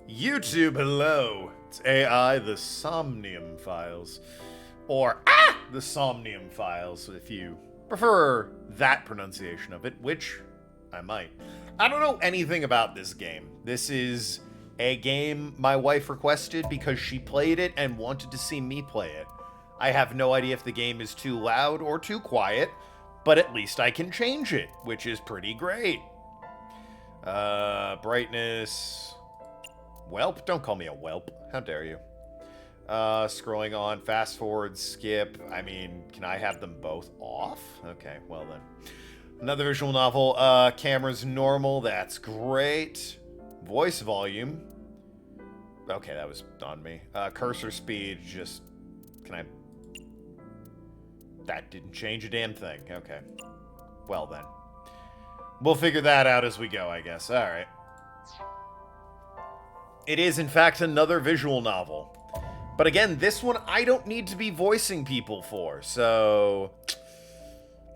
YouTube, hello. It's AI, the Somnium Files. Or, the Somnium Files, if you prefer that pronunciation of it, which I might. I don't know anything about this game. This is a game my wife requested because she played it and wanted to see me play it. I have no idea if the game is too loud or too quiet, but at least I can change it, which is pretty great. Brightness. Whelp? Don't call me a whelp. How dare you? Scrolling on, fast forward, skip. I mean, can I have them both off? Okay, well then. Another visual novel. Camera's normal. That's great. Voice volume. Okay, that was on me. Cursor speed, just... Can I... That didn't change a damn thing. Okay. Well then. We'll figure that out as we go, I guess. Alright. It is, in fact, another visual novel. But again, this one I don't need to be voicing people for, so...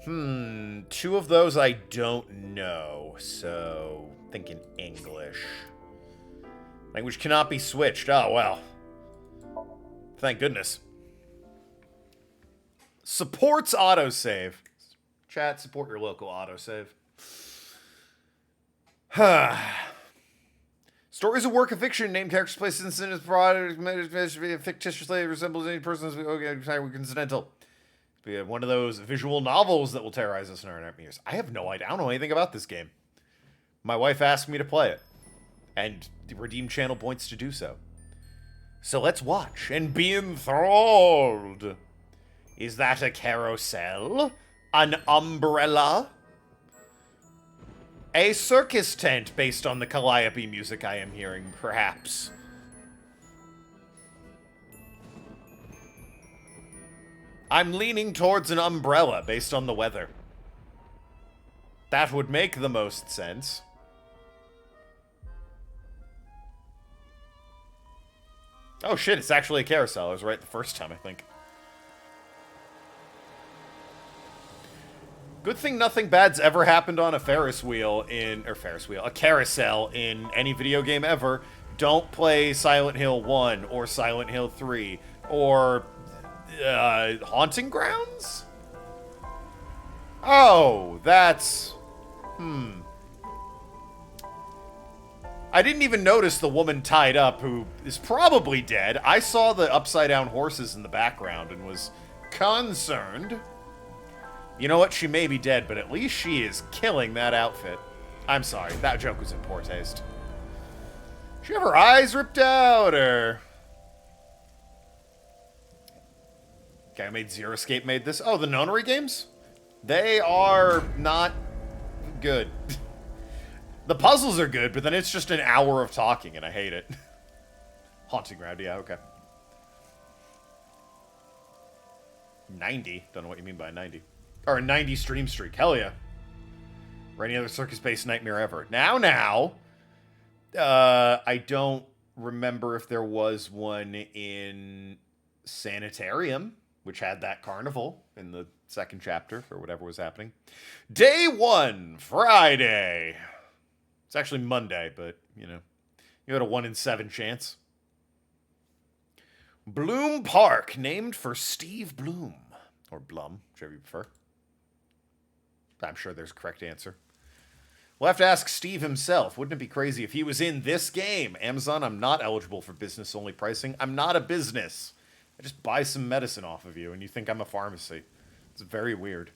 Two of those I don't know, so... Thinking English. Language cannot be switched. Oh, well. Thank goodness. Supports autosave. Chat, support your local autosave. Story is a work of fiction. Named characters, places, incidents, products, fictitiously resembles any person's coincidental. Be one of those visual novels that will terrorize us in our nightmares. I have no idea. I don't know anything about this game. My wife asked me to play it, and the Redeem channel points to do so. So let's watch and be enthralled. Is that a carousel? An umbrella? A circus tent based on the calliope music I am hearing, perhaps. I'm leaning towards an umbrella based on the weather. That would make the most sense. Oh shit, it's actually a carousel. I was right the first time, I think. Good thing nothing bad's ever happened on a Ferris wheel a carousel in any video game ever. Don't play Silent Hill 1 or Silent Hill 3 or Haunting Grounds? Oh, that's... I didn't even notice the woman tied up who is probably dead. I saw the upside-down horses in the background and was concerned. You know what? She may be dead, but at least she is killing that outfit. I'm sorry, that joke was in poor taste. She have her eyes ripped out, or... Guy who made Zero Escape made this. Oh, the Nonary games? They are not good. The puzzles are good, but then it's just an hour of talking, and I hate it. Haunting Ground, yeah, okay. 90? Don't know what you mean by 90. Or a 90 stream streak. Hell yeah. Or any other circus-based nightmare ever. Now. I don't remember if there was one in Sanitarium, which had that carnival in the second chapter, or whatever was happening. Day 1, Friday. It's actually Monday, but, you know. You had a 1 in 7 chance. Bloom Park, named for Steve Bloom. Or Blum, whichever you prefer. I'm sure there's a correct answer. We'll have to ask Steve himself. Wouldn't it be crazy if he was in this game? Amazon, I'm not eligible for business-only pricing. I'm not a business. I just buy some medicine off of you, and you think I'm a pharmacy. It's very weird.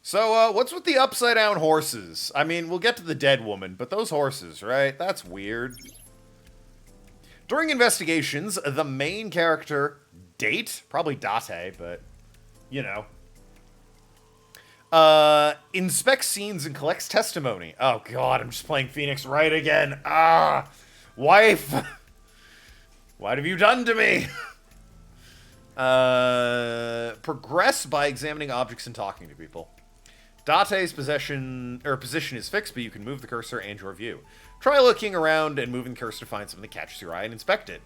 So, what's with the upside-down horses? I mean, we'll get to the dead woman, but those horses, right? That's weird. During investigations, the main character... Date? Probably Date, but... You know. Inspects scenes and collects testimony. Oh god, I'm just playing Phoenix Wright again. Wife! What have you done to me? Progress by examining objects and talking to people. Date's position is fixed, but you can move the cursor and your view. Try looking around and moving the cursor to find something that catches your eye and inspect it.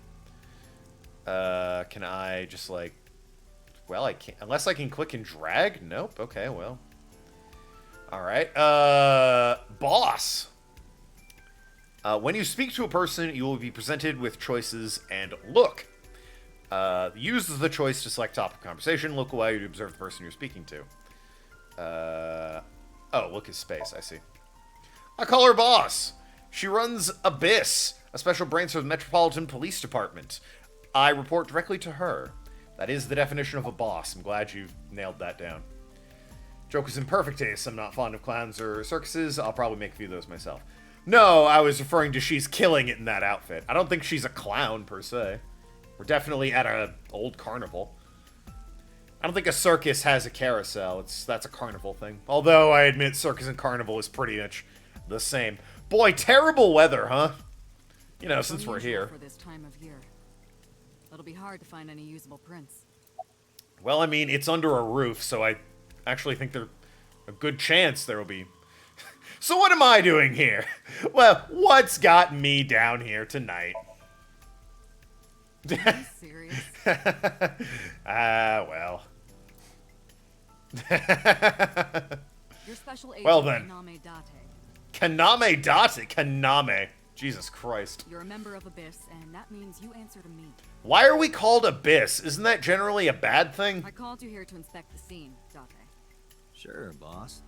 Can I just, like... Well, I can't... Unless I can click and drag? Nope. Okay, well. Alright. Boss. When you speak to a person, you will be presented with choices and look. Use the choice to select topic of conversation. Look allow you to observe the person you're speaking to. Oh, look is space. I see. I call her boss. She runs Abyss, a special branch of the Metropolitan Police Department. I report directly to her. That is the definition of a boss. I'm glad you nailed that down. Joke is in perfect taste. I'm not fond of clowns or circuses. I'll probably make a few of those myself. No, I was referring to she's killing it in that outfit. I don't think she's a clown, per se. We're definitely at an old carnival. I don't think a circus has a carousel. That's a carnival thing. Although, I admit circus and carnival is pretty much the same. Boy, terrible weather, huh? You know, since we're here. For this time of year. It'll be hard to find any usable prints. Well, I mean, it's under a roof, so I actually think there's a good chance there will be. So what am I doing here? Well, what's got me down here tonight? Are you serious? Well. Your special agent, Well then. Kaname Date. Kaname Date? Kaname. Jesus Christ. You're a member of Abyss, and that means you answer to me. Why are we called Abyss? Isn't that generally a bad thing? I called you here to inspect the scene, Date. Sure, boss.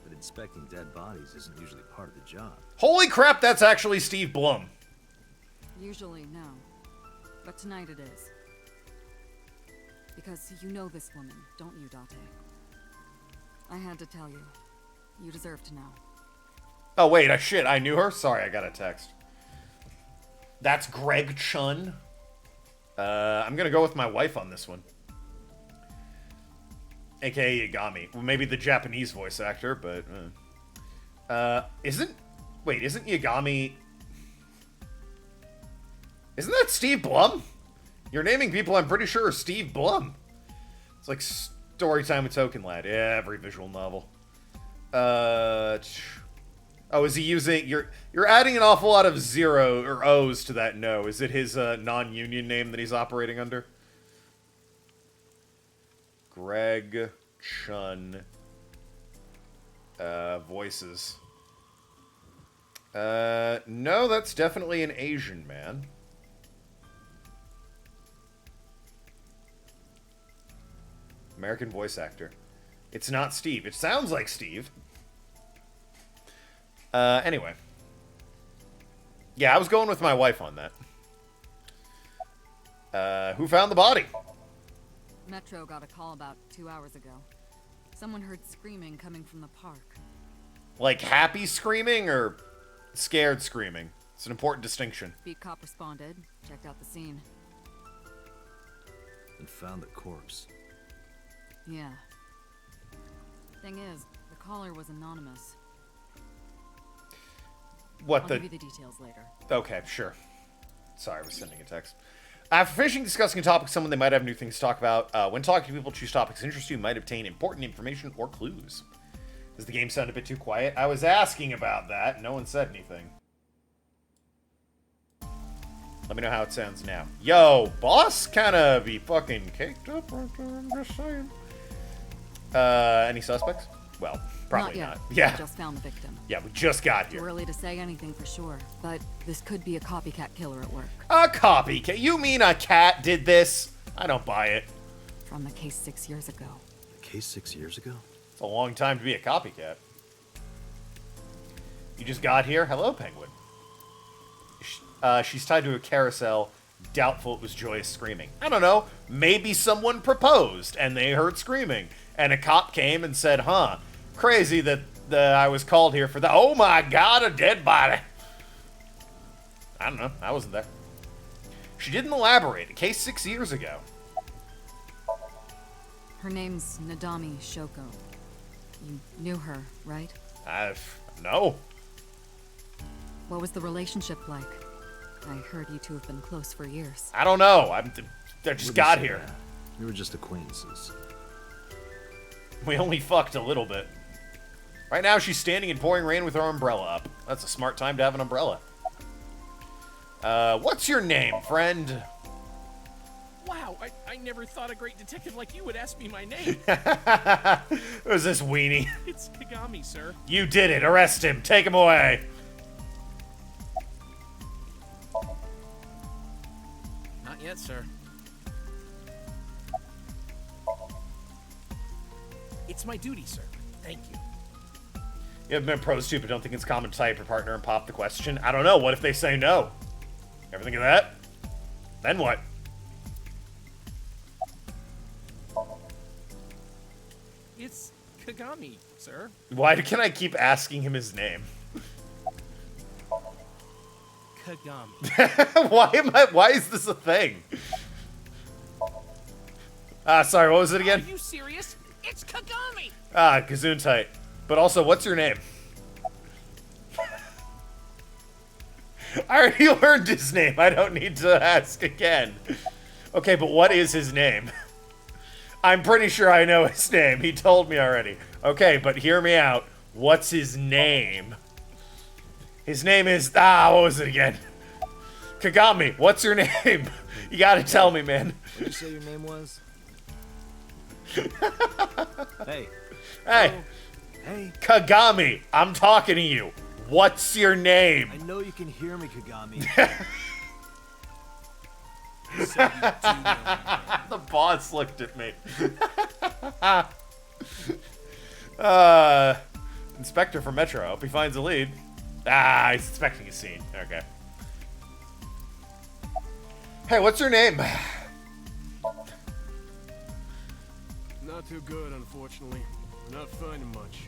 But inspecting dead bodies isn't usually part of the job. Holy crap, that's actually Steve Blum. Usually, no. But tonight it is. Because you know this woman, don't you, Date? I had to tell you. You deserve to know. Oh, wait, shit, I knew her? Sorry, I got a text. That's Greg Chun. I'm gonna go with my wife on this one. AKA Yagami. Well, maybe the Japanese voice actor, but... isn't Yagami... Isn't that Steve Blum? You're naming people I'm pretty sure are Steve Blum. It's like Storytime with Tokenlad. Yeah, every visual novel. Oh, is he using... You're adding an awful lot of zero or O's to that no. Is it his non-union name that he's operating under? Greg Chun. Voices. No, that's definitely an Asian man. American voice actor. It's not Steve. It sounds like Steve. Anyway. Yeah, I was going with my wife on that. Who found the body? Metro got a call about 2 hours ago. Someone heard screaming coming from the park. Like happy screaming or scared screaming? It's an important distinction. Beat cop responded, checked out the scene. And found the corpse. Yeah. Thing is, the caller was anonymous. What I'll the... give you the details later. Okay, sure. Sorry, I was sending a text. After finishing discussing a topic with someone, they might have new things to talk about. When talking to people, choose topics that interest you, might obtain important information or clues. Does the game sound a bit too quiet? I was asking about that. No one said anything. Let me know how it sounds now. Yo, boss kinda be fucking caked up right there, I'm just saying. Any suspects? Well, probably not. Yeah. We just found the victim. Yeah, we just got Too here. early to say anything for sure, but this could be a copycat killer at work. A copycat? You mean a cat did this? I don't buy it. From the case 6 years ago. A case 6 years ago? It's a long time to be a copycat. You just got here? Hello, Penguin. She's tied to a carousel. Doubtful it was joyous screaming. I don't know. Maybe someone proposed, and they heard screaming. And a cop came and said, huh, crazy that I was called here for that. Oh my god, a dead body. I don't know. I wasn't there. She didn't elaborate. A case 6 years ago. Her name's Nadami Shoko. You knew her, right? No. What was the relationship like? I heard you two have been close for years. I don't know. They just Wouldn't got say here. that. We were just acquaintances. We only fucked a little bit. Right now, she's standing in pouring rain with her umbrella up. That's a smart time to have an umbrella. What's your name, friend? Wow, I never thought a great detective like you would ask me my name. Who's this weenie? It's Kagami, sir. You did it. Arrest him. Take him away. Yes, sir. It's my duty, sir. Thank you. You have been pro stupid, don't think it's common to type your partner and pop the question. I don't know, what if they say no? Ever think of that? Then what? It's Kagami, sir. Why can I keep asking him his name? Kagami. Why is this a thing? Sorry, what was it again? Are you serious? It's Kagami! Gesundheit. But also, what's your name? I already learned his name. I don't need to ask again. Okay, but what is his name? I'm pretty sure I know his name. He told me already. Okay, but hear me out. What's his name? His name is... what was it again? Kagami, what's your name? You gotta tell me, man. What did you say your name was? Hey. Hey, Hey. Kagami, I'm talking to you. What's your name? I know you can hear me, Kagami. So you do know. The boss looked at me. Inspector from Metro. Hope he finds a lead. He's inspecting a scene. Okay. Hey, what's your name? Not too good, unfortunately. Not finding much.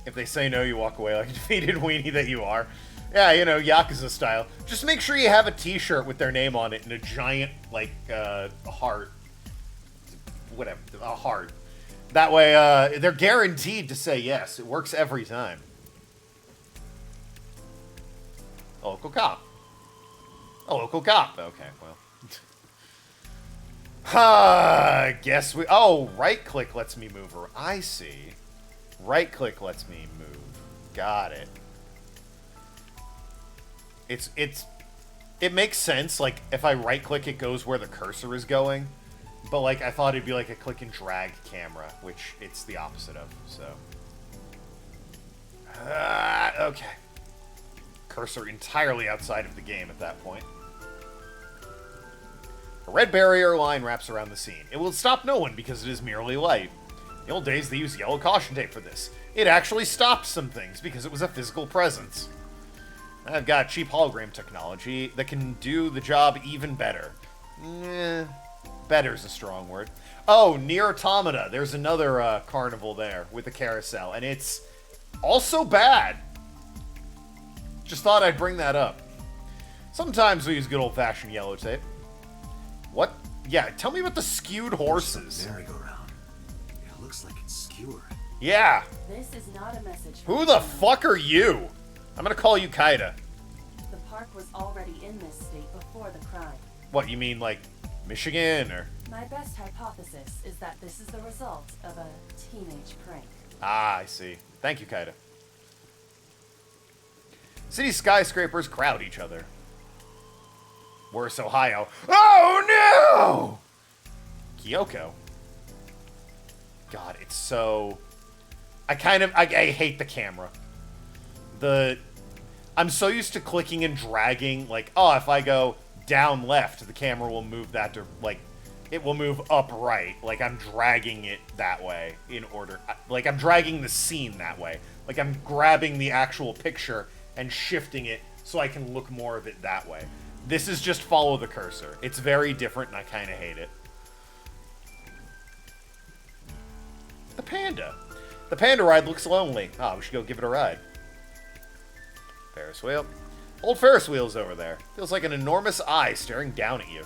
If they say no, you walk away like a defeated weenie that you are. Yeah, you know, Yakuza style. Just make sure you have a t-shirt with their name on it and a giant, like, heart. Whatever, a heart. That way, they're guaranteed to say yes. It works every time. A local cop. A local cop. Okay, well. Guess we... Oh, right-click lets me move her. I see. Right-click lets me move. Got it. It makes sense, like, if I right-click, it goes where the cursor is going. But, like, I thought it'd be like a click and drag camera, which it's the opposite of, so. Okay. Cursor entirely outside of the game at that point. A red barrier line wraps around the scene. It will stop no one because it is merely light. In the old days, they used yellow caution tape for this. It actually stopped some things because it was a physical presence. I've got cheap hologram technology that can do the job even better. Better's a strong word. Oh, Near Automata. There's another carnival there with a carousel, and it's also bad. Just thought I'd bring that up. Sometimes we use good old-fashioned yellow tape. What? Yeah, tell me about the skewed horses. Merry-go-round. It looks like it's skewered. Yeah. This is not a message. Who the fuck are you? I'm gonna call you Kaida. The park was already in this state before the crime. What, you mean like Michigan or? My best hypothesis is that this is the result of a teenage prank. I see. Thank you, Kaida. City skyscrapers crowd each other. Worse, Ohio. Oh no! Kyoko. God, it's so... I hate the camera. I'm so used to clicking and dragging, like, oh, if I go down left, the camera will move that to, like, it will move up right. Like, I'm dragging it that way in order, like, I'm dragging the scene that way. Like, I'm grabbing the actual picture and shifting it so I can look more of it that way. This is just follow the cursor. It's very different, and I kind of hate it. The panda. The panda ride looks lonely. Oh, we should go give it a ride. Ferris wheel. Old Ferris wheel's over there. Feels like an enormous eye staring down at you.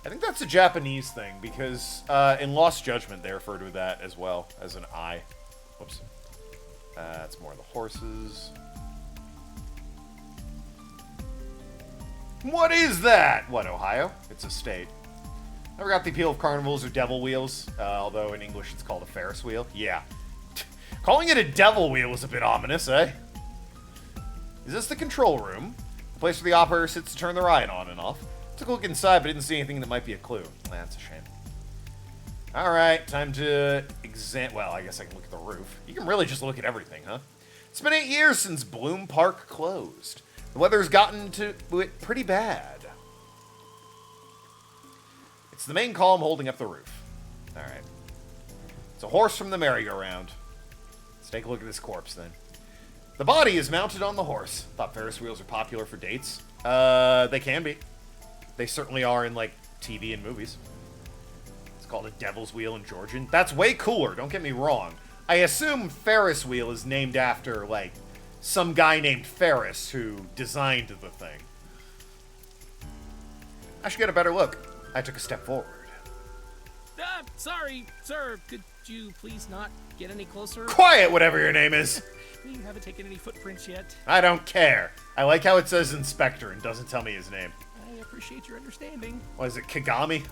I think that's a Japanese thing, because in Lost Judgment, they refer to that as well, as an eye. Whoops. That's more of the horses. What is that? What, Ohio? It's a state. Never got the appeal of carnivals or devil wheels, although in English it's called a Ferris wheel. Yeah. Calling it a devil wheel is a bit ominous, eh? Is this the control room? The place where the operator sits to turn the ride on and off. Took a look inside, but didn't see anything that might be a clue. That's a shame. Alright, time to well, I guess I can look at the roof. You can really just look at everything, huh? It's been 8 years since Bloom Park closed. The weather's gotten to it pretty bad. It's the main column holding up the roof. Alright. It's a horse from the merry-go-round. Let's take a look at this corpse, then. The body is mounted on the horse. Thought Ferris wheels are popular for dates. They can be. They certainly are in, like, TV and movies. It's called a devil's wheel in Georgian. That's way cooler, don't get me wrong. I assume Ferris wheel is named after, like, some guy named Ferris who designed the thing. I should get a better look. I took a step forward. Sorry, sir. Could you please not get any closer? Quiet, whatever your name is. You haven't taken any footprints yet. I don't care. I like how it says Inspector and doesn't tell me his name. I appreciate your understanding. What is it, Kagami?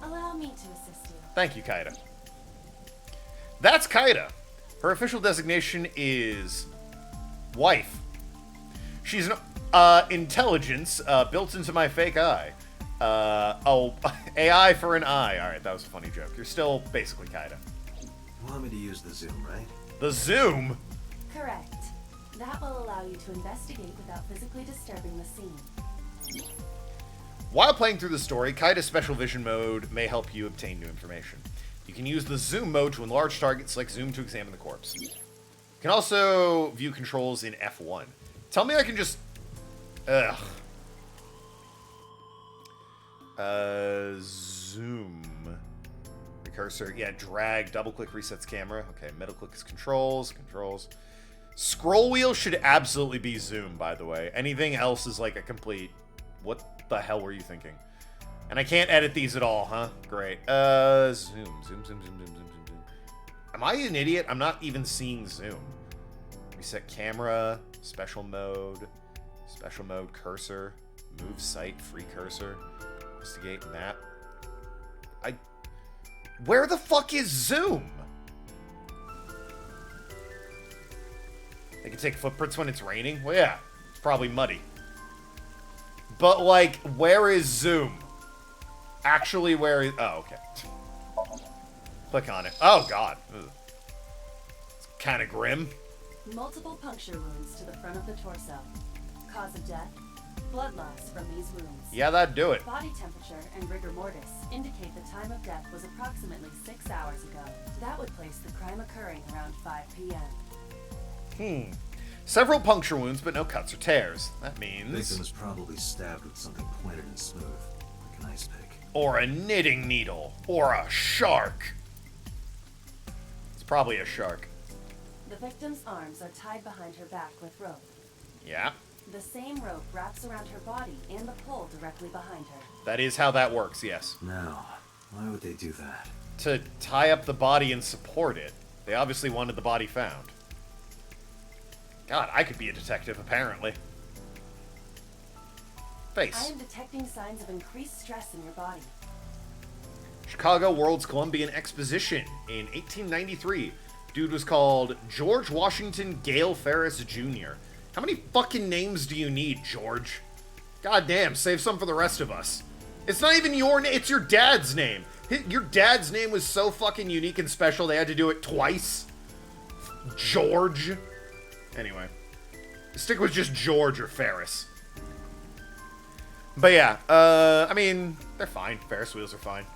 Allow me to assist you. Thank you, Kaida. That's Kaida. Her official designation is wife. She's an intelligence built into my fake eye. Oh, AI for an eye. Alright, that was a funny joke. You're still basically Kaida. You want me to use the zoom, right? The zoom? Correct. That will allow you to investigate without physically disturbing the scene. While playing through the story, Kaida's special vision mode may help you obtain new information. You can use the zoom mode to enlarge targets, like zoom to examine the corpse. You can also view controls in F1. Tell me I can just... Ugh. Zoom. The cursor. Yeah, drag, double click resets camera. Okay, middle click is controls. Scroll wheel should absolutely be zoom, by the way. Anything else is like a complete... What the hell were you thinking? And I can't edit these at all, huh? Great. Zoom. Am I an idiot? I'm not even seeing zoom. Reset camera, special mode, cursor, move site, free cursor, investigate map. Where the fuck is zoom? They can take footprints when it's raining? Well, yeah, it's probably muddy. But, like, where is zoom? Actually, where is... Oh, okay. Click on it. Oh, God. Ugh. It's kind of grim. Multiple puncture wounds to the front of the torso. Cause of death? Blood loss from these wounds. Yeah, that'd do it. Body temperature and rigor mortis indicate the time of death was approximately 6 hours ago. That would place the crime occurring around 5 p.m. Several puncture wounds, but no cuts or tears. That means... Victim was probably stabbed with something pointed and smooth, like an ice pick. Or a knitting needle. Or a shark. It's probably a shark. The victim's arms are tied behind her back with rope. Yeah. The same rope wraps around her body and the pole directly behind her. That is how that works, yes. Now, why would they do that? To tie up the body and support it. They obviously wanted the body found. God, I could be a detective, apparently. I Face. am detecting signs of increased stress in your body. Chicago World's Columbian Exposition in 1893. Dude was called George Washington Gale Ferris Jr. How many fucking names do you need, George? God damn, save some for the rest of us. It's not even your name, it's your dad's name. Your dad's name was so fucking unique and special they had to do it twice. George. Anyway. Stick with just George or Ferris. But yeah, I mean, they're fine. Ferris wheels are fine.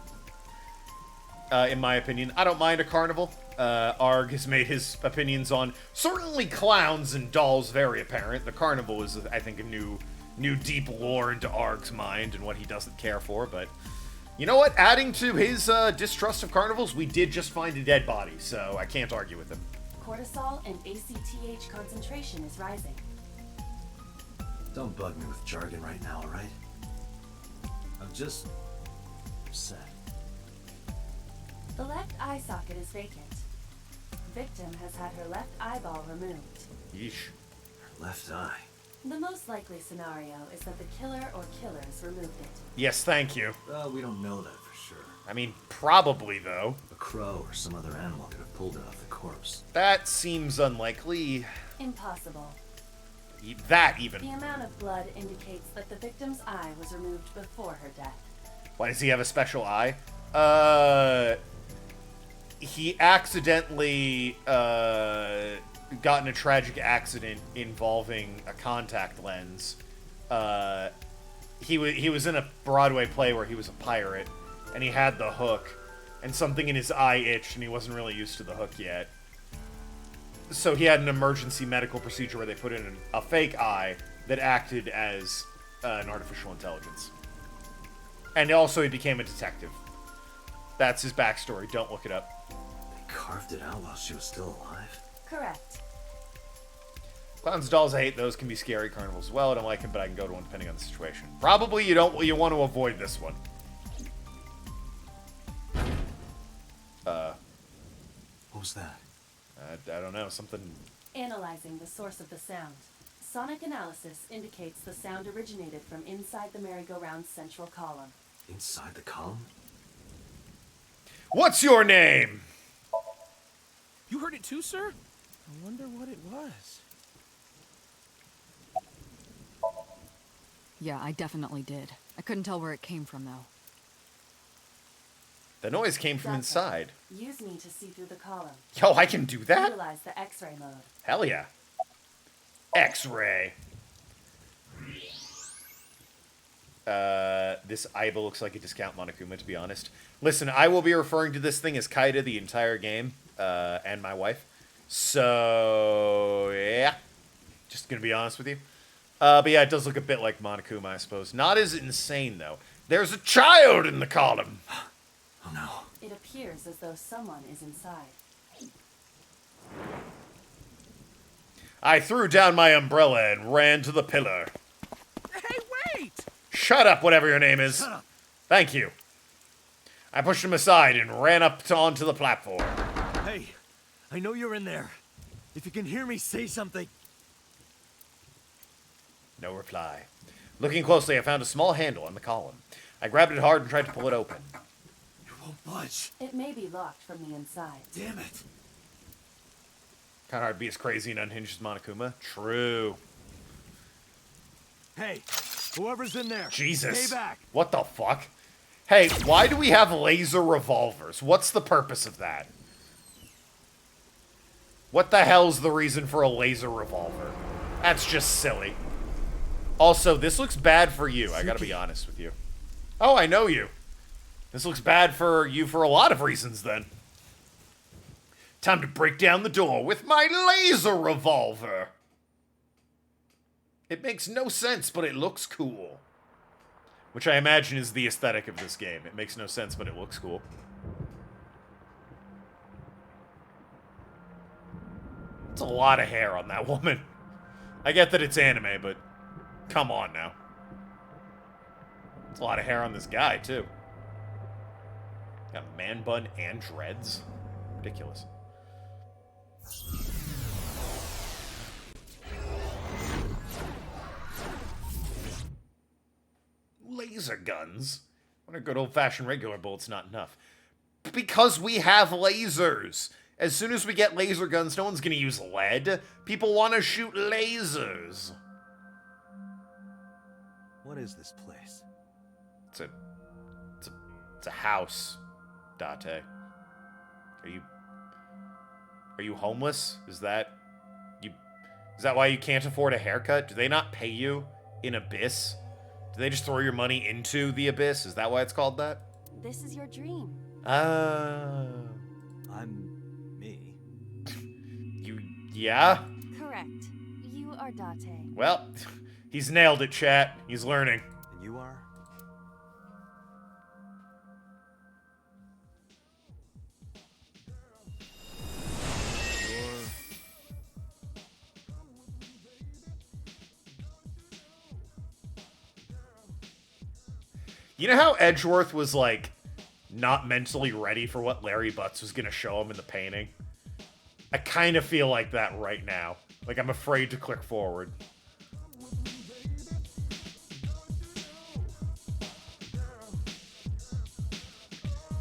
In my opinion. I don't mind a carnival. Arg has made his opinions on certainly clowns and dolls very apparent. The carnival is, I think, a new deep lore into Arg's mind and what he doesn't care for, but you know what? Adding to his distrust of carnivals, we did just find a dead body, so I can't argue with him. Cortisol and ACTH concentration is rising. Don't bug me with jargon right now, alright? I'm just... upset. The left eye socket is vacant. Victim has had her left eyeball removed. Yeesh. Left eye. The most likely scenario is that the killer or killers removed it. Yes, thank you. We don't know that for sure. I mean, probably, though. A crow or some other animal could have pulled it off the corpse. That seems unlikely. Impossible. That, even. The amount of blood indicates that the victim's eye was removed before her death. Why, does he have a special eye? He accidentally, got in a tragic accident involving a contact lens, he was in a Broadway play where he was a pirate, and he had the hook, and something in his eye itched, and he wasn't really used to the hook yet. So he had an emergency medical procedure where they put in a fake eye that acted as an artificial intelligence. And also he became a detective. That's his backstory. Don't look it up. They carved it out while she was still alive? Correct. Clowns, dolls, I hate those. Can be scary. Carnivals as well. I don't like them, but I can go to one depending on the situation. Probably you don't. You want to avoid this one. What was that? I don't know. Something. Analyzing the source of the sound. Sonic analysis indicates the sound originated from inside the merry-go-round's central column. Inside the column? What's your name? You heard it too, sir? I wonder what it was. Yeah, I definitely did. I couldn't tell where it came from, though. The noise came from That's it. inside. Use me to see through the column. Yo, I can do that? Utilize the X-ray mode. Hell yeah. X-ray. This Aiba looks like a discount Monokuma, to be honest. Listen, I will be referring to this thing as Kaida the entire game, and my wife. So, yeah. Just gonna be honest with you. But yeah, it does look a bit like Monokuma, I suppose. Not as insane, though. There's a child in the column! Oh no. It appears as though someone is inside. I threw down my umbrella and ran to the pillar. Hey, wait! Shut up, whatever your name is. Shut up. Thank you. I pushed him aside and ran onto the platform. Hey, I know you're in there. If you can hear me, say something. No reply. Looking closely, I found a small handle on the column. I grabbed it hard and tried to pull it open. You won't budge. It may be locked from the inside. Damn it. Kind of hard to be as crazy and unhinged as Monokuma. True. Hey, whoever's in there. Jesus. Stay back. What the fuck? Hey, why do we have laser revolvers? What's the purpose of that? What the hell's the reason for a laser revolver? That's just silly. Also, this looks bad for you, I gotta be honest with you. Oh, I know you. This looks bad for you for a lot of reasons, then. Time to break down the door with my laser revolver. It makes no sense, but it looks cool. Which I imagine is the aesthetic of this game. It makes no sense, but it looks cool. It's a lot of hair on that woman. I get that it's anime, but come on now. It's a lot of hair on this guy, too. Got a man bun and dreads. Ridiculous. Laser guns? What a good old-fashioned regular bullet's not enough. Because we have lasers. As soon as we get laser guns, no one's gonna use lead. People want to shoot lasers. What is this place? It's a house, Date. Are you homeless? Is that why you can't afford a haircut? Do they not pay you in Abyss? Do they just throw your money into the Abyss? Is that why it's called that? This is your dream. I'm me. Yeah? Correct. You are Date. Well, he's nailed it, chat. He's learning. And you are? You know how Edgeworth was, like, not mentally ready for what Larry Butts was gonna show him in the painting? I kind of feel like that right now. Like, I'm afraid to click forward.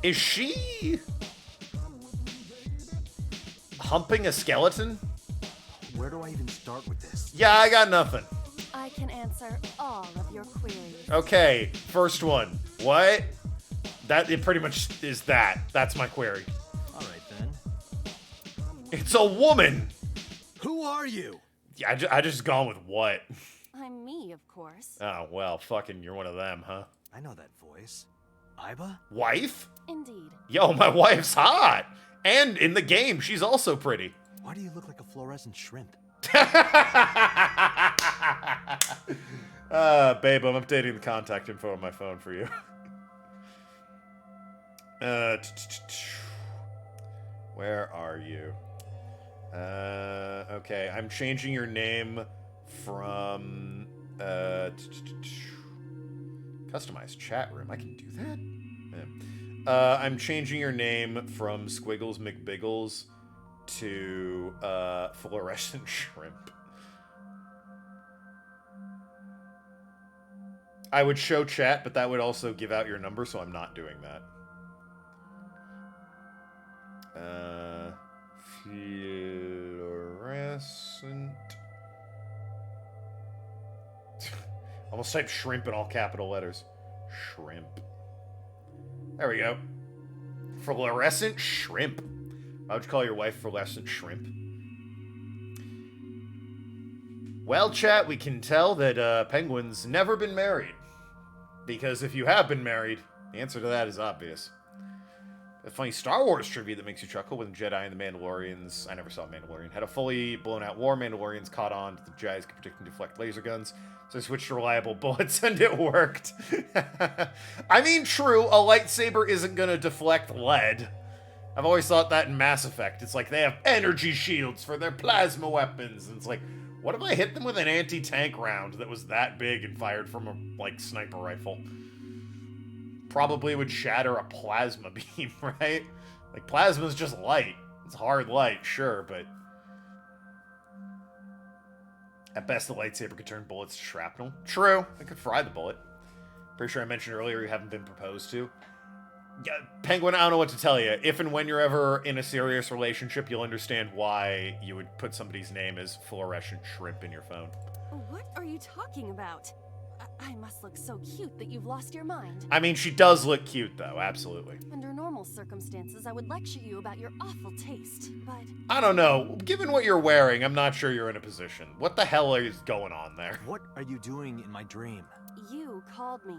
Is she humping a skeleton? Where do I even start with this? Yeah, I got nothing. I can answer all of your queries. Okay, first one. What? It pretty much is that. That's my query. Alright then. It's a woman! Who are you? Yeah, I just gone with what? I'm me, of course. Oh, well, fucking you're one of them, huh? I know that voice. Iba? Wife? Indeed. Yo, my wife's hot! And in the game, she's also pretty. Why do you look like a fluorescent shrimp? Babe, I'm updating the contact info on my phone for you. Where are you? Okay, I'm changing your name from, customize chat room. I can do that? Yeah. I'm changing your name from Squiggles McBiggles to, Fluorescent Shrimp. I would show chat, but that would also give out your number, so I'm not doing that. Fluorescent. Almost type shrimp in all capital letters. Shrimp. There we go. Fluorescent shrimp. Why would you call your wife fluorescent shrimp? Well, chat, we can tell that Penguin's never been married. Because if you have been married, the answer to that is obvious. A funny Star Wars trivia that makes you chuckle when Jedi and the Mandalorians... I never saw Mandalorian. Had a fully blown-out war. Mandalorians caught on to the Jedi's could predict and deflect laser guns. So they switched to reliable bullets, and it worked. I mean, true, a lightsaber isn't going to deflect lead. I've always thought that in Mass Effect. It's like they have energy shields for their plasma weapons. And it's like, what if I hit them with an anti-tank round that was that big and fired from a, like, sniper rifle? Probably would shatter a plasma beam, right? Like, plasma's just light. It's hard light, sure, but... At best, the lightsaber could turn bullets to shrapnel. True, it could fry the bullet. Pretty sure I mentioned earlier you haven't been proposed to. Yeah, Penguin, I don't know what to tell you. If and when you're ever in a serious relationship, you'll understand why you would put somebody's name as Fluorescent Shrimp in your phone. What are you talking about? I must look so cute that you've lost your mind. I mean, she does look cute, though, absolutely. Under normal circumstances, I would lecture you about your awful taste, but... I don't know. Given what you're wearing, I'm not sure you're in a position. What the hell is going on there? What are you doing in my dream? You called me.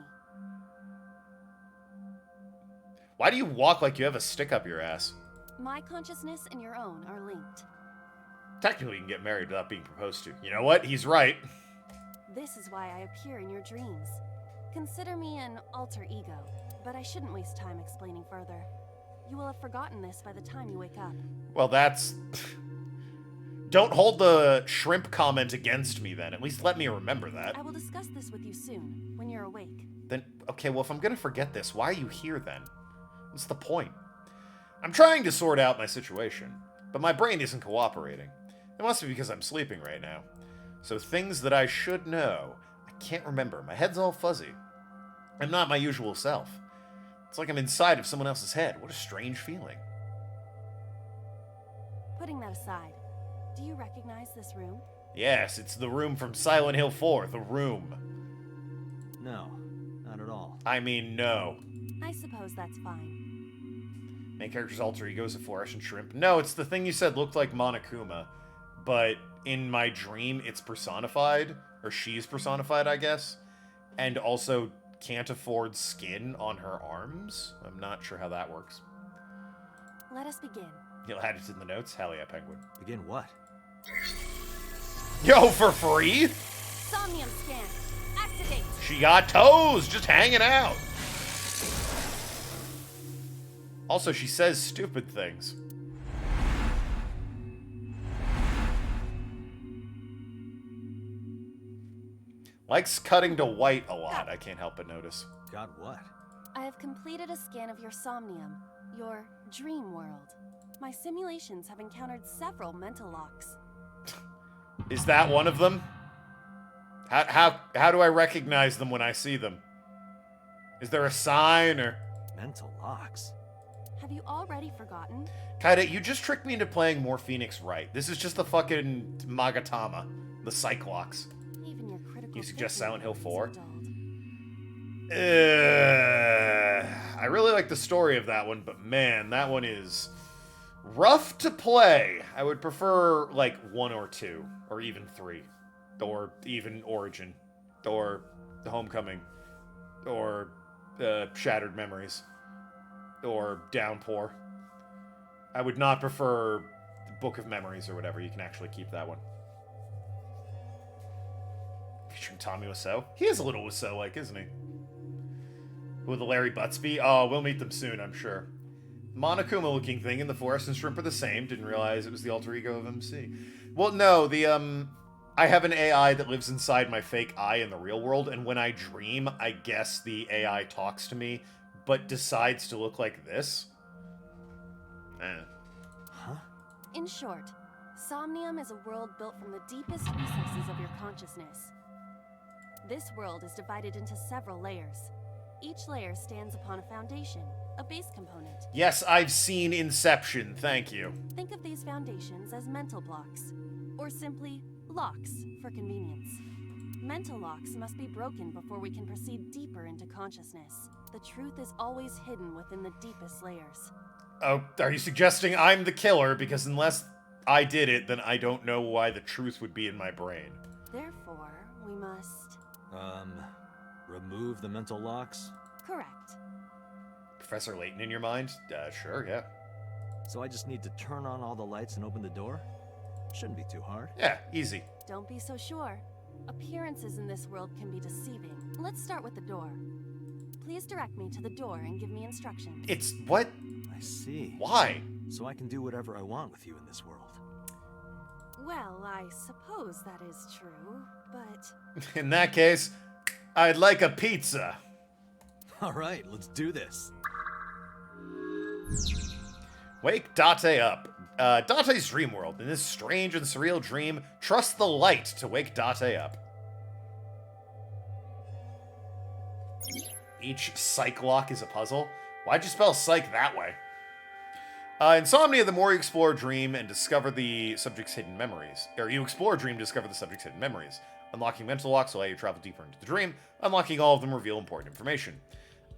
Why do you walk like you have a stick up your ass? My consciousness and your own are linked. Technically, you can get married without being proposed to. You know what? He's right. This is why I appear in your dreams. Consider me an alter ego, but I shouldn't waste time explaining further. You will have forgotten this by the time you wake up. Well, that's... Don't hold the shrimp comment against me, then. At least let me remember that. I will discuss this with you soon, when you're awake. Then, okay, well, if I'm gonna forget this, why are you here, then? What's the point? I'm trying to sort out my situation, but my brain isn't cooperating. It must be because I'm sleeping right now. So things that I should know, I can't remember. My head's all fuzzy. I'm not my usual self. It's like I'm inside of someone else's head. What a strange feeling. Putting that aside, do you recognize this room? Yes, it's the room from Silent Hill 4, The Room. No, not at all. I mean, no. I suppose that's fine. Main character's alter ego is a fluorescent shrimp. No, it's the thing you said looked like Monokuma, but in my dream, it's personified, or she's personified, I guess, and also can't afford skin on her arms. I'm not sure how that works. Let us begin. You'll add it in the notes? Hell yeah, Penguin. Begin what? Yo, for free? Somnium scan. Activate. She got toes, just hanging out. Also, she says stupid things. Likes cutting to white a lot, I can't help but notice. Got what? I have completed a scan of your somnium, your dream world. My simulations have encountered several mental locks. Is that one of them? How do I recognize them when I see them? Is there a sign or... Mental locks? Have you already forgotten? Kaida, you just tricked me into playing more Phoenix Wright. This is just the fucking Magatama, the Cyclops. Even your critical You suggest thinking Silent Hill is 4? dulled. I really like the story of that one, but man, that one is rough to play. I would prefer, like, 1 or 2, or even 3. or even Origin, or The Homecoming, or Shattered Memories, or Downpour. I would not prefer the Book of Memories or whatever. You can actually keep that one. Featuring Tommy Wiseau. He is a little Wiseau-like, isn't he? Who the Larry Buttsby? Oh, we'll meet them soon, I'm sure. Monokuma-looking thing in the forest and shrimp are the same. Didn't realize it was the alter ego of MC. Well, no, I have an AI that lives inside my fake eye in the real world, and when I dream, I guess the AI talks to me, but decides to look like this. Huh? In short, Somnium is a world built from the deepest recesses of your consciousness. This world is divided into several layers. Each layer stands upon a foundation, a base component. Yes, I've seen Inception, thank you. Think of these foundations as mental blocks, or simply locks for convenience. Mental locks must be broken before we can proceed deeper into consciousness. The truth is always hidden within the deepest layers. Oh, are you suggesting I'm the killer? Because unless I did it, then I don't know why the truth would be in my brain. Therefore, we must... Remove the mental locks? Correct. Professor Layton in your mind? Sure, yeah. So I just need to turn on all the lights and open the door? Shouldn't be too hard. Yeah, easy. Don't be so sure. Appearances in this world can be deceiving. Let's start with the door. Please direct me to the door and give me instructions. It's what? I see. Why? So I can do whatever I want with you in this world. Well, I suppose that is true, but... In that case, I'd like a pizza. Alright, let's do this. Wake Date up. Date's dream world. In this strange and surreal dream, trust the light to wake Date up. Each psych lock is a puzzle. Why'd you spell psych that way? Insomnia, the more you explore a dream and discover the subject's hidden memories. Or you explore a dream, discover the subject's hidden memories. Unlocking mental locks will allow you to travel deeper into the dream. Unlocking all of them reveal important information.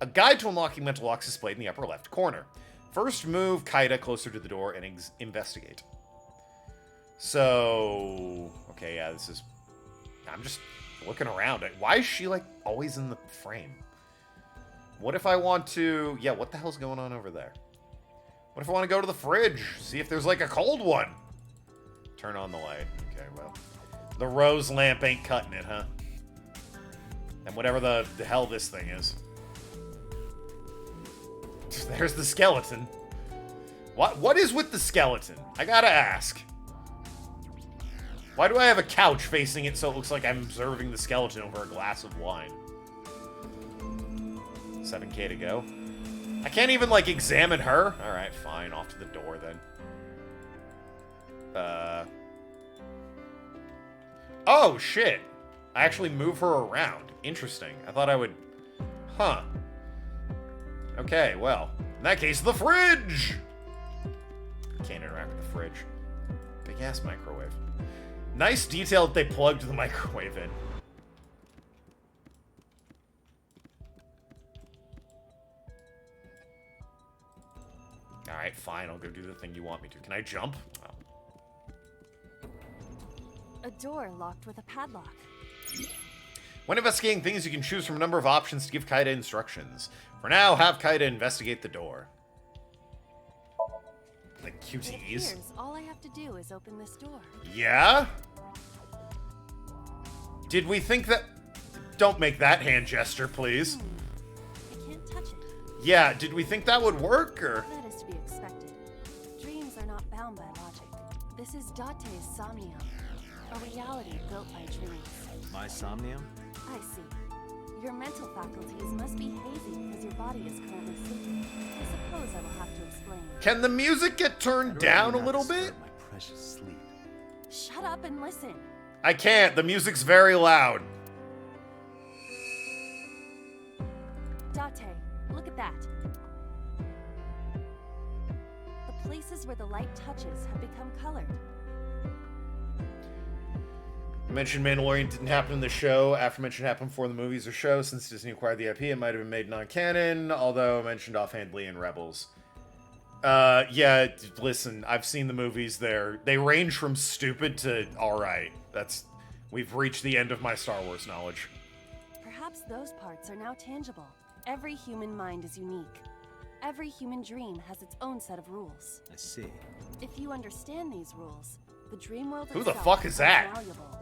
A guide to unlocking mental locks is displayed in the upper left corner. First, move Kaida closer to the door and investigate. So... Okay, yeah, this is... I'm just looking around. Why is she, like, always in the frame? What if I want to... Yeah, what the hell's going on over there? What if I want to go to the fridge? See if there's, like, a cold one? Turn on the light. Okay, well... The rose lamp ain't cutting it, huh? And whatever the hell this thing is. There's the skeleton. What is with the skeleton? I gotta ask. Why do I have a couch facing it so it looks like I'm observing the skeleton over a glass of wine? 7K to go. I can't even, like, examine her? Alright, fine. Off to the door, then. Oh, shit. I actually move her around. Interesting. I thought I would... Huh. Okay, well. In that case, the fridge! Can't interact with the fridge. Big-ass microwave. Nice detail that they plugged the microwave in. Alright, fine. I'll go do the thing you want me to. Can I jump? Oh. A door locked with a padlock. When investigating things, you can choose from a number of options to give Kaida instructions. For now, have Kaida investigate the door. Like It QTEs. appears all I have to do is open this door. Yeah? Did we think that... Don't make that hand gesture, please. I can't touch it. Yeah, did we think that would work, or... That is to be expected. Dreams are not bound by logic. This is Date's Somnium, a reality built by dreams. My somnium? I see. Your mental faculties must be hazy because your body is currently sleeping. I suppose I will have to explain. Can the music get turned I'd down rather a not little disturb bit? My precious sleep. Shut up and listen. I can't. The music's very loud. Date, look at that. The places where the light touches have become colored. Mentioned Mandalorian didn't happen in the show. Aforementioned happened before the movies or show. Since Disney acquired the IP, it might have been made non-canon, although mentioned offhandedly in Rebels. Yeah, listen, I've seen the movies there. They range from stupid to alright. That's We've reached the end of my Star Wars knowledge. Perhaps those parts are now tangible. Every human mind is unique. Every human dream has its own set of rules. I see. If you understand these rules, the dream world Who the itself fuck is that? becomes malleable.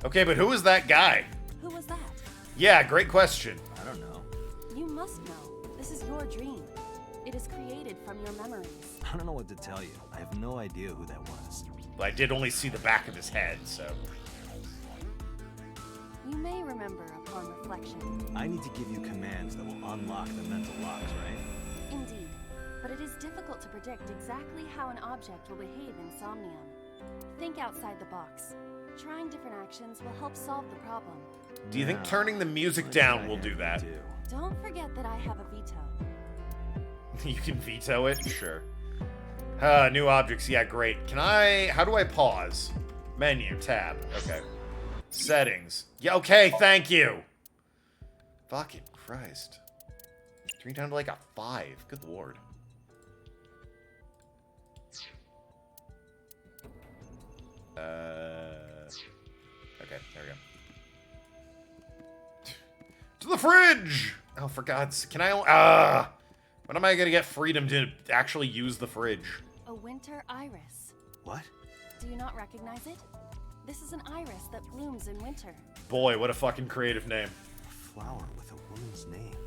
Okay, but who is that guy? Who was that? Yeah, great question. I don't know. You must know. This is your dream. It is created from your memories. I don't know what to tell you. I have no idea who that was. I did only see the back of his head, so... You may remember upon reflection. I need to give you commands that will unlock the mental locks, right? Indeed. But it is difficult to predict exactly how an object will behave in Somnium. Think outside the box. Trying different actions will help solve the problem. Do you think Now, turning the music what down I will have do to that? Don't forget that I have a veto. You can veto it? Sure. New objects. Yeah, great. Can I... How do I pause? Menu. Tab. Okay. Settings. Yeah, okay, thank you! Fucking Christ. Turning down to like a 5. Good lord. Okay, there we go. To the fridge! Oh, for God's sake. Can I... When am I gonna get freedom to actually use the fridge? A winter iris. What? Do you not recognize it? This is an iris that blooms in winter. Boy, what a fucking creative name. A flower with a woman's name.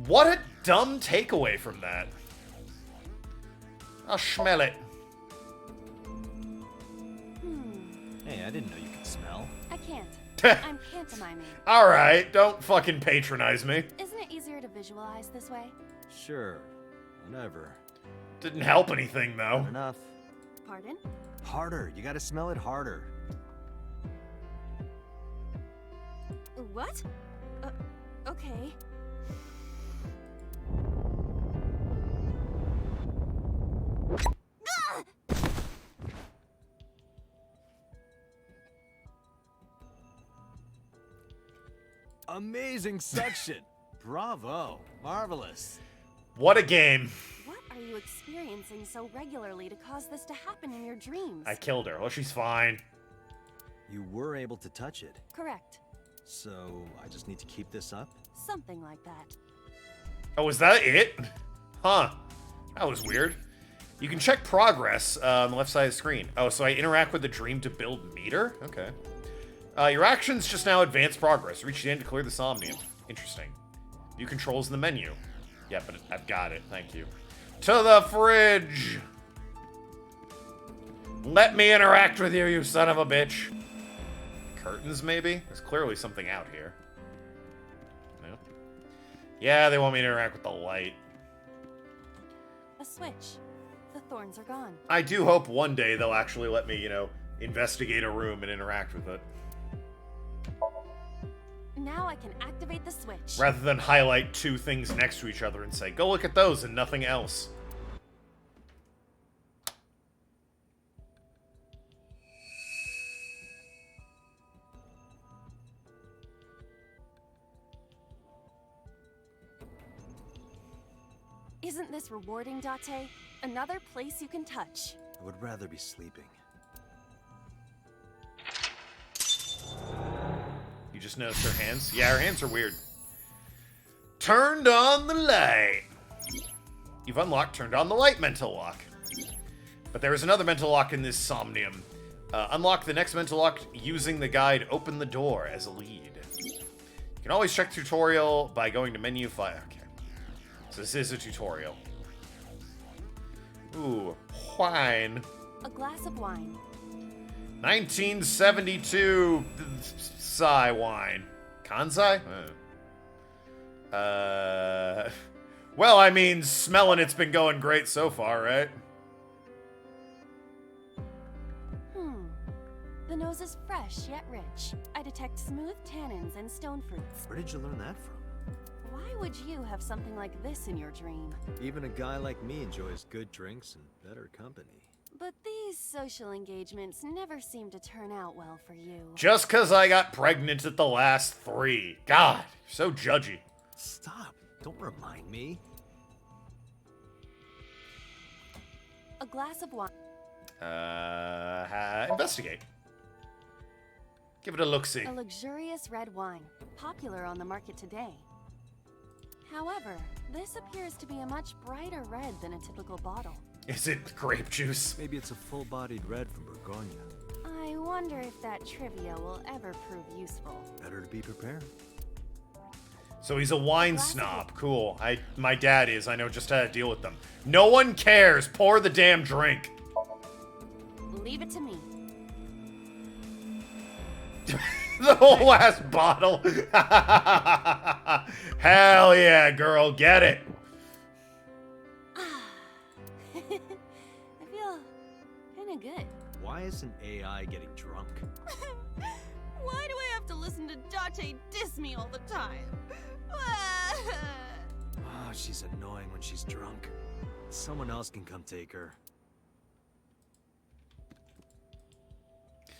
What a dumb takeaway from that. I'll smell it. Hey, I didn't know you could smell. I can't. I'm pantomiming. Alright, don't fucking patronize me. Isn't it easier to visualize this way? Sure. Whatever. Didn't help anything, though. Not enough. Pardon? Harder. You gotta smell it harder. What? Okay. Amazing suction. Bravo. Marvelous. What a game. What are you experiencing so regularly to cause this to happen in your dreams? I killed her. Well, she's fine. You were able to touch it. Correct. So, I just need to keep this up? Something like that. Oh, is that it? Huh. That was weird. You can check progress on the left side of the screen. Oh, so I interact with the dream to build meter? Okay. Your actions just now advance progress. Reach the end to clear the Somnium. Interesting. View controls in the menu. Yeah, but I've got it. Thank you. To the fridge! Let me interact with you, you son of a bitch. Curtains, maybe? There's clearly something out here. No? Yeah, they want me to interact with the light. A switch. The thorns are gone. I do hope one day they'll actually let me, you know, investigate a room and interact with it. Now I can activate the switch. Rather than highlight two things next to each other and say, go look at those and nothing else. Isn't this rewarding, Date? Another place you can touch. I would rather be sleeping. You just noticed her hands? Yeah, her hands are weird. Turned on the light. You've unlocked Turned on the Light mental lock. But there is another mental lock in this Somnium. Unlock the next mental lock using the guide Open the Door as a lead. You can always check tutorial by going to menu file. Okay. So this is a tutorial. Ooh, wine. A glass of wine. 1972 Sai wine. Kansai? Well, I mean, smelling it's been going great so far, right? The nose is fresh yet rich. I detect smooth tannins and stone fruits. Where did you learn that from? Why would you have something like this in your dream? Even a guy like me enjoys good drinks and better company. But these social engagements never seem to turn out well for you. Just 'cause I got pregnant at the last 3. God, you're so judgy. Stop. Don't remind me. glass of wine. Investigate. Give it a look-see. A luxurious red wine, popular on the market today. However, this appears to be a much brighter red than a typical bottle. Is it grape juice? Maybe it's a full-bodied red from Bourgogne. I wonder if that trivia will ever prove useful. Better to be prepared. So he's a wine snob. Cool. My dad is. I know just how to deal with them. No one cares. Pour the damn drink. Leave it to me. The whole last bottle. Hell yeah, girl. Get it. I feel kinda good. Why isn't AI getting drunk? Why do I have to listen to Date diss me all the time? Oh, she's annoying when she's drunk. Someone else can come take her.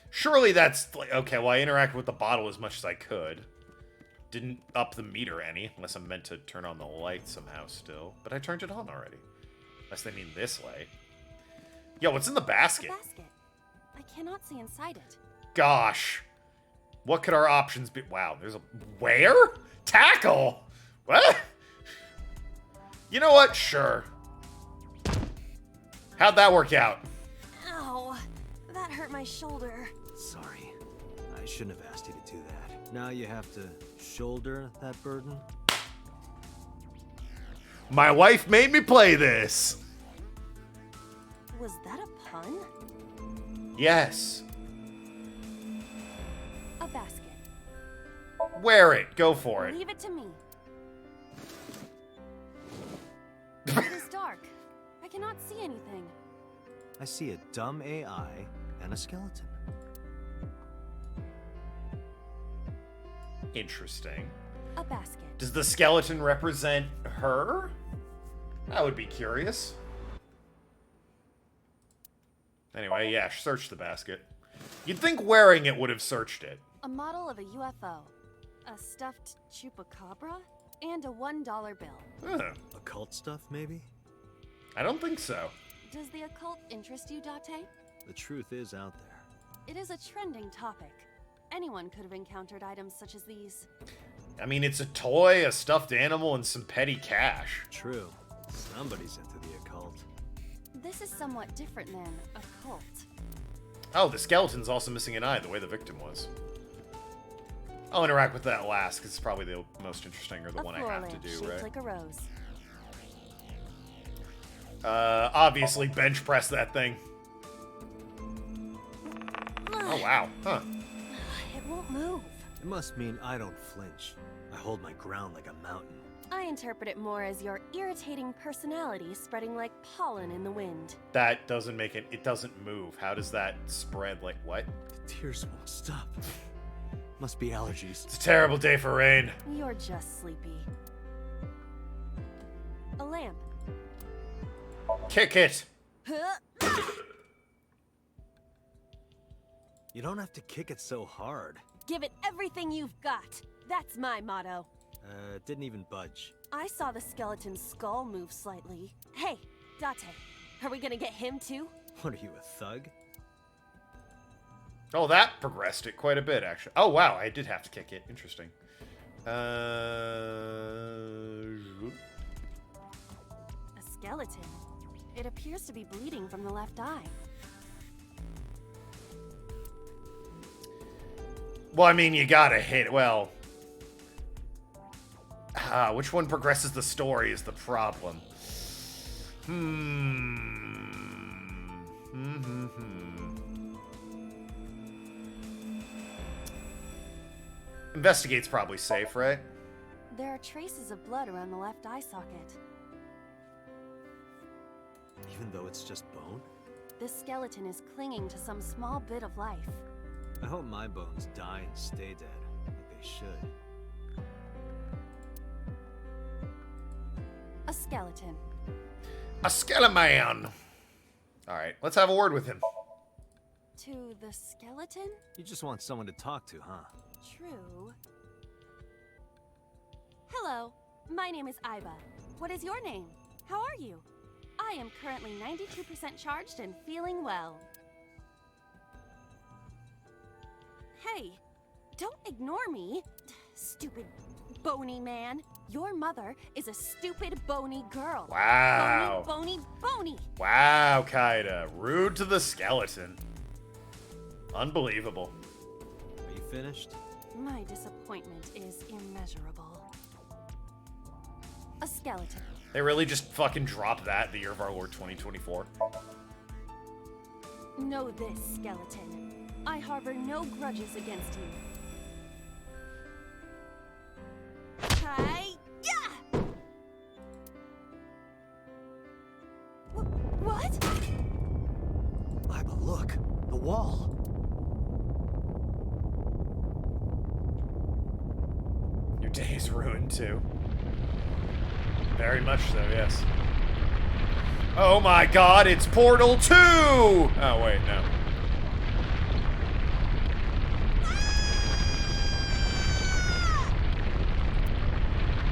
Surely that's like, okay, well, I interacted with the bottle as much as I could. Didn't up the meter any, unless I'm meant to turn on the light somehow still. But I turned it on already. Unless they mean this way. Yo, what's in the basket? A basket. I cannot see inside it. Gosh. What could our options be? Wow, there's a... Where? Tackle? What? You know what? Sure. How'd that work out? Ow. That hurt my shoulder. Sorry. I shouldn't have asked you to do that. Now you have to shoulder that burden? My wife made me play this. Was that a pun? Yes. A basket. Wear it. Go for it. Leave it to me. It is dark. I cannot see anything. I see a dumb AI and a skeleton. Interesting. A basket. Does the skeleton represent her? I would be curious. Anyway, yeah, search the basket. You'd think wearing it would have searched it. A model of a UFO. A stuffed chupacabra. And a $1 bill. Huh. Occult stuff, maybe? I don't think so. Does the occult interest you, Date? The truth is out there. It is a trending topic. Anyone could have encountered items such as these. I mean, it's a toy, a stuffed animal, and some petty cash. True. Somebody's into the occult. This is somewhat different than occult. Oh, the skeleton's also missing an eye, the way the victim was. I'll interact with that last, because it's probably the most interesting, or the one I have to do, shaped right? like a rose. Obviously bench press that thing. Oh, wow. Huh. It won't move. It must mean I don't flinch. I hold my ground like a mountain. I interpret it more as your irritating personality spreading like pollen in the wind. That doesn't make it... It doesn't move. How does that spread? Like, what? The tears won't stop. Must be allergies. It's a terrible day for rain. You're just sleepy. A lamp. Kick it. You don't have to kick it so hard. Give it everything you've got. That's my motto. Didn't even budge. I saw the skeleton's skull move slightly. Hey, Date, are we gonna get him too? What are you, a thug? Oh, that progressed it quite a bit, actually. Oh, wow. I did have to kick it. Interesting. A skeleton. It appears to be bleeding from the left eye. Well, I mean, you gotta hit... Well... which one progresses the story is the problem. Investigate's probably safe, right? There are traces of blood around the left eye socket. Even though it's just bone? This skeleton is clinging to some small bit of life. I hope my bones die and stay dead, like they should. A skeleton. A skeleton! Alright, let's have a word with him. To the skeleton? You just want someone to talk to, huh? True. Hello, my name is Iba. What is your name? How are you? I am currently 92% charged and feeling well. Hey, don't ignore me, stupid bony man. Your mother is a stupid bony girl. Wow. Bony, bony, bony. Wow, Kaida. Rude to the skeleton. Unbelievable. Are you finished? My disappointment is immeasurable. A skeleton. They really just fucking dropped that the year of our Lord 2024. Know this, skeleton. I harbor no grudges against you. Hi-ya! What? Iba, look! The wall! Your day's ruined, too. Very much so, yes. Oh my god, it's Portal 2! Oh, wait, no.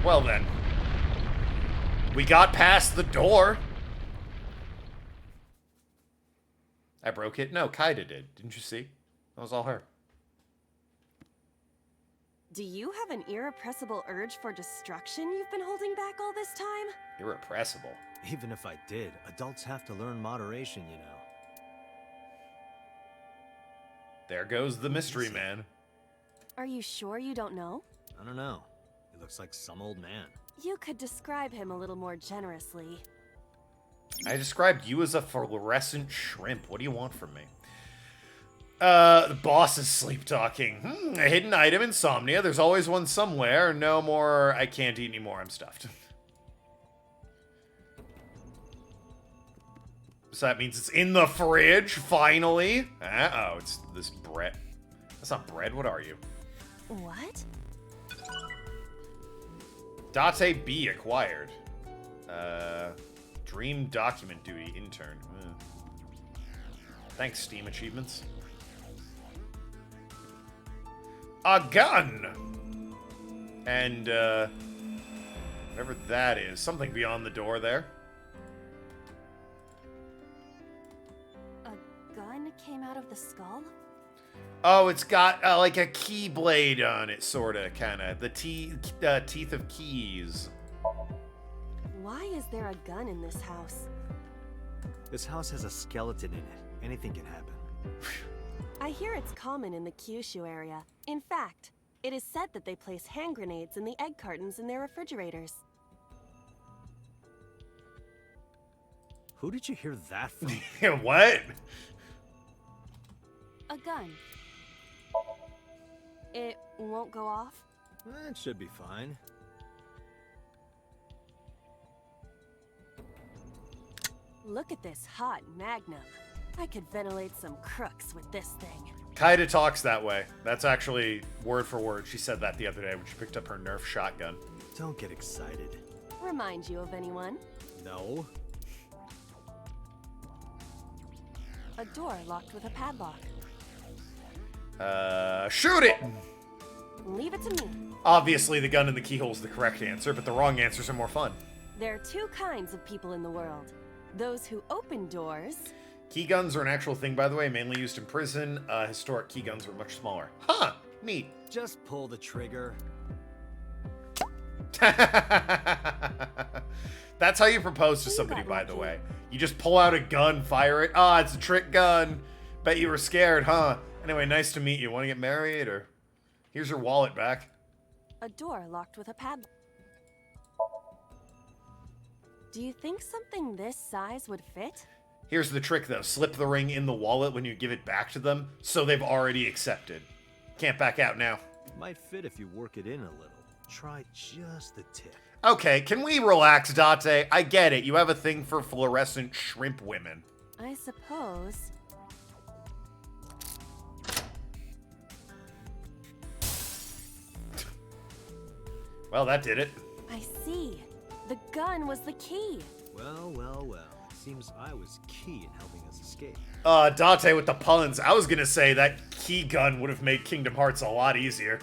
Well then. We got past the door. I broke it? No, Kaida did. Didn't you see? That was all her. Do you have an irrepressible urge for destruction you've been holding back all this time? Irrepressible. Even if I did, adults have to learn moderation, you know. There goes the mystery man. Are you sure you don't know? I don't know. He looks like some old man. You could describe him a little more generously. I described you as a fluorescent shrimp. What do you want from me? The boss is sleep talking. A hidden item, insomnia. There's always one somewhere. No more, I can't eat anymore. I'm stuffed. So that means it's in the fridge, finally. Oh, it's this bread. That's not bread. What are you? What? Date B acquired. Dream document duty intern. Thanks, Steam achievements. A gun! And, whatever that is. Something beyond the door there. A gun came out of the skull? Oh, it's got, like a keyblade on it, sorta, kinda. The teeth of keys. Why is there a gun in this house? This house has a skeleton in it. Anything can happen. I hear it's common in the Kyushu area. In fact, it is said that they place hand grenades in the egg cartons in their refrigerators. Who did you hear that from? What? A gun. It won't go off? It should be fine. Look at this hot magnum. I could ventilate some crooks with this thing. Kaida talks that way. That's actually word for word. She said that the other day when she picked up her Nerf shotgun. Don't get excited. Remind you of anyone? No. A door locked with a padlock. Shoot it! Leave it to me. Obviously, the gun and the keyhole is the correct answer, but the wrong answers are more fun. There are two kinds of people in the world. Those who open doors. Key guns are an actual thing, by the way, mainly used in prison. Historic key guns were much smaller. Huh, neat. Just pull the trigger. That's how you propose to somebody, by the way. You just pull out a gun, fire it. Ah, it's a trick gun. Bet you were scared, huh? Anyway, nice to meet you. Want to get married, or... Here's your wallet back. A door locked with a padlock. Do you think something this size would fit? Here's the trick, though. Slip the ring in the wallet when you give it back to them, so they've already accepted. Can't back out now. Might fit if you work it in a little. Try just the tip. Okay, can we relax, Date? I get it. You have a thing for fluorescent shrimp women. I suppose. Well, that did it. I see. The gun was the key. Well, well, well. Seems I was key in helping us escape. Date with the puns. I was gonna say that key gun would have made Kingdom Hearts a lot easier.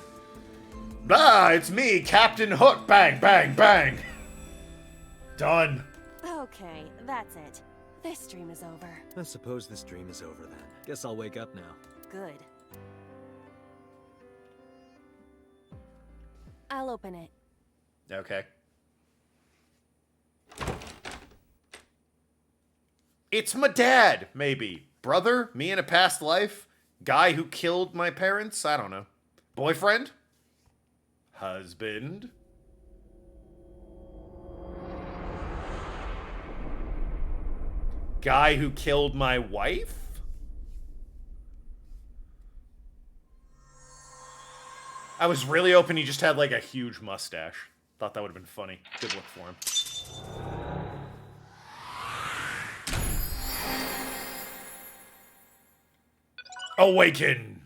It's me, Captain Hook. Bang, bang, bang. Done. Okay, that's it. This dream is over. I suppose this dream is over then. Guess I'll wake up now. Good. I'll open it. Okay. It's my dad, maybe. Brother? Me in a past life? Guy who killed my parents? I don't know. Boyfriend? Husband? Guy who killed my wife? I was really hoping he just had like a huge mustache. Thought that would have been funny. Good look for him. Awaken!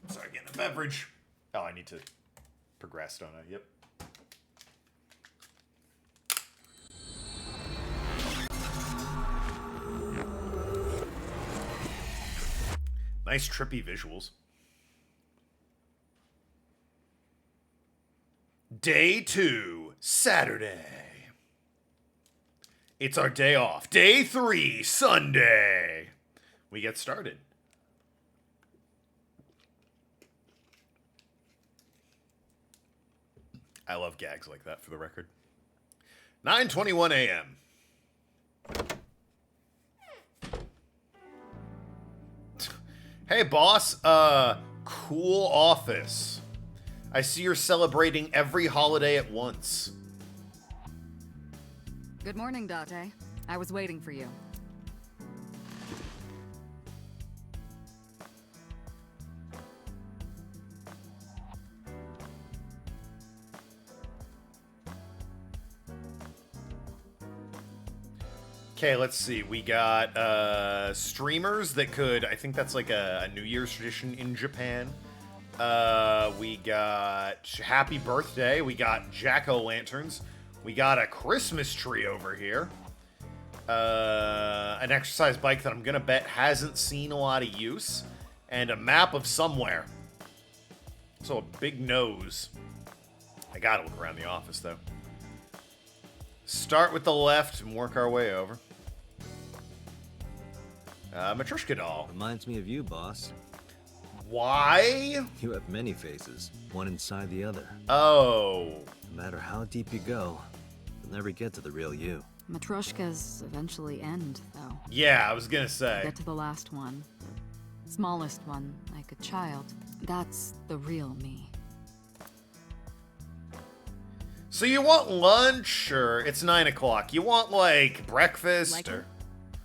Sorry, getting a beverage. Oh, I need to progress, don't I? Yep. Nice trippy visuals. Day 2, Saturday. It's our day off. Day 3, Sunday. We get started. I love gags like that, for the record. 9:21 a.m. Hey, boss. Cool office. I see you're celebrating every holiday at once. Good morning, Date. I was waiting for you. Okay, let's see. We got streamers that could... I think that's like a New Year's tradition in Japan. We got Happy Birthday. We got jack-o'-lanterns. We got a Christmas tree over here. An exercise bike that I'm going to bet hasn't seen a lot of use. And a map of somewhere. So a big nose. I gotta look around the office, though. Start with the left and work our way over. Matryoshka doll. Reminds me of you, boss. Why? You have many faces, one inside the other. Oh. No matter how deep you go, you'll never get to the real you. Matryoshkas eventually end, though. Yeah, I was gonna say. Get to the last one. The smallest one, like a child. That's the real me. So you want lunch, or it's 9 o'clock? You want, like, breakfast, Like or...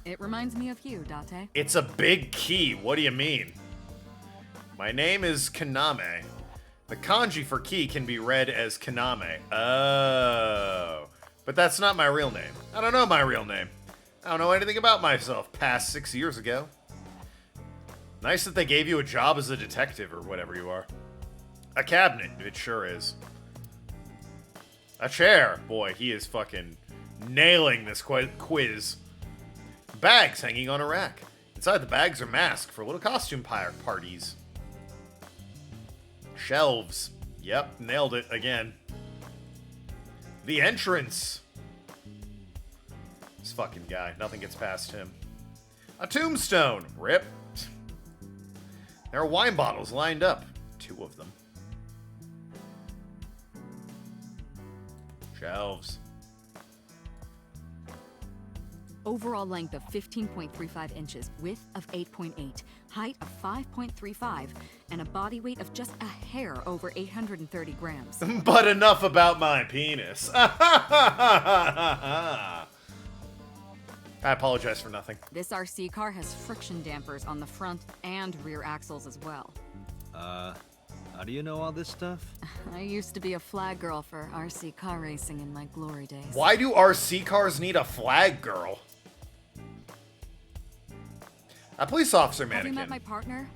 It reminds me of you, Date. It's a big key. What do you mean? My name is Kaname. The kanji for key can be read as Kaname. Oh. But that's not my real name. I don't know my real name. I don't know anything about myself past 6 years ago. Nice that they gave you a job as a detective or whatever you are. A cabinet. It sure is. A chair. Boy, he is fucking nailing this quiz. Bags hanging on a rack. Inside the bags are masks for little costume parties. Shelves. Yep, nailed it again. The entrance. This fucking guy. Nothing gets past him. A tombstone. Rip. There are wine bottles lined up. 2 of them. Shelves. Overall length of 15.35 inches, width of 8.8, height of 5.35, and a body weight of just a hair over 830 grams. But enough about my penis. I apologize for nothing. This RC car has friction dampers on the front and rear axles as well. How do you know all this stuff? I used to be a flag girl for RC car racing in my glory days. Why do RC cars need a flag girl? A police officer Have you mannequin. met my partner?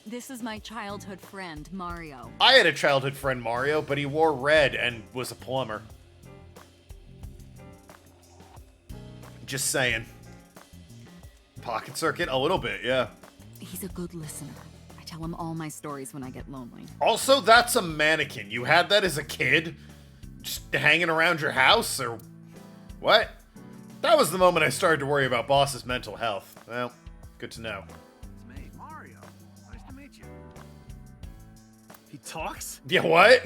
This is my childhood friend, Mario. I had a childhood friend, Mario, but he wore red and was a plumber. Just saying. Pocket circuit? A little bit, yeah. He's a good listener. I tell him all my stories when I get lonely. Also, that's a mannequin. You had that as a kid? Just hanging around your house, or what? That was the moment I started to worry about Boss's mental health. Well, good to know. It's me, Mario. Nice to meet you. He talks? Yeah, what?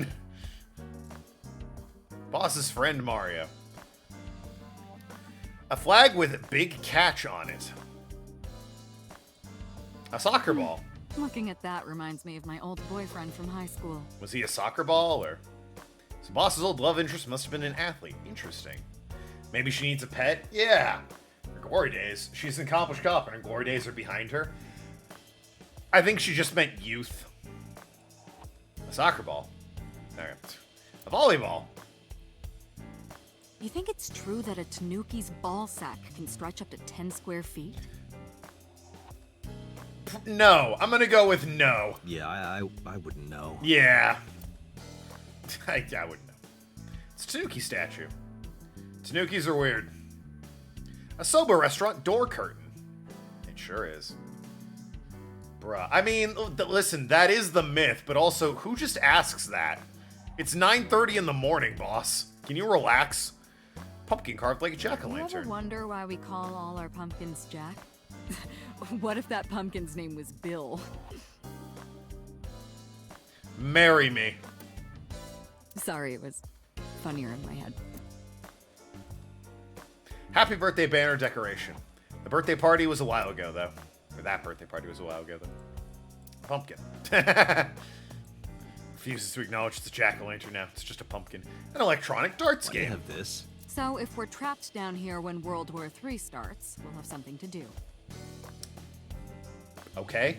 Boss's friend Mario. A flag with a big catch on it. A soccer ball. Looking at that reminds me of my old boyfriend from high school. Was he a soccer ball, or? So Boss's old love interest must have been an athlete. Interesting. Maybe she needs a pet? Yeah. Her glory days. She's an accomplished cop, and her glory days are behind her. I think she just meant youth. A soccer ball. Alright. A volleyball. You think it's true that a tanuki's ball sack can stretch up to 10 square feet? No. I'm gonna go with no. Yeah, I wouldn't know. Yeah. I wouldn't know. It's a tanuki statue. Tanukis are weird. A soba restaurant door curtain. It sure is. Bruh. I mean, listen, that is the myth, but also, who just asks that? It's 9:30 in the morning, boss. Can you relax? Pumpkin carved like a You ever jack-o'-lantern. wonder why we call all our pumpkins Jack? What if that pumpkin's name was Bill? Marry me. Sorry, it was funnier in my head. Happy birthday banner decoration. The birthday party was a while ago, though. Or that birthday party was a while ago, though. Pumpkin. Refuses to acknowledge it's a jack-o'-lantern now. It's just a pumpkin. An electronic darts Why do you game. have this? So if we're trapped down here when World War III starts, we'll have something to do. Okay.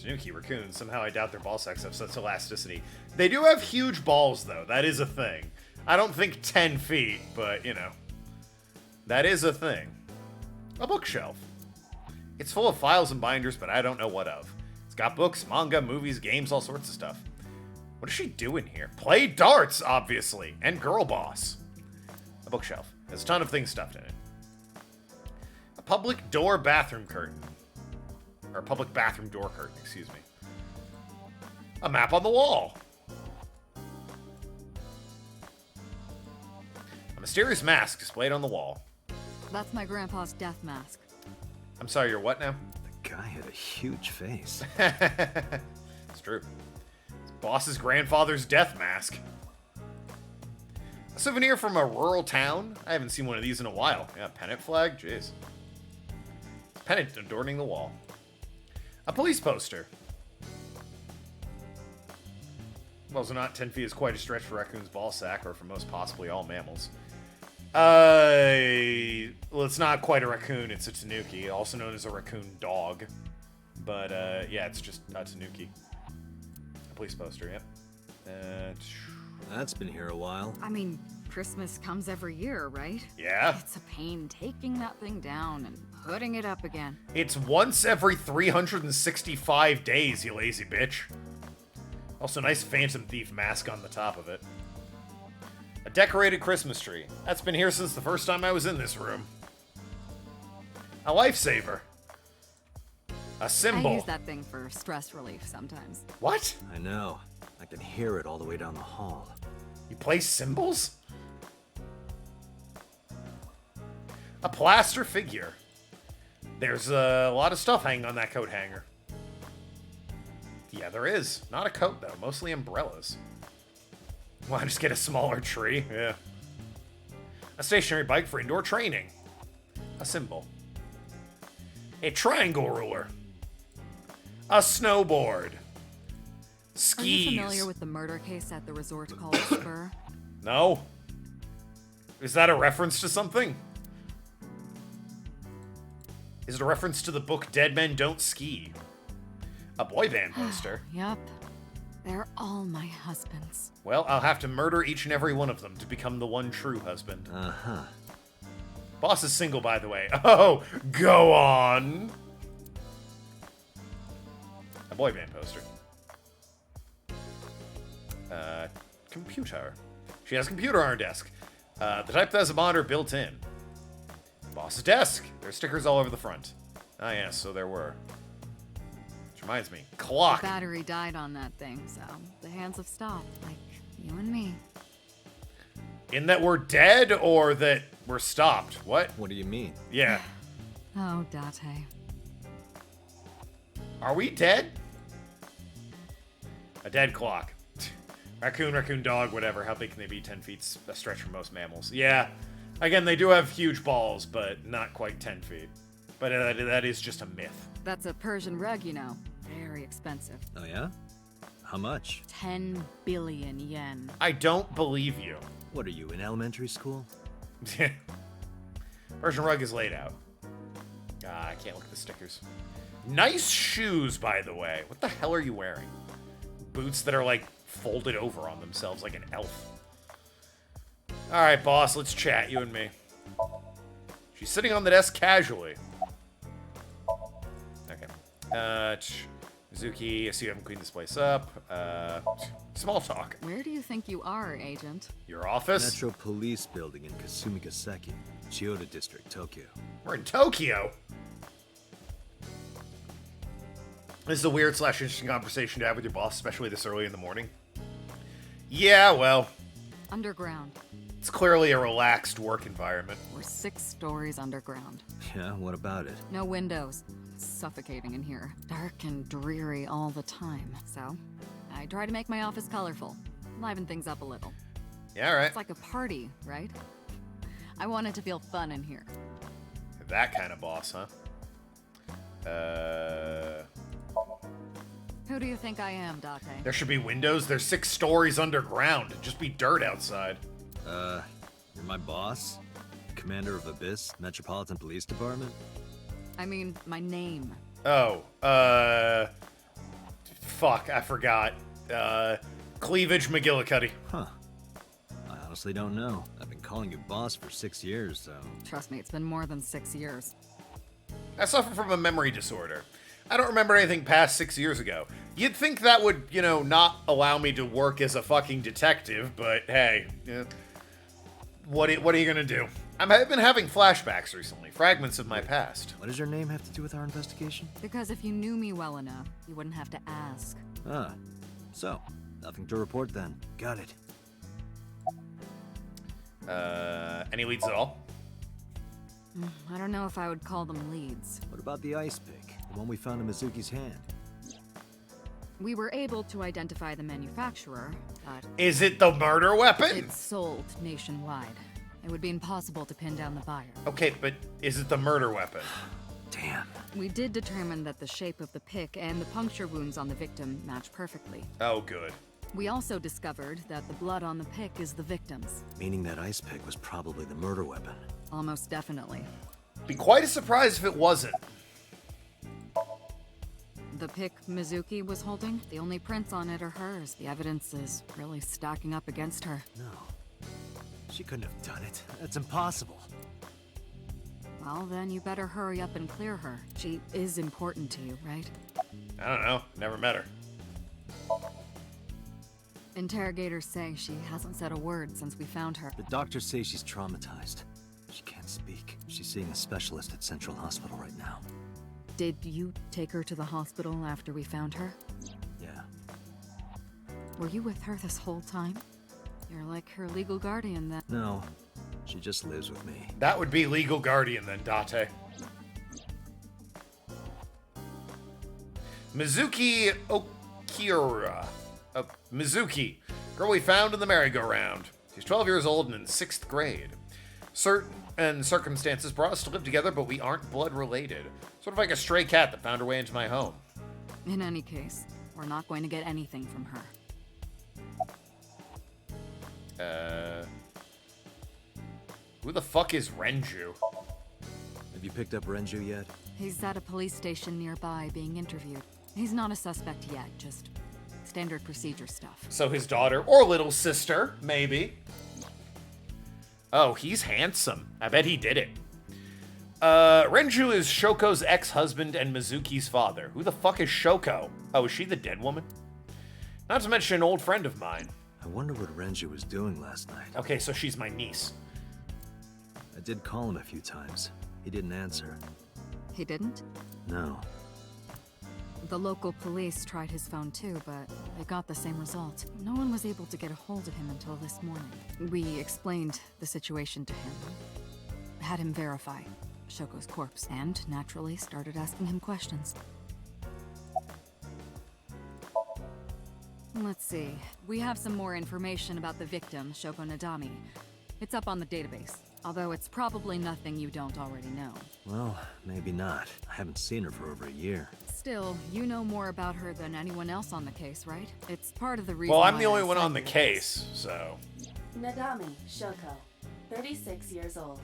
Tanuki raccoons. Somehow I doubt their ball sacks have such elasticity. They do have huge balls, though. That is a thing. I don't think 10 feet, but, you know. That is a thing. A bookshelf. It's full of files and binders, but I don't know what of. It's got books, manga, movies, games, all sorts of stuff. What does she do in here? Play darts, obviously. And girl boss. A bookshelf. There's a ton of things stuffed in it. A public door bathroom curtain. Or public bathroom door curtain, excuse me. A map on the wall. A mysterious mask displayed on the wall. That's my grandpa's death mask. I'm sorry, you're what now? The guy had a huge face. It's true. It's boss's grandfather's death mask. A souvenir from a rural town? I haven't seen one of these in a while. Yeah, pennant flag? Jeez. Pennant adorning the wall. A police poster. Well, so not 10 feet is quite a stretch for raccoon's ball sack, or for most possibly all mammals. Well, it's not quite a raccoon, it's a tanuki, also known as a raccoon dog. But, yeah, it's just a tanuki. A police poster, yep. That's been here a while. I mean, Christmas comes every year, right? Yeah. It's a pain taking that thing down and putting it up again. It's once every 365 days, you lazy bitch. Also, nice Phantom Thief mask on the top of it. A decorated Christmas tree. That's been here since the first time I was in this room. A lifesaver. A symbol. I use that thing for stress relief sometimes. What? I know. I can hear it all the way down the hall. You play symbols? A plaster figure. There's a lot of stuff hanging on that coat hanger. Yeah, there is. Not a coat, though. Mostly umbrellas. Why just get a smaller tree? Yeah. A stationary bike for indoor training. A symbol. A triangle ruler. A snowboard. Skis. Are you familiar with the murder case at the resort called Spur? No. Is that a reference to something? Is it a reference to the book Dead Men Don't Ski? A boy band poster. Yup. They're all my husbands. Well, I'll have to murder each and every one of them to become the one true husband. Uh-huh. Boss is single, by the way. Oh, go on. A boy band poster. Computer. She has a computer on her desk. The type that has a monitor built in. Boss's desk. There's stickers all over the front. Ah, yes, so there were. Reminds me. The Clock. battery died on that thing, so the hands have stopped, like you and me. In that we're dead or that we're stopped? What? What do you mean? Yeah. Oh, Date. Are we dead? A dead clock. Raccoon, dog, whatever. How big can they be? 10 feet's a stretch for most mammals. Yeah. Again, they do have huge balls, but not quite 10 feet. But that is just a myth. That's a Persian rug, you know. Very expensive. Oh, yeah? How much? 10 billion yen. I don't believe you. What are you, in elementary school? Persian rug is laid out. I can't look at the stickers. Nice shoes, by the way. What the hell are you wearing? Boots that are, like, folded over on themselves like an elf. Alright, boss, let's chat, you and me. She's sitting on the desk casually. Okay. Mizuki, I see you haven't cleaned this place up. Small talk. Where do you think you are, Agent? Your office? Metro Police Building in Kasumigaseki, Chiyoda District, Tokyo. We're in Tokyo. This is a weird / interesting conversation to have with your boss, especially this early in the morning. Yeah, well, Underground. it's clearly a relaxed work environment. We're 6 stories underground. Yeah, what about it? No windows. It's suffocating in here. Dark and dreary all the time. So, I try to make my office colorful. Liven things up a little. Yeah, alright. It's like a party, right? I want it to feel fun in here. That kind of boss, huh? Who do you think I am, Date? There should be windows. There's 6 stories underground. It'd just be dirt outside. You're my boss? Commander of Abyss, Metropolitan Police Department? I mean, my name. Oh, fuck, I forgot. Cleavage McGillicuddy. Huh. I honestly don't know. I've been calling you boss for 6 years, so... Trust me, it's been more than 6 years. I suffer from a memory disorder. I don't remember anything past 6 years ago. You'd think that would, you know, not allow me to work as a fucking detective, but hey, what are you gonna do? I've been having flashbacks recently, fragments of my past. What does your name have to do with our investigation? Because if you knew me well enough, you wouldn't have to ask. Ah. So, nothing to report then. Got it. Any leads at all? I don't know if I would call them leads. What about the ice pick? The one we found in Mizuki's hand? We were able to identify the manufacturer, but Is it the murder weapon? it's sold nationwide. It would be impossible to pin down the buyer. Okay, but is it the murder weapon? Damn. We did determine that the shape of the pick and the puncture wounds on the victim match perfectly. Oh, good. We also discovered that the blood on the pick is the victim's. Meaning that ice pick was probably the murder weapon. Almost definitely. Be quite a surprise if it wasn't. The pick Mizuki was holding, the only prints on it are hers. The evidence is really stacking up against her. No. She couldn't have done it. That's impossible. Well, then you better hurry up and clear her. She is important to you, right? I don't know. Never met her. Interrogators say she hasn't said a word since we found her. The doctors say she's traumatized. She can't speak. She's seeing a specialist at Central Hospital right now. Did you take her to the hospital after we found her? Yeah. Were you with her this whole time? You're like her legal guardian then. No. She just lives with me. That would be legal guardian then, Date. Mizuki Okira. Mizuki. Girl we found in the merry-go-round. She's 12 years old and in 6th grade. Certain circumstances brought us to live together, but we aren't blood related. Sort of like a stray cat that found her way into my home. In any case, we're not going to get anything from her. Who the fuck is Renju? Have you picked up Renju yet? He's at a police station nearby being interviewed. He's not a suspect yet, just standard procedure stuff. So his daughter, or little sister, maybe. Oh, he's handsome. I bet he did it. Renju is Shoko's ex-husband and Mizuki's father. Who the fuck is Shoko? Oh, is she the dead woman? Not to mention an old friend of mine. I wonder what Renju was doing last night. Okay, so she's my niece. I did call him a few times. He didn't answer. He didn't? No. The local police tried his phone too, but they got the same result. No one was able to get a hold of him until this morning. We explained the situation to him, had him verify Shoko's corpse, and naturally started asking him questions. Let's see. We have some more information about the victim, Shoko Nadami. It's up on the database, although it's probably nothing you don't already know. Well, maybe not. I haven't seen her for over a year. Still, you know more about her than anyone else on the case, right? It's part of the reason Well, I'm why the only I one sent on the you this. case, so. Nadami Shoko, 36 years old.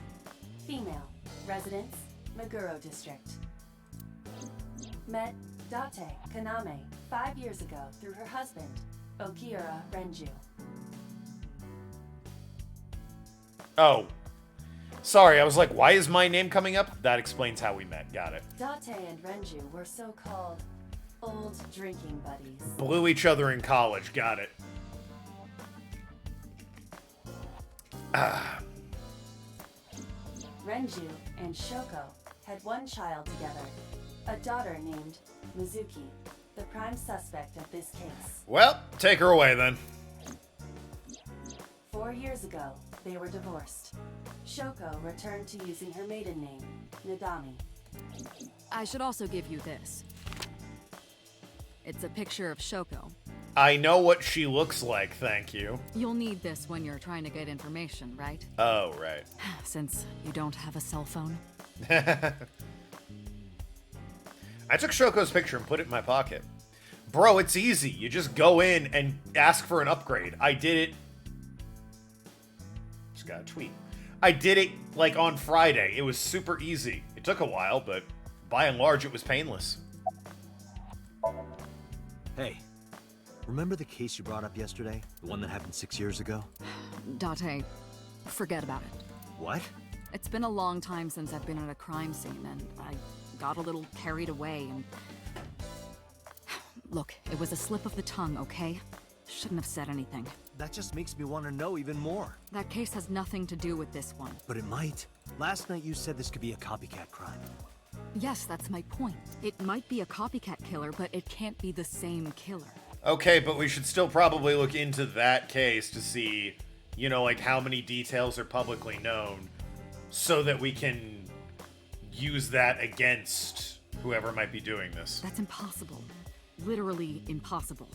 Female. Residence, Meguro District. Met Date Kaname 5 years ago through her husband, Okiura Renju. Oh. Sorry, I was like, why is my name coming up? That explains how we met. Got it. Date and Renju were so-called old drinking buddies. Blew each other in college. Got it. Renju and Shoko had one child together, a daughter named Mizuki, the prime suspect of this case. Well, take her away then. 4 years ago, they were divorced. Shoko returned to using her maiden name, Nadami. I should also give you this. It's a picture of Shoko. I know what she looks like, thank you. You'll need this when you're trying to get information, right? Oh, right. Since you don't have a cell phone. I took Shoko's picture and put it in my pocket. Bro, it's easy. You just go in and ask for an upgrade. I did it. Just got a tweet. I did it like on Friday. It was super easy. It took a while, but by and large, it was painless. Hey, remember the case you brought up yesterday? The one that happened 6 years ago? Date, forget about it. What? It's been a long time since I've been at a crime scene, and I got a little carried away, and... Look, it was a slip of the tongue, okay? Shouldn't have said anything. That just makes me want to know even more. That case has nothing to do with this one. But it might. Last night you said this could be a copycat crime. Yes, that's my point. It might be a copycat killer, but it can't be the same killer. Okay, but we should still probably look into that case to see, you know, like how many details are publicly known so that we can use that against whoever might be doing this. That's impossible. Literally impossible.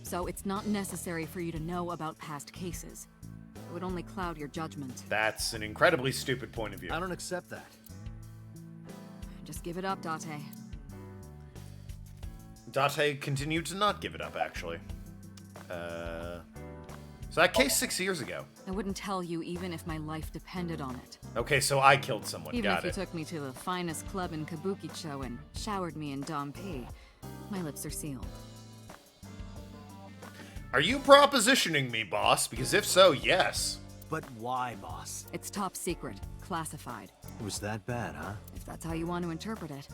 So it's not necessary for you to know about past cases. It would only cloud your judgment. That's an incredibly stupid point of view. I don't accept that. Just give it up, Date. Date continued to not give it up, actually. So that case 6 years ago. I wouldn't tell you even if my life depended on it. Okay, so I killed someone. Even Got if you it. took me to the finest club in Kabukicho and showered me in Dom P, my lips are sealed. Are you propositioning me, boss? Because if so, yes. But why, boss? It's top secret, classified, It was that bad, huh? if that's how you want to interpret it.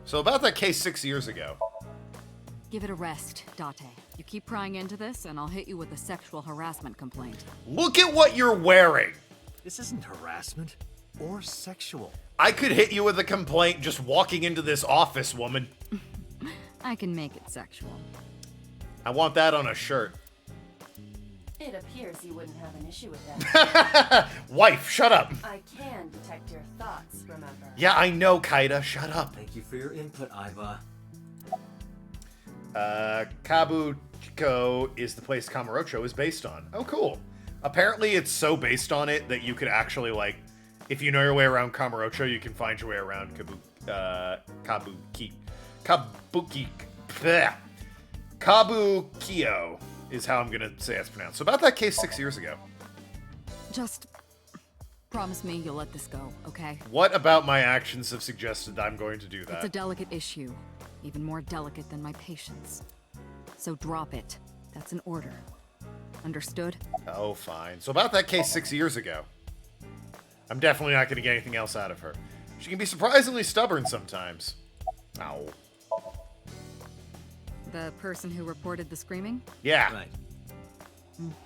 So about that case 6 years ago. Give it a rest, Date. You keep prying into this, and I'll hit you with a sexual harassment complaint. Look at what you're wearing. This isn't harassment or sexual. I could hit you with a complaint just walking into this office, woman. I can make it sexual. I want that on a shirt. It appears you wouldn't have an issue with that. Wife, shut up. I can detect your thoughts, remember? Yeah, I know, Kaida. Shut up. Thank you for your input, Iva. Kabukicho is the place Kamurocho is based on. Oh, cool. Apparently, it's so based on it that you could actually, like, if you know your way around Kamurocho, you can find your way around Kabukio is how I'm gonna say it's pronounced. So about that case 6 years ago. Just promise me you'll let this go, okay? What about my actions have suggested that I'm going to do It's a that? delicate issue, even more delicate than my patience. So drop it. That's an order. Understood? Oh, fine. So about that case 6 years ago. I'm definitely not gonna get anything else out of her. She can be surprisingly stubborn sometimes. Ow. The person who reported the screaming? Yeah. Right.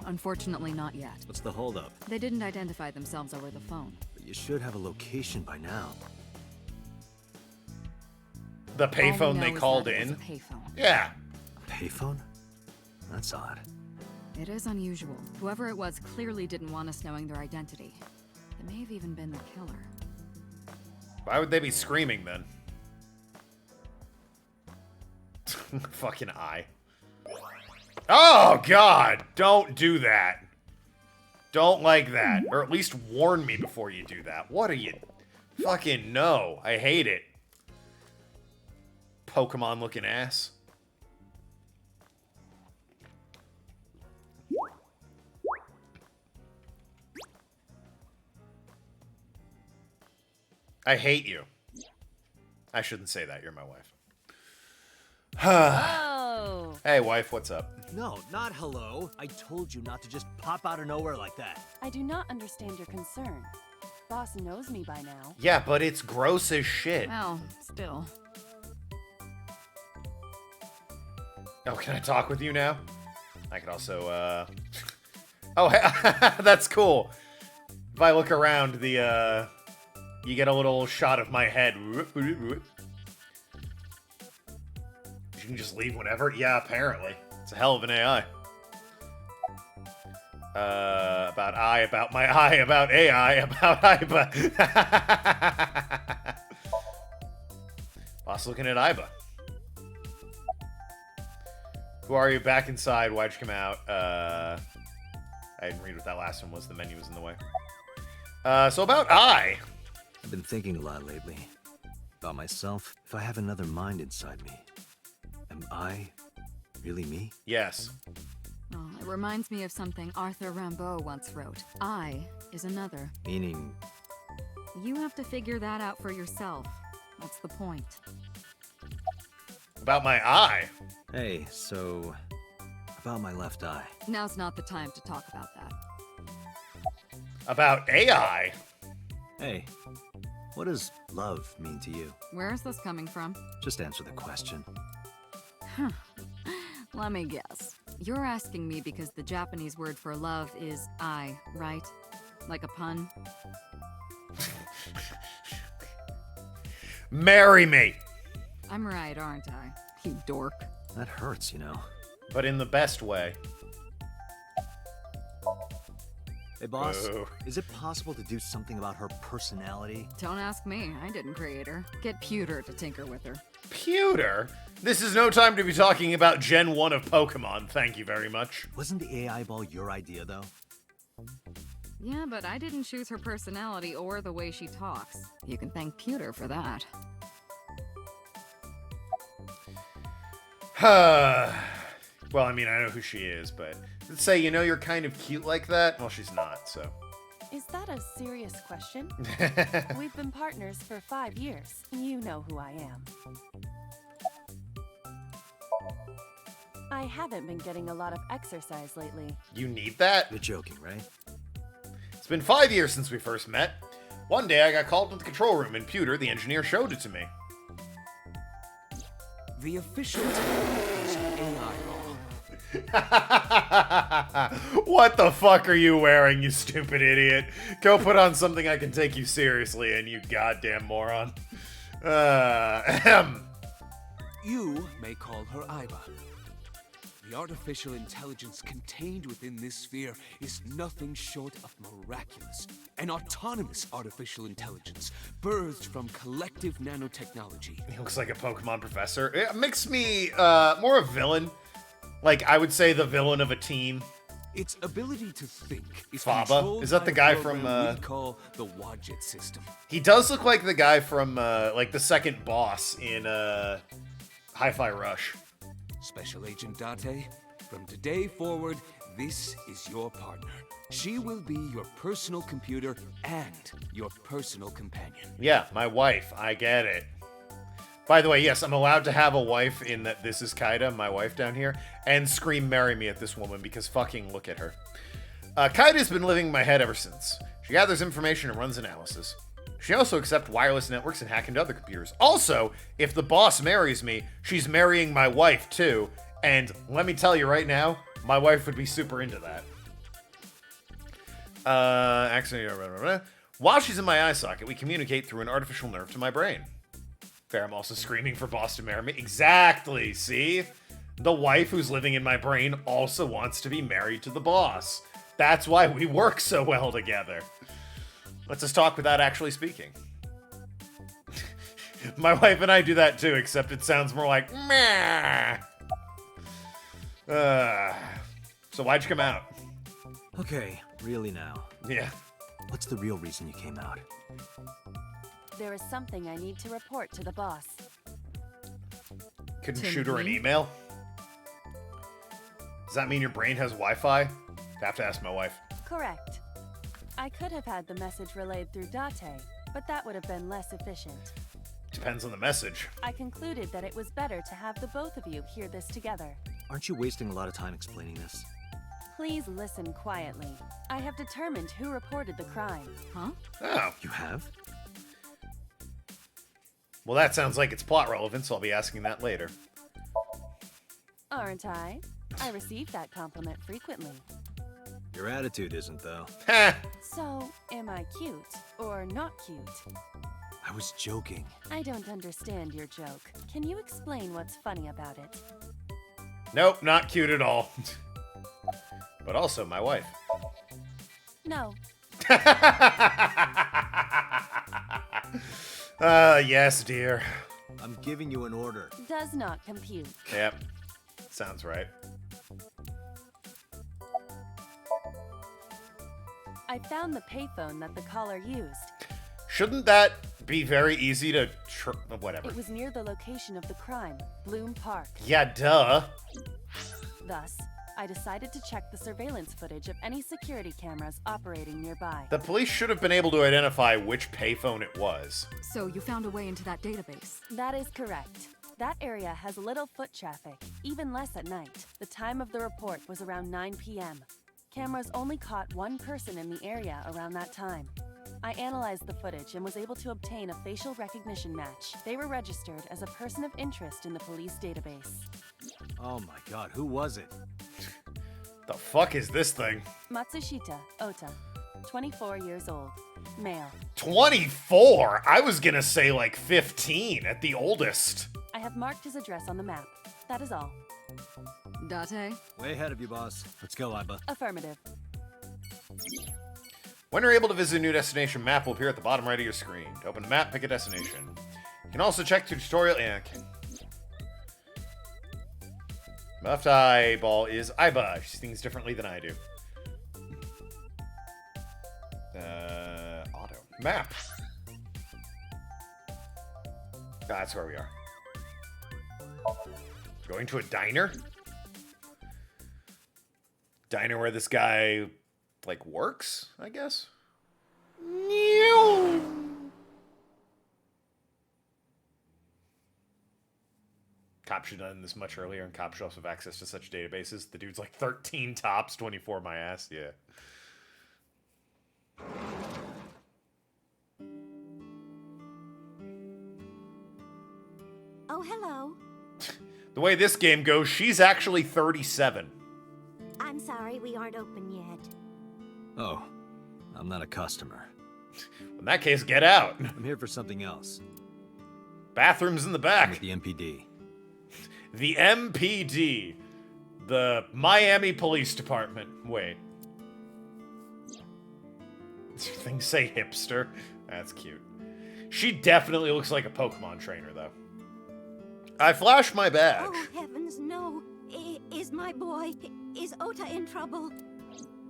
Unfortunately, not yet. What's the holdup? They didn't identify themselves over the phone. But you should have a location by now. The All we payphone know they is called that it was in? a payphone. Yeah. Payphone? That's odd. It is unusual. Whoever it was clearly didn't want us knowing their identity. They may have even been the killer. Why would they be screaming then? Fucking eye. Oh, God! Don't do that. Don't like that. Or at least warn me before you do that. What are you... Fucking no. I hate it. Pokemon-looking ass. I hate you. I shouldn't say that. You're my wife. Oh! Hey, wife, what's up? No, not hello. I told you not to just pop out of nowhere like that. I do not understand your concern. Boss knows me by now. Yeah, but it's gross as shit. Well, still. Oh, can I talk with you now? I could also, Oh, that's cool. If I look around, you get a little shot of my head. You can just leave whenever? Yeah, apparently. It's a hell of an AI. About I, about my eye, about AI, about Iba. Boss looking at Iba. Who are you? Back inside. Why'd you come out? I didn't read what that last one was. The menu was in the way. So about I. I've been thinking a lot lately. About myself. If I have another mind inside me, am I really me? Yes. Oh, it reminds me of something Arthur Rimbaud once wrote. I is another. Meaning, You have to figure that out for yourself. That's the point. About my eye. hey, so about my left eye. Now's not the time to talk about that. About AI. Hey, what does love mean to you? Where is this coming from? Just answer the question. Let me guess. You're asking me because the Japanese word for love is I, right? Like a pun? Marry me. I'm right, aren't I? You dork. That hurts, you know. But in the best way. Hey, boss, Boo. is it possible to do something about her personality? Don't ask me. I didn't create her. Get Pewter to tinker with her. Pewter? This is no time to be talking about Gen 1 of Pokemon, thank you very much. Wasn't the AI ball your idea, though? Yeah, but I didn't choose her personality or the way she talks. You can thank Pewter for that. Well, I mean, I know who she is, but let's say, you know, you're kind of cute like that. Well, she's not, so. Is that a serious question? We've been partners for 5 years. You know who I am. I haven't been getting a lot of exercise lately. You need that? You're joking, right? It's been 5 years since we first met. One day I got called to the control room and Pewter, the engineer, showed it to me. The official title is AI law. What the fuck are you wearing, you stupid idiot? Go put on something I can take you seriously, and you goddamn moron. You may call her Iba. The artificial intelligence contained within this sphere is nothing short of miraculous. An autonomous artificial intelligence, birthed from collective nanotechnology. He looks like a Pokemon professor. It makes me more a villain. Like, I would say the villain of a team. Its ability to think is Faba? controlled Is that by the a guy program from, we call the Wadjet system. He does look like the guy from, like, the second boss in, Hi-Fi Rush. Special Agent Date, from today forward, this is your partner. She will be your personal computer and your personal companion. Yeah, my wife. I get it. By the way, yes, I'm allowed to have a wife in that This Is Kaida, my wife down here, and scream marry me at this woman because fucking look at her. Kaida's been living in my head ever since. She gathers information and runs analysis. She also accepts wireless networks and hack into other computers. Also, if the boss marries me, she's marrying my wife too. And let me tell you right now, my wife would be super into that. Actually, while she's in my eye socket, we communicate through an artificial nerve to my brain. Fair, I'm also screaming for Boston Mayor. Exactly, see? The wife who's living in my brain also wants to be married to the boss. That's why we work so well together. Let's just talk without actually speaking. My wife and I do that too, except it sounds more like meh. So why'd you come out? Okay, really now. Yeah. What's the real reason you came out? There is something I need to report to the boss. Couldn't To shoot her an me? email? Does that mean your brain has Wi-Fi? I have to ask my wife. Correct. I could have had the message relayed through Date, but that would have been less efficient. Depends on the message. I concluded that it was better to have the both of you hear this together. Aren't you wasting a lot of time explaining this? Please listen quietly. I have determined who reported the crime. Huh? Oh. You have? Well, that sounds like it's plot relevant, so I'll be asking that later. Aren't I? I receive that compliment frequently. Your attitude isn't, though. Ha! So, am I cute or not cute? I was joking. I don't understand your joke. Can you explain what's funny about it? Nope, not cute at all. But also my wife. No. Yes, dear. I'm giving you an order. Does not compute. Yep. Sounds right. I found the payphone that the caller used. Shouldn't that be very easy to whatever. It was near the location of the crime, Bloom Park. Yeah, duh. Thus, I decided to check the surveillance footage of any security cameras operating nearby. The police should have been able to identify which payphone it was. So you found a way into that database. That is correct. That area has little foot traffic, even less at night. The time of the report was around 9 p.m. Cameras only caught one person in the area around that time. I analyzed the footage and was able to obtain a facial recognition match. They were registered as a person of interest in the police database. Oh my god, who was it? The fuck is this thing? Matsushita Ota, 24 years old, male. 24? I was gonna say like 15 at the oldest. I have marked his address on the map. That is all. Date? Way ahead of you, boss. Let's go, Iba. Affirmative. When you're able to visit a new destination, map will appear at the bottom right of your screen. To open the map, pick a destination. You can also check the tutorial. Yeah, okay. Muffed Eyeball is Iba. She thinks differently than I do. Auto. Map. That's where we are. Going to a diner? Diner where this guy, like, works, I guess? Cop should have done this much earlier, and cops should also have access to such databases. The dude's like 13 tops, 24 my ass, yeah. Oh, hello. The way this game goes, she's actually 37. I'm sorry we aren't open yet. Oh, I'm not a customer. In that case, get out. I'm here for something else. Bathroom's in the I'm back. with the MPD. The MPD. The Miami Police Department. Wait. Things say hipster. That's cute. She definitely looks like a Pokemon trainer, though. I flashed my badge. Oh, heavens, no. Is my boy... Is Ota in trouble?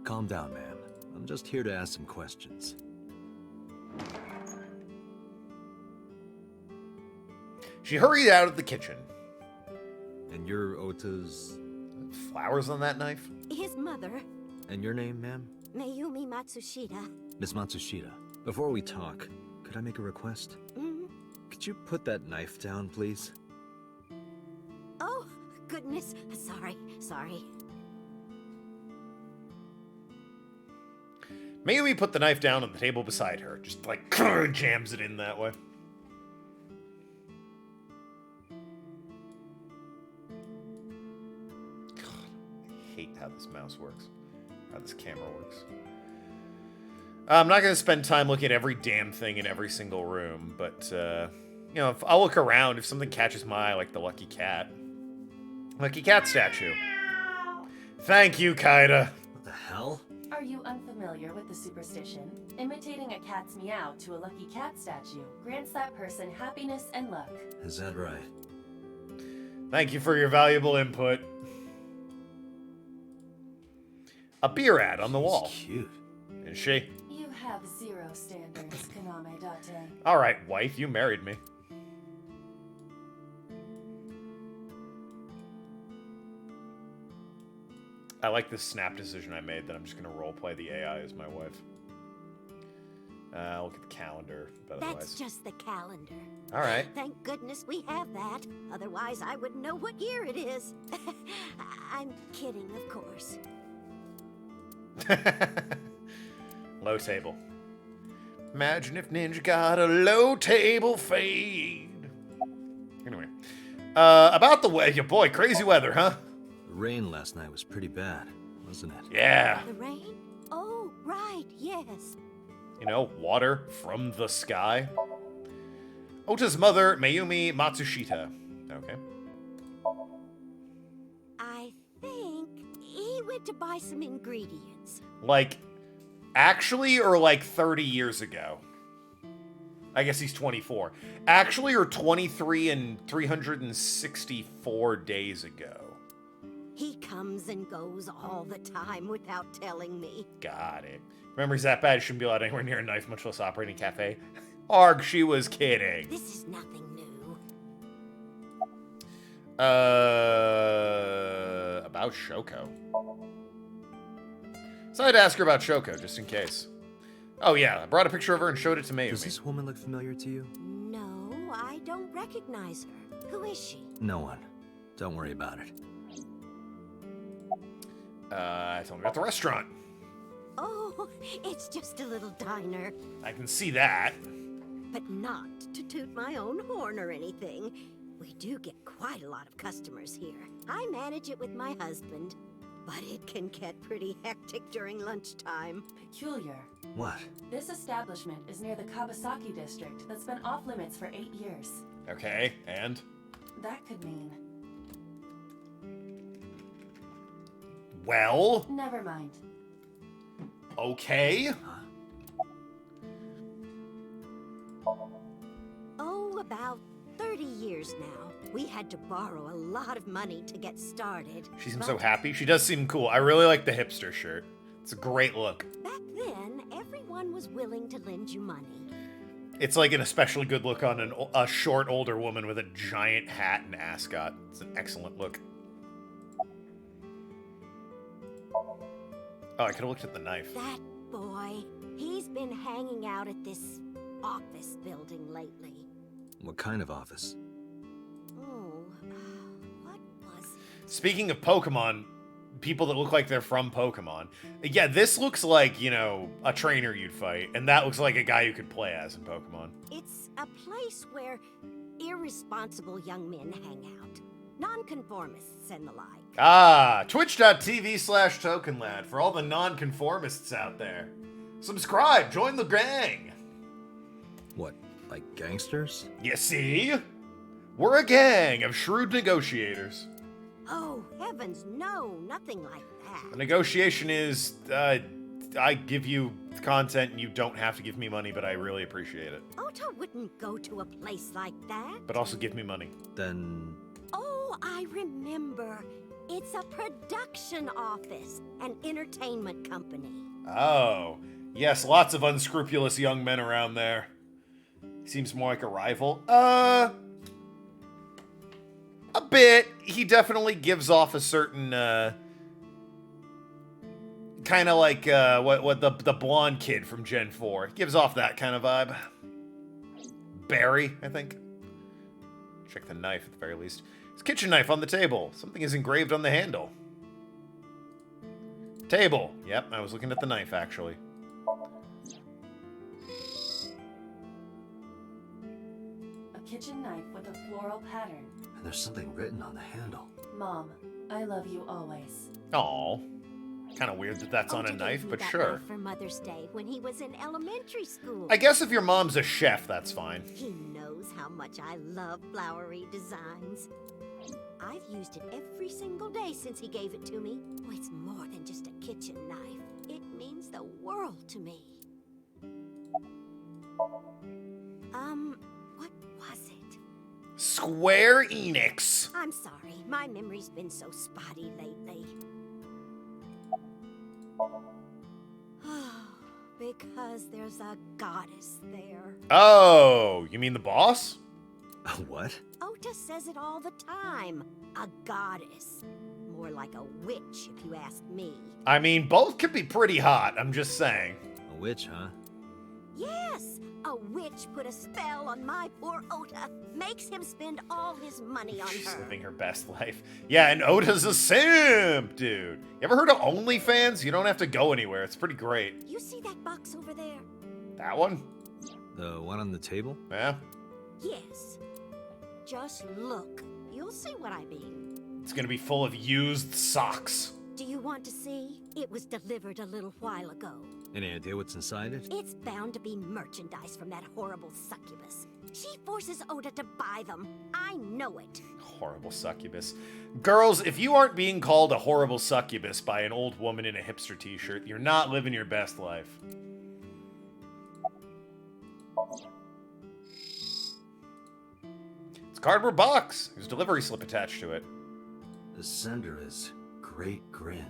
Calm down, ma'am. I'm just here to ask some questions. She hurried out of the kitchen. And you're Ota's... Flowers on that knife? His mother, And your name, ma'am? Mayumi Matsushita. Miss Matsushita. Before we talk, could I make a request? Mm? Could you put that knife down, please? Oh, goodness. Sorry. Mayumi put the knife down on the table beside her. Just like jams it in that way. God, I hate how this mouse works. How this camera works. I'm not going to spend time looking at every damn thing in every single room, but You know, if I'll look around if something catches my eye, like the lucky cat. Lucky cat statue. Thank you, Kaida. What the hell? Are you unfamiliar with the superstition? Imitating a cat's meow to a lucky cat statue grants that person happiness and luck. Is that right? Thank you for your valuable input. A beer ad on the wall. She's cute. Is she? You have zero standards, Kaname Date. Alright, wife, you married me. I like this snap decision I made that I'm just going to roleplay the AI as my wife. Look at the calendar, but That's otherwise... just the calendar. Alright. Thank goodness we have that. Otherwise, I wouldn't know what year it is. I'm kidding, of course. Low table. Imagine if Ninja got a low table fade. Anyway. About the weather. Your boy, crazy weather, huh? The rain last night was pretty bad, wasn't it? Yeah. The rain? Oh, right, yes. You know, water from the sky. Ota's mother, Mayumi Matsushita. Okay. I think he went to buy some ingredients. Like, actually, or like 30 years ago? I guess he's 24. Actually, or 23 and 364 days ago? He comes and goes all the time without telling me. Got it. Remember, he's that bad, he shouldn't be allowed anywhere near a knife, much less operating a cafe. Arg, she was kidding. This is nothing new. About Shoko. So I had to ask her about Shoko, just in case. Oh yeah, I brought a picture of her and showed it to Mayumi. Does this woman look familiar to you? No, I don't recognize her. Who is she? No one. Don't worry about it. Tell me about the restaurant. Oh, it's just a little diner. I can see that. But not to toot my own horn or anything. We do get quite a lot of customers here. I manage it with my husband. But it can get pretty hectic during lunchtime. Peculiar. What? This establishment is near the Kawasaki district that's been off limits for 8 years. Okay, and? That could mean... Well? Never mind. Okay. Oh, about 30 years now. We had to borrow a lot of money to get started. She seems but so happy. She does seem cool. I really like the hipster shirt. It's a great look. back then, everyone was willing to lend you money. It's like an especially good look on a short older woman with a giant hat and ascot. It's an excellent look. Oh, I could have looked at the knife. That boy, he's been hanging out at this office building lately. What kind of office? Oh, what was it? Speaking of Pokemon, people that look like they're from Pokemon. Yeah, this looks like, you know, a trainer you'd fight, and that looks like a guy you could play as in Pokemon. It's a place where irresponsible young men hang out. Nonconformists and the like. Ah, twitch.tv/Tokenlad for all the nonconformists out there. Subscribe, join the gang. What, like gangsters? You see? We're a gang of shrewd negotiators. Oh, heavens, no, nothing like The that. negotiation is, I give you content and you don't have to give me money, but I really appreciate it. Ota wouldn't go to a place like that. But also give me money. Then Oh, I remember. It's a production office, an entertainment company. Oh, yes, lots of unscrupulous young men around there. Seems more like a rival. A bit. He definitely gives off a certain, kind of like, what the blonde kid from Gen 4. Gives off that kind of vibe. Barry, I think. Check the knife at the very least. His kitchen knife on the table. Something is engraved on the handle. Table. Yep, I was looking at the knife, actually. A kitchen knife with a floral pattern. and there's something written on the handle. Mom, I love you always. Aw. Kind of weird that that's on Ota a gave knife, me but that sure. knife for Mother's Day when he was in elementary school. I guess if your mom's a chef, that's fine. He knows knows how much I love flowery designs. I've used it every single day since he gave it to me. Oh, it's more than just a kitchen knife. It means the world to me. What was it? Square Enix. I'm sorry, my memory's been so spotty lately. Because there's a goddess there. Oh, you mean the boss? What? Otis says it all the time. A goddess. More like a witch, if you ask me. I mean, both could be pretty hot, I'm just saying. A witch, huh? Yes, a witch put a spell on my poor Ota. Makes him spend all his money on She's her. living her best life. Yeah, and Oda's a simp, dude. You ever heard of OnlyFans? You don't have to go anywhere. It's pretty great. You see that box over there? That one? The one on the table? Yeah. Yes. Just look. You'll see what I mean. It's gonna be full of used socks. Do you want to see? It was delivered a little while ago. Any idea what's inside it? It's bound to be merchandise from that horrible succubus. She forces Oda to buy them. I know it. Horrible succubus. Girls, if you aren't being called a horrible succubus by an old woman in a hipster t-shirt, you're not living your best life. It's a cardboard box. There's a delivery slip attached to it. The sender is Great Grin.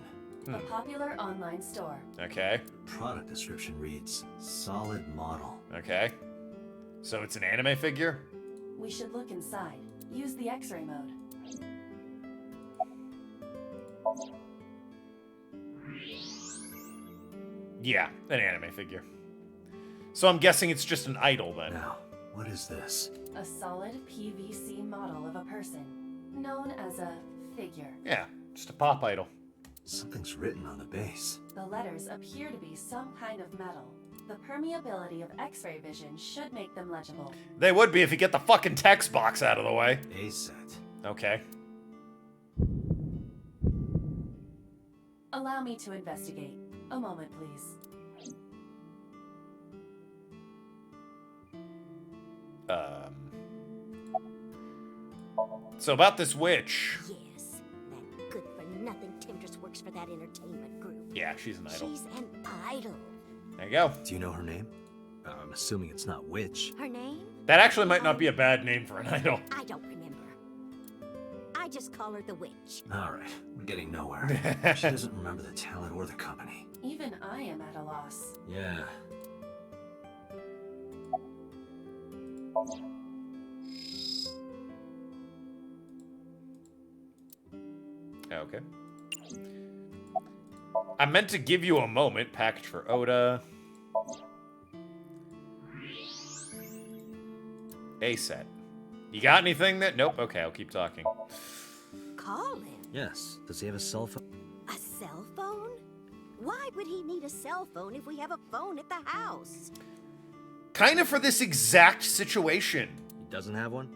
A popular online store. Okay. Product description reads, solid model. Okay. So it's an anime figure? We should look inside. Use the X-ray mode. Yeah, an anime figure. So I'm guessing it's just an idol then. Now, what is this? A solid PVC model of a person, known as a figure. Yeah, just a pop idol. Something's written on the base. The letters appear to be some kind of metal. The permeability of X-ray vision should make them legible. They would be if you get the fucking text box out of the way. A set. Okay. Allow me to investigate. A moment, please. So about this witch. Yes, that good-for-nothing temptress works for that entertainment group. Yeah, she's an idol. She's an idol. There you go. Do you know her name? I'm assuming it's not witch. Her name? That actually might not be a bad name for an idol. I don't remember. I just call her the witch. All right, we're getting nowhere. She doesn't remember the talent or the company. Even I am at a loss. Yeah. Okay. I meant to give you a moment. Package for Oda. A set. You got anything that? Nope. Okay, I'll keep talking. Call him. Yes. Does he have a cell phone? A cell phone? Why would he need a cell phone if we have a phone at the house? Kind of for this exact situation. He doesn't have one?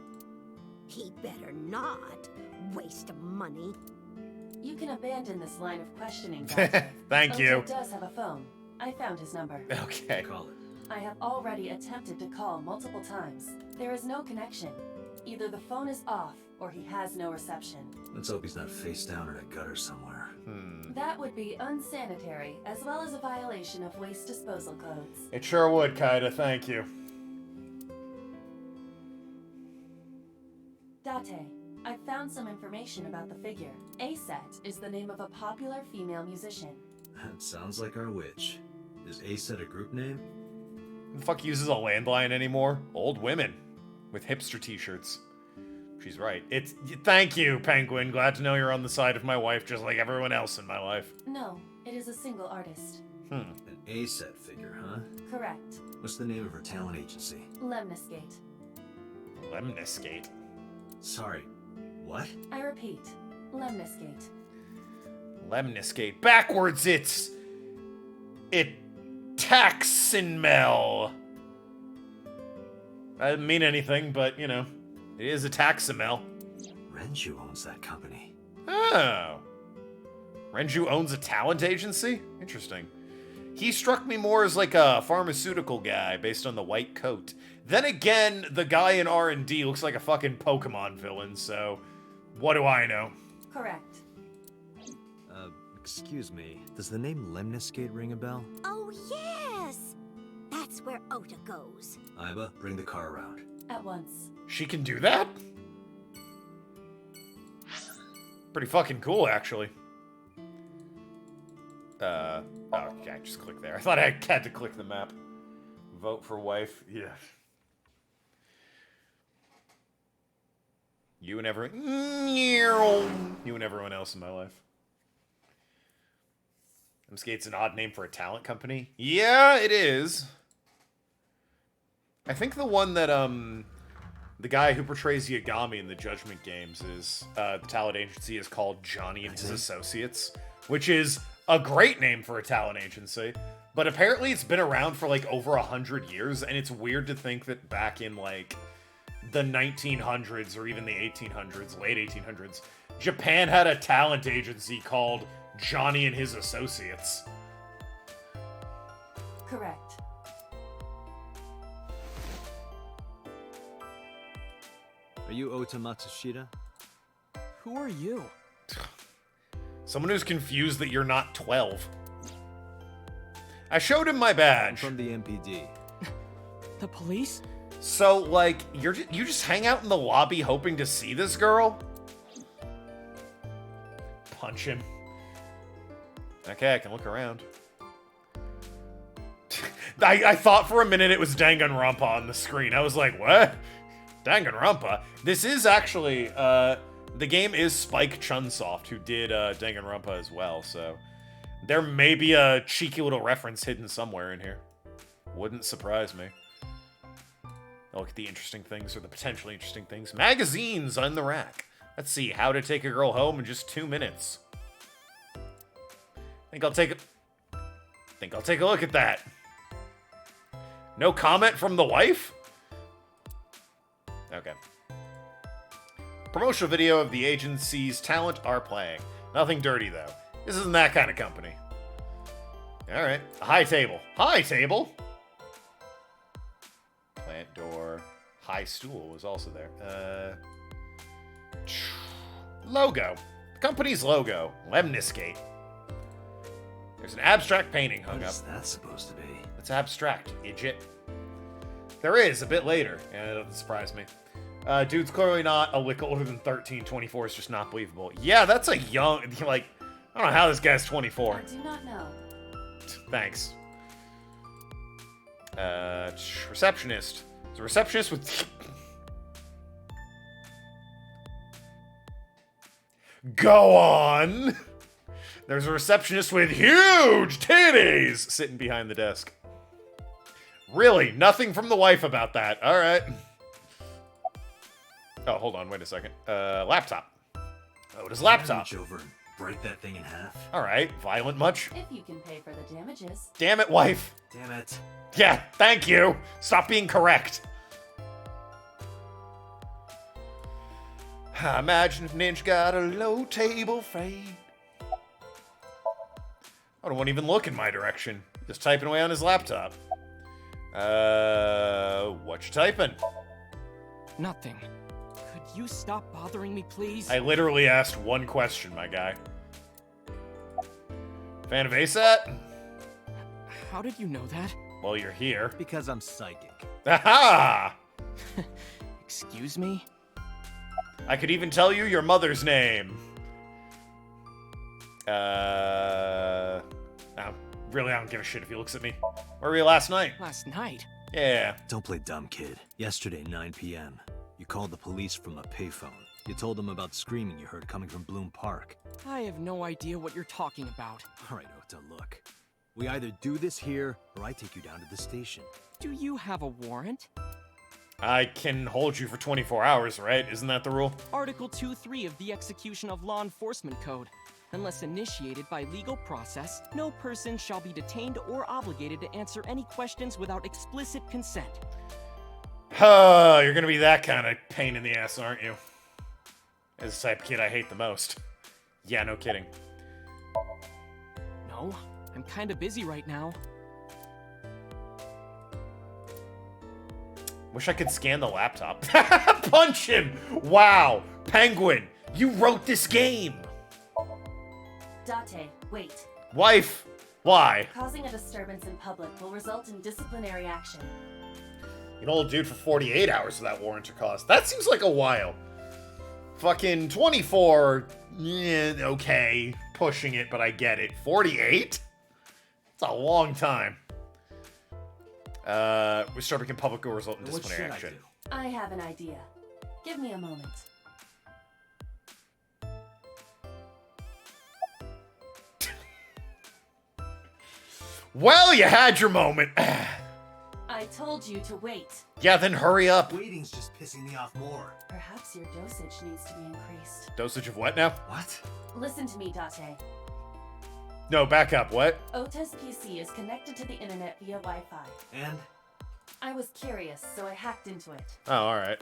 He better not. Waste of money. You can abandon this line of questioning, Doctor. Thank you. Oda does have a phone. I found his number. Okay. Call it. I have already attempted to call multiple times. There is no connection. Either the phone is off, or he has no reception. Let's hope he's not face down in a gutter somewhere. That would be unsanitary, as well as a violation of waste disposal codes. It sure would, Kaida. Thank you. Date, I found some information about the figure. A-Set is the name of a popular female musician. That sounds like our witch. Is A-Set a group name? Who the fuck uses a landline anymore? Old women with hipster t-shirts. She's right. It's thank you, Penguin. Glad to know you're on the side of my wife, just like everyone else in my life. No, it is a single artist. An A-Set figure, huh? Correct. What's the name of her talent agency? Lemniscate. Lemniscate. Sorry, what? I repeat, Lemniscate. Lemniscate. Backwards, it Taxinmel. I didn't mean anything, but, you know, it is a Taximel. Renju owns that company. Oh. Renju owns a talent agency? Interesting. He struck me more as like a pharmaceutical guy based on the white coat. Then again, the guy in R&D looks like a fucking Pokemon villain, so what do I know? Correct. Excuse me. Does the name Lemniscate ring a bell? Oh, yes! That's where Ota goes. Iba, bring the car around. At once. She can do that? Pretty fucking cool, actually. Oh, okay, just click there. I thought I had to click the map. Vote for wife. Yeah. You and everyone else in my life. Lemniscate's an odd name for a talent company. Yeah, it is. I think the one that, the guy who portrays Yagami in the Judgment games is, the talent agency is called Johnny and His Associates, which is a great name for a talent agency. But apparently it's been around for, like, over 100 years, and it's weird to think that back in, like, the 1900s or even the 1800s, late 1800s, Japan had a talent agency called Johnny and His Associates. Correct. Are you Ota Matsushita? Who are you? Someone who's confused that you're not 12. I showed him my I'm badge. from the MPD. The police? So, like, you just hang out in the lobby hoping to see this girl? Punch him. Okay, I can look around. I thought for a minute it was Danganronpa on the screen. I was like, what? Danganronpa? This is actually, the game is Spike Chunsoft, who did Danganronpa as well, so there may be a cheeky little reference hidden somewhere in here. Wouldn't surprise me. Look at the interesting things, or the potentially interesting things. Magazines on the rack. Let's see, how to take a girl home in just 2 minutes. Think I'll take a look at that. No comment from the wife? Okay. Promotional video of the agency's talent are playing. Nothing dirty, though. This isn't that kind of company. Alright. A high table. High table? Plant door. High stool was also there. Logo. The company's logo. Lemniscate. There's an abstract painting hung What up. is that supposed to be? It's abstract, idiot. There is, a bit later. And it doesn't surprise me. Dude's clearly not a lick older than 13. 24 is just not believable. Yeah, that's a young... Like, I don't know how this guy's 24. I do not know. Thanks. Receptionist. It's a receptionist with... Go on! There's a receptionist with huge titties sitting behind the desk. Really? Nothing from the wife about that. All right. Oh, hold on. Wait a second. Laptop. Oh, does laptop. Reach over and break that thing in half. All right. Violent much? If you can pay for the damages. Damn it, wife. Damn it. Yeah, thank you. Stop being correct. Imagine if Ninja got a low table fade. I don't even look in my direction. Just typing away on his laptop. What you typing? Nothing. Could you stop bothering me, please? I literally asked one question, my guy. Fan of ASAT? How did you know that? Well, you're here. Because I'm psychic. Aha! Excuse me? I could even tell you your mother's name. No, really, I don't give a shit if he looks at me. Where were you last night? Last night? Yeah. Don't play dumb, kid. Yesterday, 9 p.m., you called the police from a payphone. You told them about screaming you heard coming from Bloom Park. I have no idea what you're talking about. All right, Ota, look. We either do this here, or I take you down to the station. Do you have a warrant? I can hold you for 24 hours, right? Isn't that the rule? Article 2.3 of the Execution of Law Enforcement Code. Unless initiated by legal process, no person shall be detained or obligated to answer any questions without explicit consent. Oh, you're gonna be that kind of pain in the ass, aren't you? As the type of kid I hate the most. Yeah, no kidding. No, I'm kinda busy right now. Wish I could scan the laptop. Punch him! Wow. Penguin, you wrote this game. Date, wait. Wife, why? Causing a disturbance in public will result in disciplinary action. You can hold a dude for 48 hours without warrant or cause. That seems like a while. Fucking 24, yeah, okay. Pushing it, but I get it. 48? It's a long time. Disturbing in public will result in What disciplinary should I action. do? I have an idea. Give me a moment. Well, you had your moment. I told you to wait. Yeah, then hurry up. Waiting's just pissing me off more. Perhaps your dosage needs to be increased. Dosage of what now? What? Listen to me, Date. No, back up. What? Ota's PC is connected to the internet via Wi-Fi. And? I was curious, so I hacked into it. Oh, alright.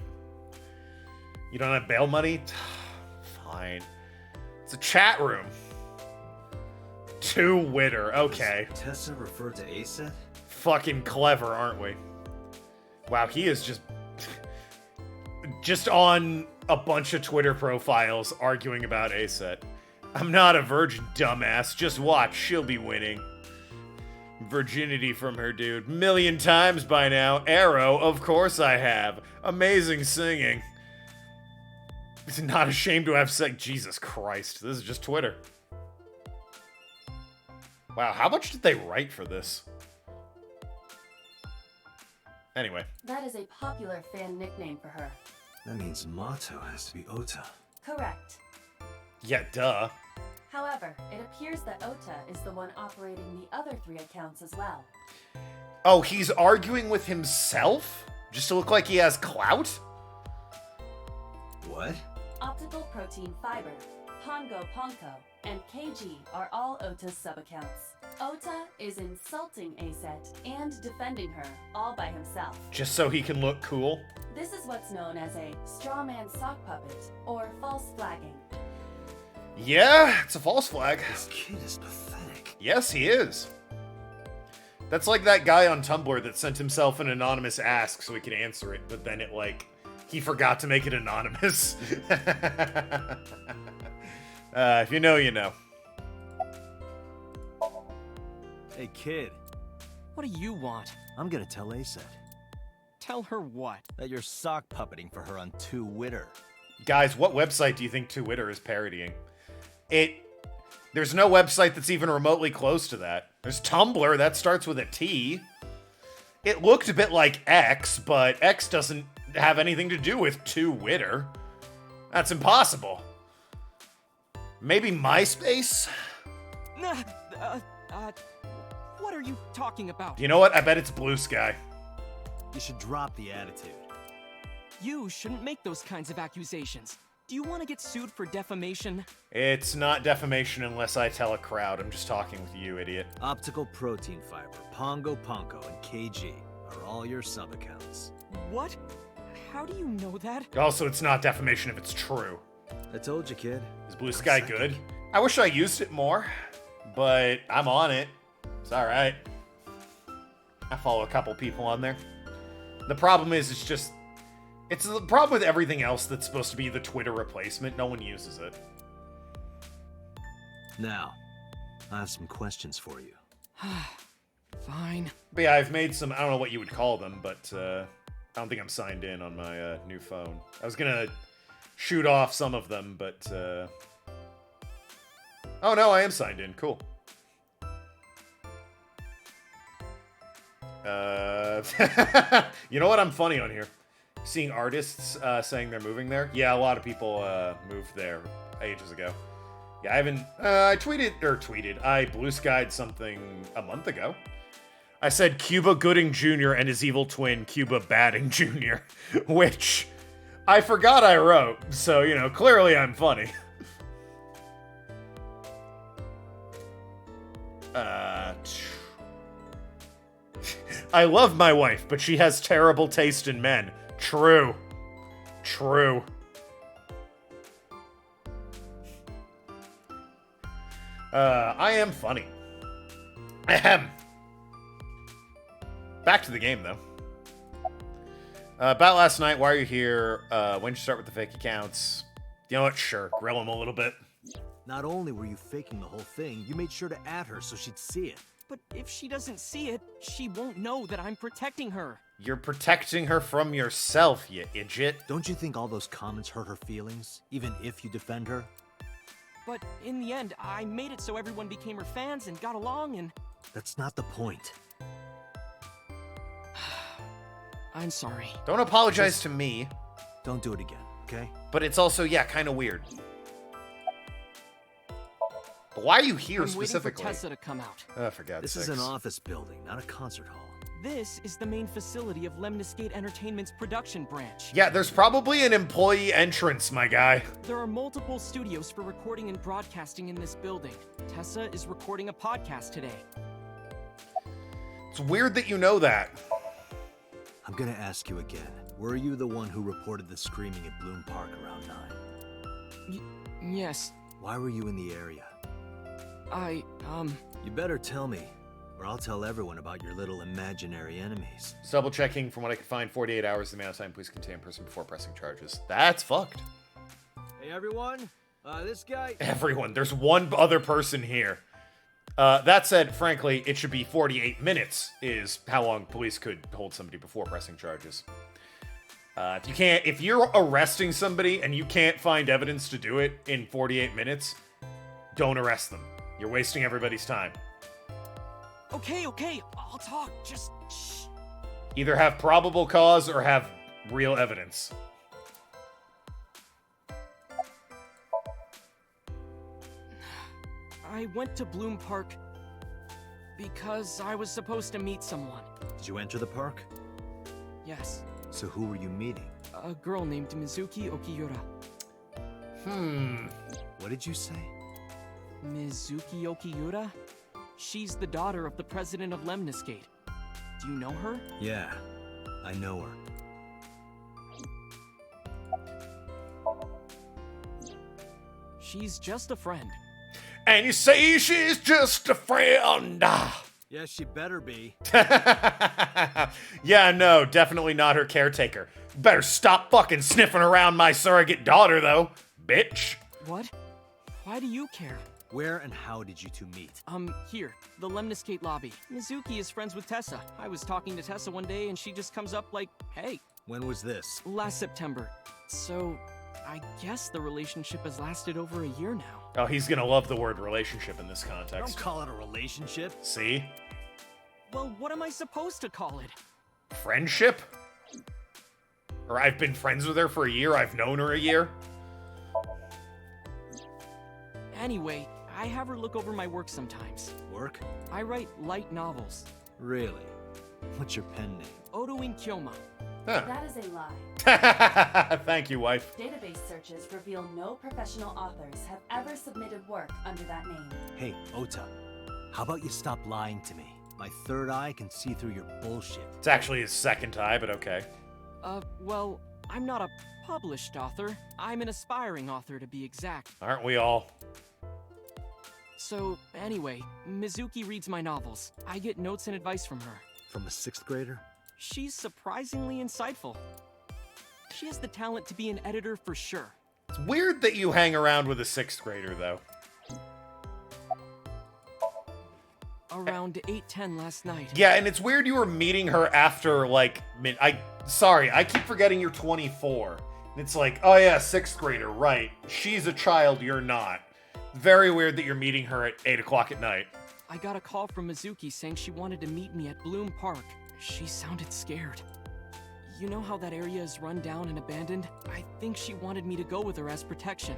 You don't have bail money? Fine. It's a chat room. To Witter. Okay. Does Tessa refer to Aset? Fucking clever, aren't we? Wow, he is just on a bunch of Twitter profiles arguing about Aset. I'm not a virgin, dumbass. Just watch, she'll be winning. Virginity from her dude. Million times by now. Arrow, of course I have. Amazing singing. He's not ashamed to have sex. Jesus Christ, this is just Twitter. Wow, how much did they write for this? Anyway. That is a popular fan nickname for her. That means motto has to be Ota. Correct. Yeah, duh. However, it appears that Ota is the one operating the other 3 accounts as well. Oh, he's arguing with himself? Just to look like he has clout? What? Optical Protein Fiber, Pongo Ponko, and KG are all Ota's sub-accounts. Ota is insulting Aset and defending her, all by himself. Just so he can look cool? This is what's known as a strawman sock puppet, or false flagging. Yeah, it's a false flag. This kid is pathetic. Yes, he is. That's like that guy on Tumblr that sent himself an anonymous ask so he could answer it, but then he forgot to make it anonymous. If you know, you know. Hey, kid. What do you want? I'm gonna tell Aset Tell her what? that you're sock puppeting for her on 2 Witter. Guys, what website do you think Twitter is parodying? There's no website that's even remotely close to that. There's Tumblr, that starts with a T. It looked a bit like X, but X doesn't have anything to do with Twitter. That's impossible. Maybe MySpace? Nah, what are you talking about? You know what? I bet it's Blue Sky. You should drop the attitude. You shouldn't make those kinds of accusations. Do you want to get sued for defamation? It's not defamation unless I tell a crowd. I'm just talking with you, idiot. Optical Protein Fiber, Pongo Ponko, and KG are all your sub-accounts. What? How do you know that? Also, it's not defamation if it's true. I told you, kid. Is Blue Sky good? I wish I used it more, but I'm on it. It's alright. I follow a couple people on there. The problem is, it's the problem with everything else that's supposed to be the Twitter replacement. No one uses it. Now, I have some questions for you. Fine. But yeah, I've made some, I don't know what you would call them, but I don't think I'm signed in on my new phone. I was gonna shoot off some of them, but oh no, I am signed in. Cool. You know what? I'm funny on here. Seeing artists saying they're moving there. Yeah, a lot of people moved there ages ago. Yeah, I haven't. I tweeted. I blue skied something a month ago. I said Cuba Gooding Jr. and his evil twin Cuba Batting Jr., which I forgot I wrote. So clearly I'm funny. I love my wife, but she has terrible taste in men. True. True. I am funny. Ahem. Back to the game, though. About last night, why are you here? When did you start with the fake accounts? You know what? Sure, grill him a little bit. Not only were you faking the whole thing, you made sure to add her so she'd see it. But if she doesn't see it, she won't know that I'm protecting her. You're protecting her from yourself, you idiot. Don't you think all those comments hurt her feelings, even if you defend her? But in the end, I made it so everyone became her fans and got along and... That's not the point. I'm sorry. Don't apologize to me. Don't do it again, okay? But it's also, yeah, kind of weird. But why are you here I'm specifically? waiting for Tessa to come out. Oh, for God's This sakes. is an office building, not a concert hall. This is the main facility of Lemniscate Entertainment's production branch. Yeah, there's probably an employee entrance, my guy. There are multiple studios for recording and broadcasting in this building. Tessa is recording a podcast today. It's weird that you know that. I'm gonna ask you again. Were you the one who reported the screaming at Bloom Park around 9? Yes, Why were you in the area? You better tell me, or I'll tell everyone about your little imaginary enemies. Just double checking from what I could find, 48 hours the amount of time police can contain a person before pressing charges. That's fucked. Hey everyone, this guy... Everyone. There's one other person here. That said, frankly, it should be 48 minutes is how long police could hold somebody before pressing charges. If you're arresting somebody and you can't find evidence to do it in 48 minutes, don't arrest them. You're wasting everybody's time. okay, I'll talk, just shh. Either have probable cause or have real evidence. I went to Bloom Park because I was supposed to meet someone. Did you enter the park? Yes, So who were you meeting? a girl named Mizuki Okiura. What did you say? Mizuki Okiura? She's the daughter of the president of Lemniscate. Do you know her? Yeah, I know her. She's just a friend. And you say she's just a friend. Yeah, she better be. Yeah, no, definitely not her caretaker. Better stop fucking sniffing around my surrogate daughter, though, bitch. What? Why do you care? Where and how did you two meet? Here, the Lemniscate lobby. Mizuki is friends with Tessa. I was talking to Tessa one day and she just comes up like, hey, When was this? last September. So, I guess the relationship has lasted over a year now. Oh, he's gonna love the word relationship in this Don't context. call it a relationship. See? Well, what am I supposed to call it? Friendship? Or I've been friends with her for a year, I've known her a year? Anyway, I have her look over my work sometimes. Work? I write light novels. Really? What's your pen name? Odoin Kyoma. Huh. That is a lie. Thank you, wife. Database searches reveal no professional authors have ever submitted work under that name. Hey, Ota. How about you stop lying to me? My third eye can see through your bullshit. It's actually his second eye, but okay. Well, I'm not a published author. I'm an aspiring author, to be exact. Aren't we all? So, anyway, Mizuki reads my novels. I get notes and advice from her. From a 6th grader? She's surprisingly insightful. She has the talent to be an editor for sure. It's weird that you hang around with a 6th grader, though. Around 8:10 last night. Yeah, and it's weird you were meeting her after, like, sorry, I keep forgetting you're 24. And it's like, oh yeah, 6th grader, right. She's a child, you're not. Very weird that you're meeting her at 8 o'clock at night. I got a call from Mizuki saying she wanted to meet me at Bloom Park. She sounded scared. You know how that area is run down and abandoned? I think she wanted me to go with her as protection.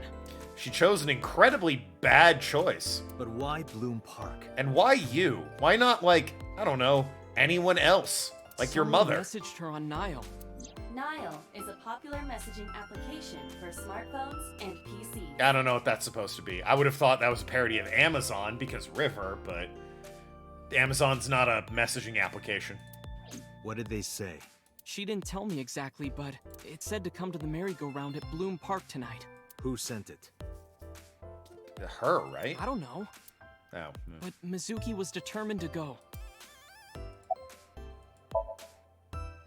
She chose an incredibly bad choice. But why Bloom Park? And why you? Why not, like, I don't know, anyone else? Like your Someone mother. messaged her on Nile. Nile is a popular messaging application for smartphones and PCs. I don't know what that's supposed to be. I would have thought that was a parody of Amazon because River, but Amazon's not a messaging application. What did they say? She didn't tell me exactly, but it said to come to the merry-go-round at Bloom Park tonight. Who sent it? Her, right? I don't know. Oh. But Mizuki was determined to go.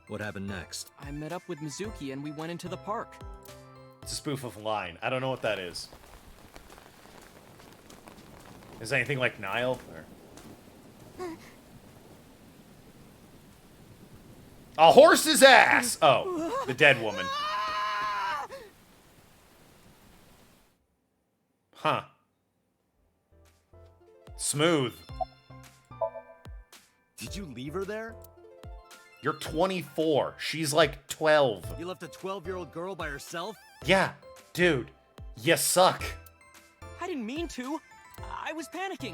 What happened next? I met up with Mizuki and we went into the park. It's a spoof of Line. I don't know what that is. Is it anything like Nile? Or... A horse's ass! Oh, the dead woman. Huh. Smooth. Did you leave her there? You're 24. She's like 12. You left a 12-year-old girl by herself? Yeah, dude. You suck. I didn't mean to. I was panicking.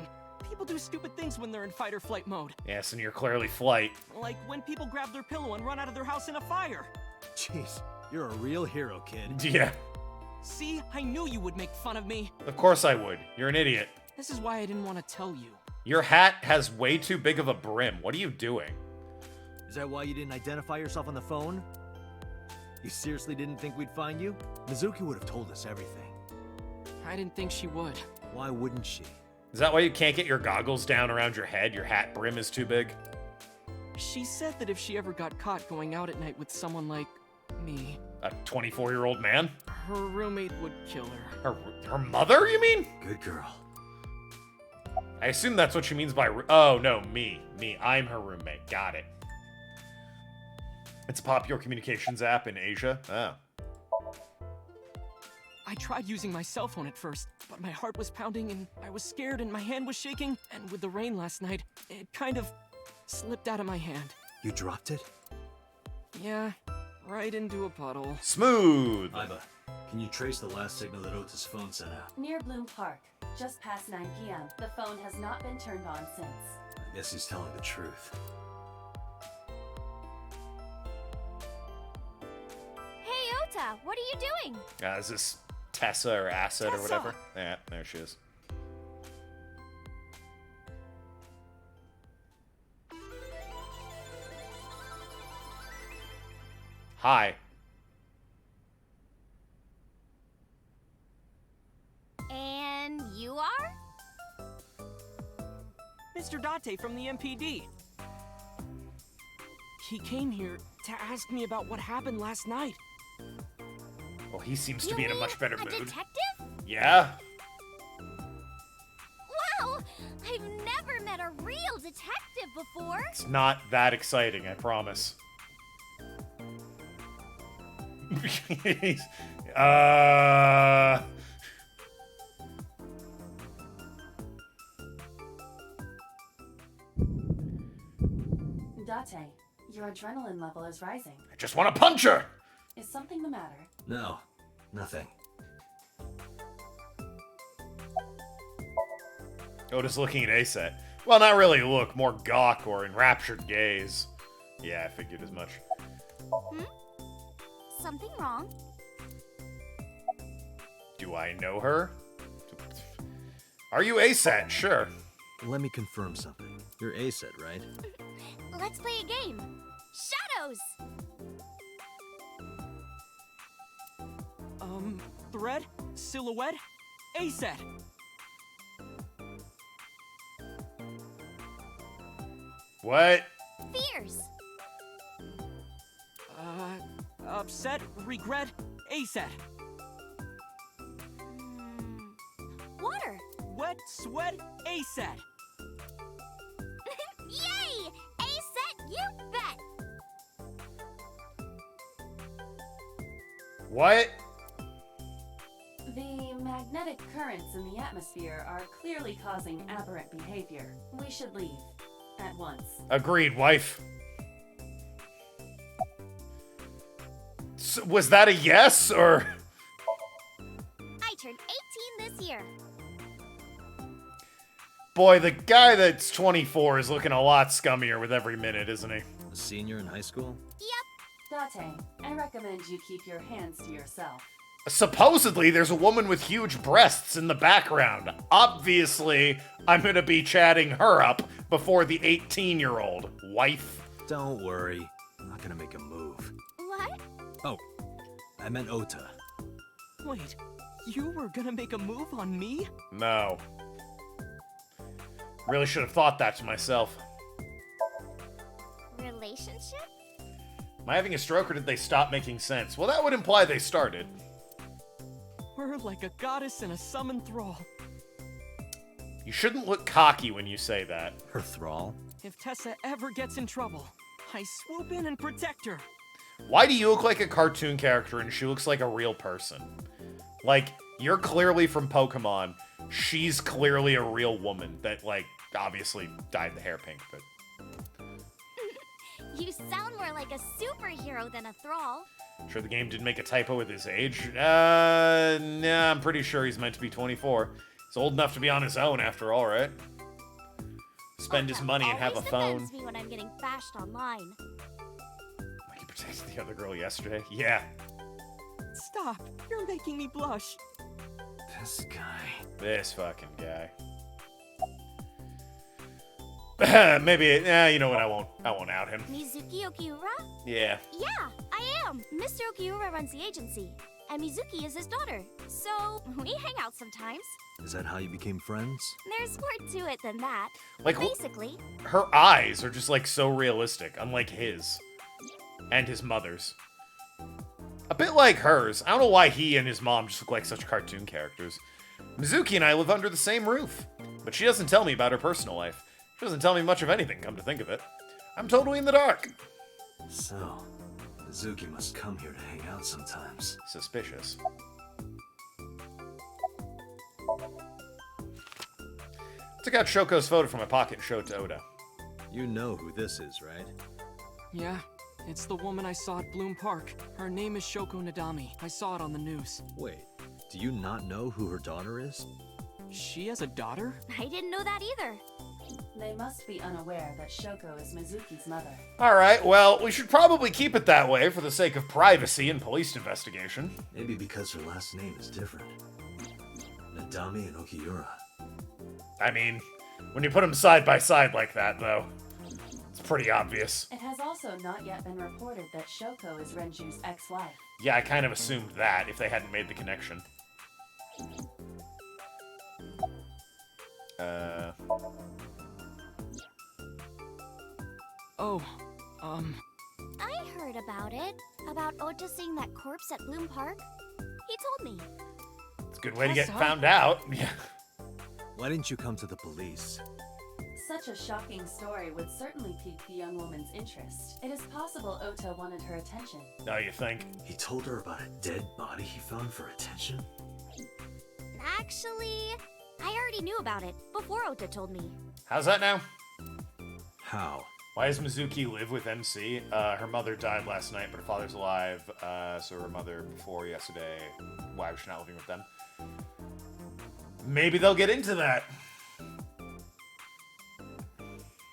People do stupid things when they're in fight or flight mode. Yes, and you're clearly flight. Like when people grab their pillow and run out of their house in a fire. Jeez, you're a real hero, kid. Yeah, See, I knew you would make fun of me. of course I would. You're an idiot. This is why I didn't want to tell you. Your hat has way too big of a brim. What are you doing? Is that why you didn't identify yourself on the phone? You seriously didn't think we'd find you? Mizuki would have told us everything. I didn't think she would. Why wouldn't she? Is that why you can't get your goggles down around your head? Your hat brim is too big? She said that if she ever got caught going out at night with someone like me, A 24-year-old man? her roommate would kill her. Her mother, you mean? Good girl. I assume that's what she means by... Oh, no, me. Me. I'm her roommate. Got it. It's a popular communications app in Asia. Oh. I tried using my cell phone at first, but my heart was pounding and I was scared and my hand was shaking. And with the rain last night, it kind of slipped out of my hand. You dropped it? Yeah, right into a puddle. Smooth. Iba, can you trace the last signal that Ota's phone sent out? Near Bloom Park, just past 9 p.m. The phone has not been turned on since. I guess he's telling the truth. Hey, Ota, what are you doing? Is this Tessa or Acid or Tessa! whatever? Yeah, there she is. Hi. And you are? Mr. Date from the MPD. He came here to ask me about what happened last night. Well, he seems to You be in a mean much better a mood. detective? Yeah? Wow! I've never met a real detective before. It's not that exciting, I promise. He's- uh... Date, your adrenaline level is rising. I just want to punch her! Is something the matter? No, nothing. Otis looking at Aset. Well, not really look, more gawk or enraptured gaze. Yeah, I figured as much. Something wrong? Do I know her? Are you Aset? Sure. Let me confirm something. You're Aset, right? Let's play a game. Shadows! Thread? Silhouette? Aset! What? Fears! Upset? Regret? Aset! Water! Wet? Sweat? Aset! Yay! A-set, you bet! What? The magnetic currents in the atmosphere are clearly causing aberrant behavior. We should leave. At once. Agreed, wife. So, was that a yes, or...? I turned 18 this year. Boy, the guy that's 24 is looking a lot scummier with every minute, isn't he? A senior in high school? Yep. Date, I recommend you keep your hands to yourself. Supposedly, there's a woman with huge breasts in the background. Obviously, I'm gonna be chatting her up before the 18-year-old. Wife. Don't worry. I'm not gonna make a move. What? Oh, I meant Ota. Wait, you were gonna make a move on me? No. Really should have thought that to myself. Relationship? Am I having a stroke or did they stop making sense? Well, that would imply they started. We're like a goddess and a summoned thrall. You shouldn't look cocky when you say that. Her thrall? If Tessa ever gets in trouble, I swoop in and protect her. Why do you look like a cartoon character and she looks like a real person? Like, you're clearly from Pokemon. She's clearly a real woman that, like, obviously dyed the hair pink, but... You sound more like a superhero than a thrall. Sure the game didn't make a typo with his age? Nah, I'm pretty sure he's meant to be 24. He's old enough to be on his own, after all, right? Spend his money and have a phone. Defends me when I'm getting bashed online. Like he protected the other girl yesterday? Yeah. Stop. You're making me blush. This guy. This fucking guy. Maybe, you know what, I won't out him. Mizuki Okiura? Yeah. Yeah, I am. Mr. Okiura runs the agency, and Mizuki is his daughter. So, we hang out sometimes. Is that how you became friends? There's more to it than that. Like, basically. Her eyes are just, like, so realistic, unlike his. And his mother's. A bit like hers. I don't know why he and his mom just look like such cartoon characters. Mizuki and I live under the same roof, but she doesn't tell me about her personal life. She doesn't tell me much of anything, come to think of it. I'm totally in the dark. So, Mizuki must come here to hang out sometimes. Suspicious. Took out Shoko's photo from my pocket and showed it to Oda. You know who this is, right? Yeah, it's the woman I saw at Bloom Park. Her name is Shoko Nadami. I saw it on the news. Wait, do you not know who her daughter is? She has a daughter? I didn't know that either. They must be unaware that Shoko is Mizuki's mother. Alright, well, we should probably keep it that way for the sake of privacy and police investigation. Maybe because her last name is different. Nadami and Okiura. I mean, when you put them side by side like that, though, it's pretty obvious. It has also not yet been reported that Shoko is Renju's ex-wife. Yeah, I kind of assumed that if they hadn't made the connection. Oh, I heard about it. About Ota seeing that corpse at Bloom Park. He told me. It's a good way to get Tessa? found out. Yeah. Why didn't you come to the police? Such a shocking story would certainly pique the young woman's interest. It is possible Ota wanted her attention. No, you think? He told her about a dead body he found for attention? Actually, I already knew about it before Ota told me. How's that now? How? Why does Mizuki live with MC? Her mother died last night, but her father's alive. So her mother before yesterday. Why was she not living with them? Maybe they'll get into that.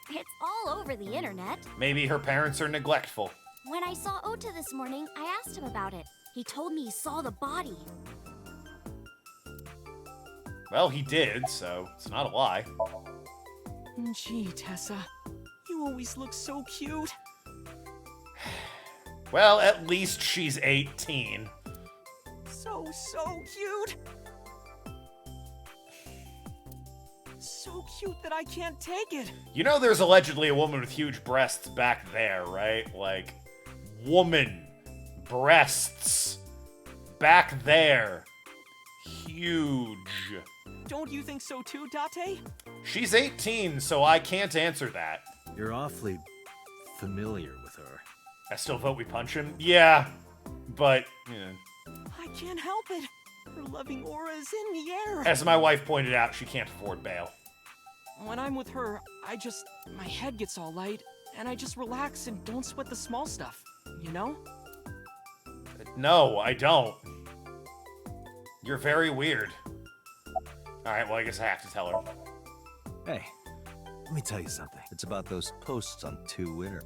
It's all over the internet. Maybe her parents are neglectful. When I saw Ota this morning, I asked him about it. He told me he saw the body. Well, he did, so it's not a lie. gee, Tessa. You always look so cute. Well, at least she's 18. So cute. So cute that I can't take it. You know there's allegedly a woman with huge breasts back there, right? Like, woman, breasts, back there. Huge. Don't you think so too, Date? She's 18, so I can't answer that. You're awfully familiar with her. I still vote we punch him? Yeah, but, I can't help it. Her loving aura is in the air. as my wife pointed out, she can't afford bail. When I'm with her, my head gets all light, and I just relax and don't sweat the small stuff, you know? No, I don't. You're very weird. Alright, well, I guess I have to tell her. Hey, let me tell you something. It's about those posts on Twitter.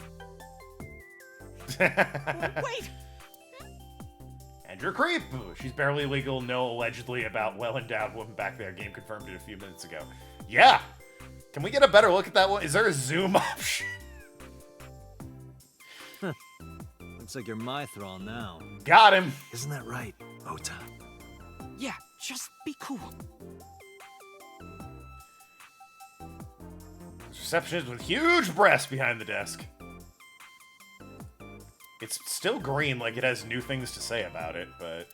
Wait! And you're a creep! She's barely legal, no allegedly about well-endowed woman back there. Game confirmed it a few minutes ago. Yeah! Can we get a better look at that one? Is there a zoom option? Looks like you're my thrall now. Got him! Isn't that right, Ota? Yeah, just be cool. Receptionist with huge breasts behind the desk. It's still green, like it has new things to say about it, but...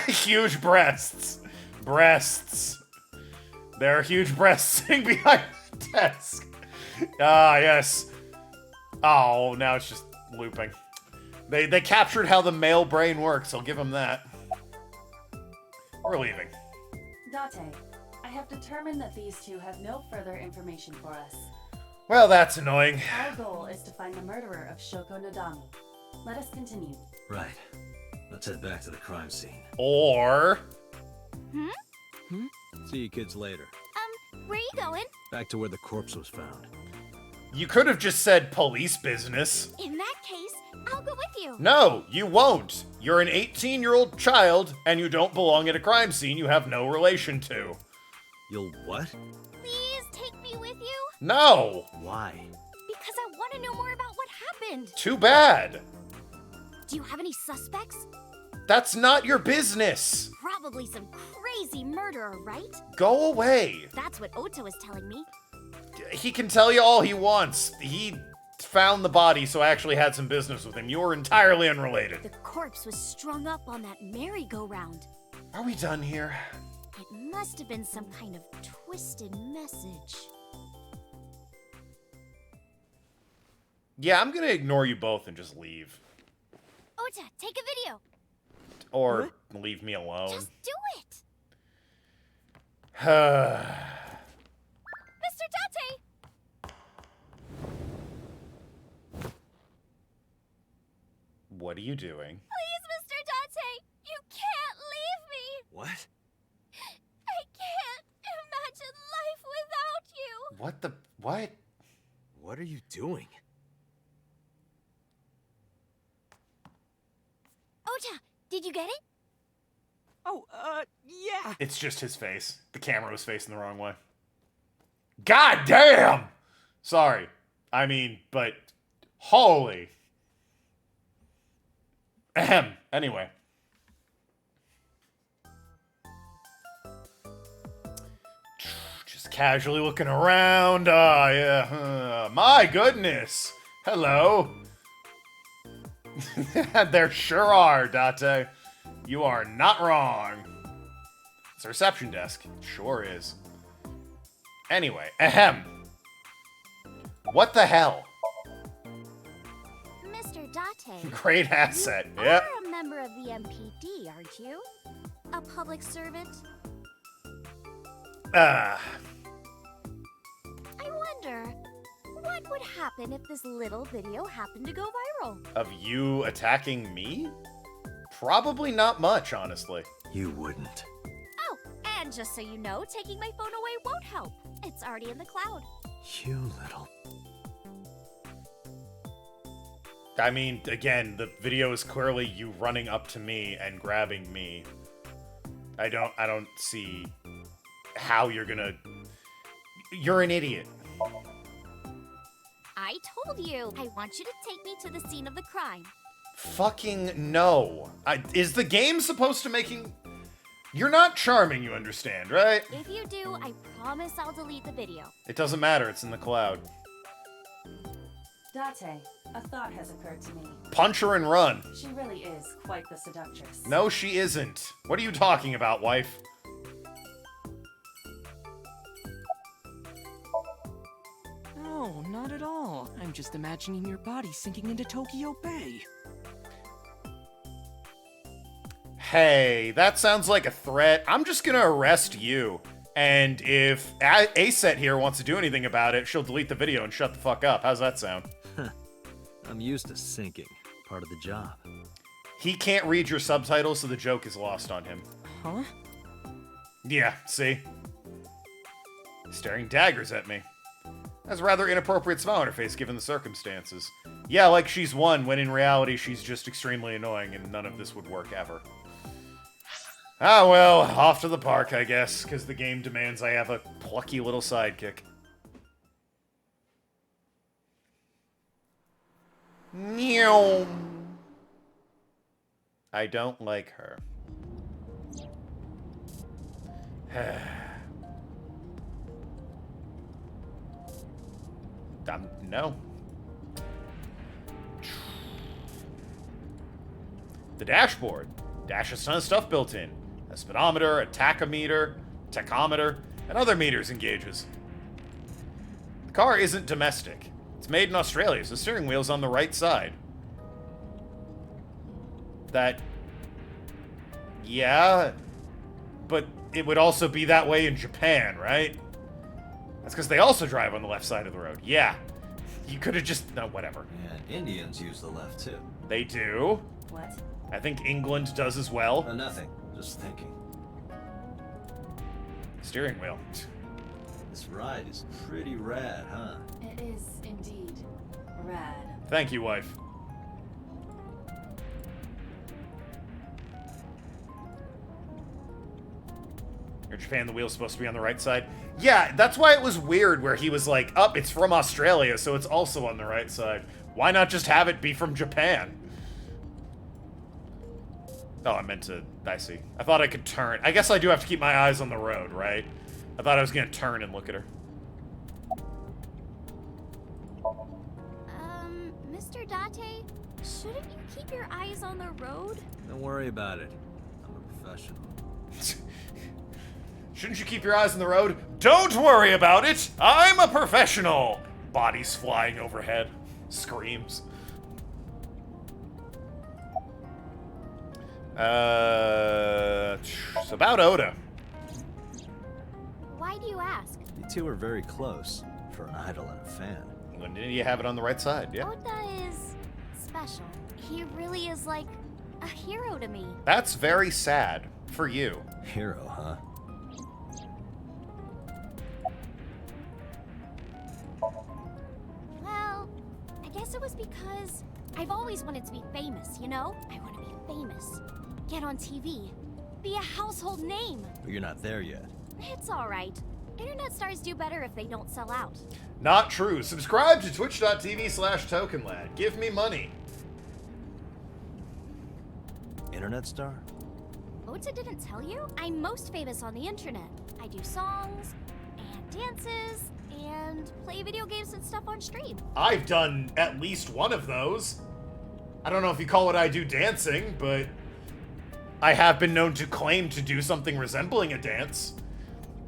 Huge breasts. Breasts. There are huge breasts sitting behind the desk. Ah, yes. Oh, now it's just looping. They captured how the male brain works. I'll give them that. We're leaving. Date, I have determined that these two have no further information for us. Well, that's annoying. Our goal is to find the murderer of Shoko Nadami. Let us continue. Right. Let's head back to the crime scene. Or... See you kids later. Where you going? Back to where the corpse was found. You could have just said police business. In that case, I'll go with you. No, you won't. You're an 18-year-old child, and you don't belong at a crime scene you have no relation to. You'll what? Please take me with you. No! Why? Because I want to know more about what happened. Too bad. Do you have any suspects? That's not your business. Probably some crazy murderer, right? Go away. That's what Ota was telling me. He can tell you all he wants. He found the body, so I actually had some business with him. You were entirely unrelated. The corpse was strung up on that merry-go-round. Are we done here? It must have been some kind of twisted message. Yeah, I'm gonna ignore you both and just leave. Ota, take a video. Or leave me alone. Just do it. Mr. Mr. Date! What are you doing? Please, Mr. Date! You can't leave me! What? I can't imagine life without you! What the... what? What are you doing? Ota, did you get it? Oh, yeah. It's just his face. The camera was facing the wrong way. God damn! Sorry. I mean, but... holy... Ahem. Anyway. Just casually looking around. Ah, yeah. My goodness. Hello. There sure are, Date. You are not wrong. It's a reception desk. It sure is. Anyway, ahem. What the hell? Mr. Date. Great asset. You Yep. are a member of the MPD, aren't you? A public servant? Ah. I wonder, what would happen if this little video happened to go viral? Of you attacking me? Probably not much, honestly. You wouldn't. Oh, and just so you know, taking my phone away won't help. It's already in the cloud. You little... I mean, again, the video is clearly you running up to me and grabbing me. I don't see how you're gonna... You're an idiot. I told you. I want you to take me to the scene of the crime. Fucking no. Is the game supposed to making... You're not charming, you understand, right? If you do, I promise I'll delete the video. It doesn't matter, it's in the cloud. Date, a thought has occurred to me. Punch her and run. She really is quite the seductress. No, she isn't. What are you talking about, wife? No, not at all. I'm just imagining your body sinking into Tokyo Bay. Hey, that sounds like a threat. I'm just gonna arrest you. And if A-Set here wants to do anything about it, she'll delete the video and shut the fuck up. How's that sound? I'm used to sinking. Part of the job. He can't read your subtitles, so the joke is lost on him. Huh? Yeah, see? Staring daggers at me. That's a rather inappropriate smile on her face, given the circumstances. Yeah, like she's won, when in reality she's just extremely annoying and none of this would work ever. Ah, well, off to the park, I guess, because the game demands I have a plucky little sidekick. Meow. I don't like her. No. The dashboard. Dash has a ton of stuff built in. A speedometer, a tachometer, tachometer, and other meters and gauges. The car isn't domestic. It's made in Australia, so the steering wheel's on the right side. Yeah, but it would also be that way in Japan, right? That's because they also drive on the left side of the road. Yeah. You could have just... No, whatever. Yeah, Indians use the left too. They do. What? I think England does as well. Nothing. Just thinking. Steering wheel. This ride is pretty rad, huh? It is indeed rad. Thank you, wife. In Japan, the wheel's supposed to be on the right side. Yeah, that's why it was weird where he was like, oh, it's from Australia, so it's also on the right side. Why not just have it be from Japan? Oh, I meant to... I see. I thought I could turn. I guess I do have to keep my eyes on the road, right? I thought I was going to turn and look at her. Mr. Date, shouldn't you keep your eyes on the road? Don't worry about it. I'm a professional. Shouldn't you keep your eyes on the road? Don't worry about it! I'm a professional! Bodies flying overhead. Screams. It's about Oda. Why do you ask? You two are very close for an idol and a fan. When did you have it on the right side? Yeah. Oda is special. He really is like a hero to me. That's very sad for you. Hero, huh? Well, I guess it was because I've always wanted to be famous, you know? I want to be famous. Get on TV. Be a household name. But you're not there yet. It's alright. Internet stars do better if they don't sell out. Not true. Subscribe to twitch.tv/Tokenlad. Give me money. Internet star? Ota didn't tell you? I'm most famous on the internet. I do songs, and dances, and play video games and stuff on stream. I've done at least one of those. I don't know if you call what I do dancing, but I have been known to claim to do something resembling a dance.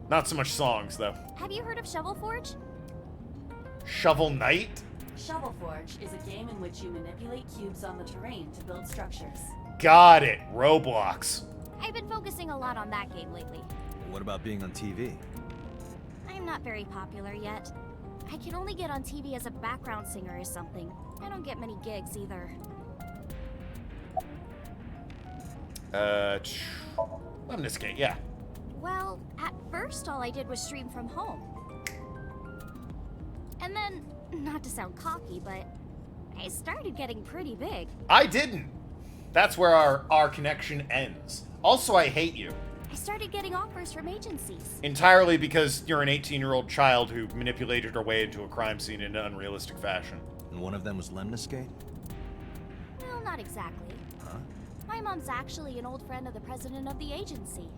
Not so much songs, though. Have you heard of Shovel Forge? Shovel Knight? Shovel Forge is a game in which you manipulate cubes on the terrain to build structures. Got it. Roblox. I've been focusing a lot on that game lately. What about being on TV? I'm not very popular yet. I can only get on TV as a background singer or something. I don't get many gigs either. Lemniscate, yeah. Well, at first all I did was stream from home. And then, not to sound cocky, but I started getting pretty big. I didn't. That's where our connection ends. Also, I hate you. I started getting offers from agencies. Entirely because you're an 18-year-old child who manipulated her way into a crime scene in an unrealistic fashion. And one of them was Lemniscate? Well, not exactly. Huh? My mom's actually an old friend of the president of the agency.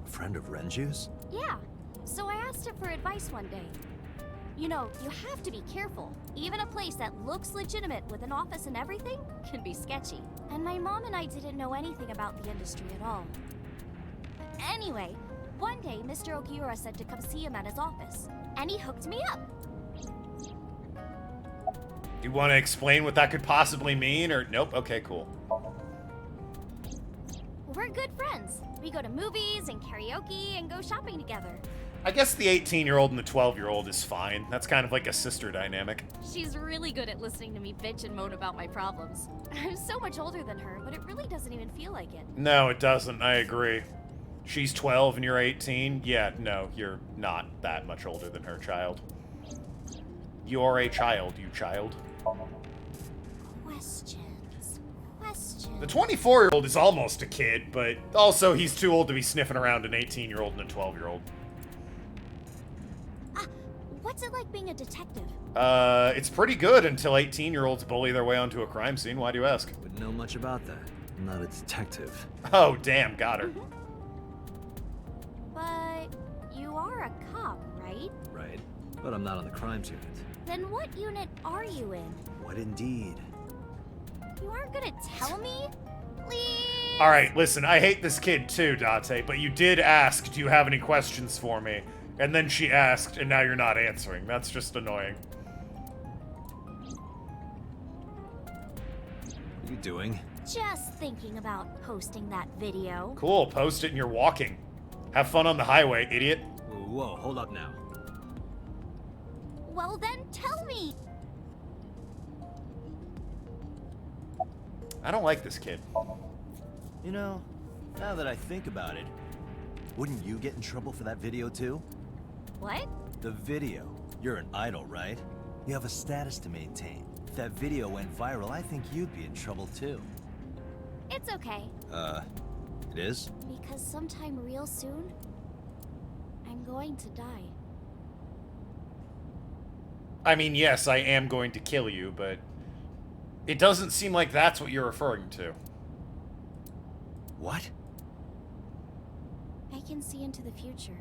A friend of Renju's? Yeah, so I asked her for advice one day. You know, you have to be careful. Even a place that looks legitimate with an office and everything can be sketchy. And my mom and I didn't know anything about the industry at all. Anyway, one day Mr. Okiura said to come see him at his office, and he hooked me up. You want to explain what that could possibly mean, or nope? Okay, cool. We're good friends. We go to movies and karaoke and go shopping together. I guess the 18-year-old and the 12-year-old is fine. That's kind of like a sister dynamic. She's really good at listening to me bitch and moan about my problems. I'm so much older than her, but it really doesn't even feel like it. No, it doesn't. I agree. She's 12 and you're 18? Yeah, no, you're not that much older than her, child. You're a child, you child. Questions. The 24-year-old is almost a kid, but also he's too old to be sniffing around an 18-year-old and a 12-year-old. What's it like being a detective? It's pretty good until 18-year-olds bully their way onto a crime scene. Why do you ask? Wouldn't know much about that. I'm not a detective. Oh, damn, got her. But you are a cop, right? Right. But I'm not on the crimes unit. Then what unit are you in? What indeed? You aren't gonna tell me? Please? Alright, listen, I hate this kid too, Date, but you did ask, do you have any questions for me? And then she asked, and now you're not answering. That's just annoying. What are you doing? Just thinking about posting that video. Cool, post it and you're walking. Have fun on the highway, idiot. Whoa, hold up now. Well then, tell me! I don't like this kid. You know, now that I think about it, wouldn't you get in trouble for that video too? What? The video. You're an idol, right? You have a status to maintain. If that video went viral, I think you'd be in trouble too. It's okay. It is? Because sometime real soon, I'm going to die. I mean, yes, I am going to kill you, but it doesn't seem like that's what you're referring to. What? I can see into the future.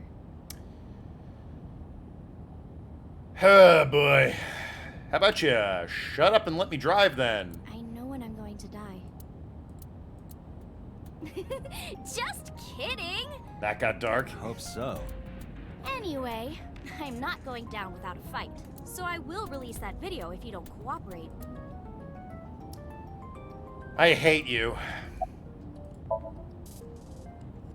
Oh, boy. How about you shut up and let me drive, then? I know when I'm going to die. Just kidding! That got dark. Hope so. Anyway, I'm not going down without a fight. So I will release that video if you don't cooperate. I hate you.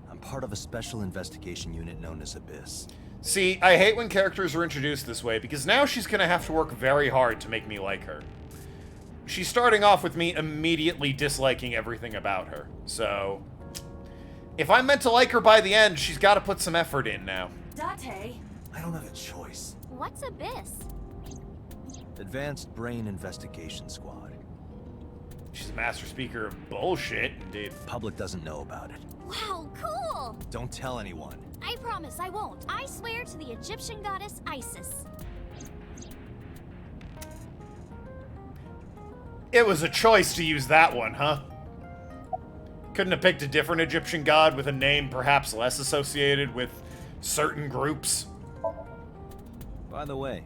I'm part of a special investigation unit known as Abyss. See, I hate when characters are introduced this way, because now she's gonna have to work very hard to make me like her. She's starting off with me immediately disliking everything about her, so... if I'm meant to like her by the end, she's gotta put some effort in now. Date. I don't have a choice. What's Abyss? Advanced Brain Investigation Squad. She's a master speaker of bullshit, indeed. Public doesn't know about it. Wow, cool! Don't tell anyone. I promise I won't. I swear to the Egyptian goddess Isis. It was a choice to use that one, huh? Couldn't have picked a different Egyptian god with a name perhaps less associated with certain groups? By the way,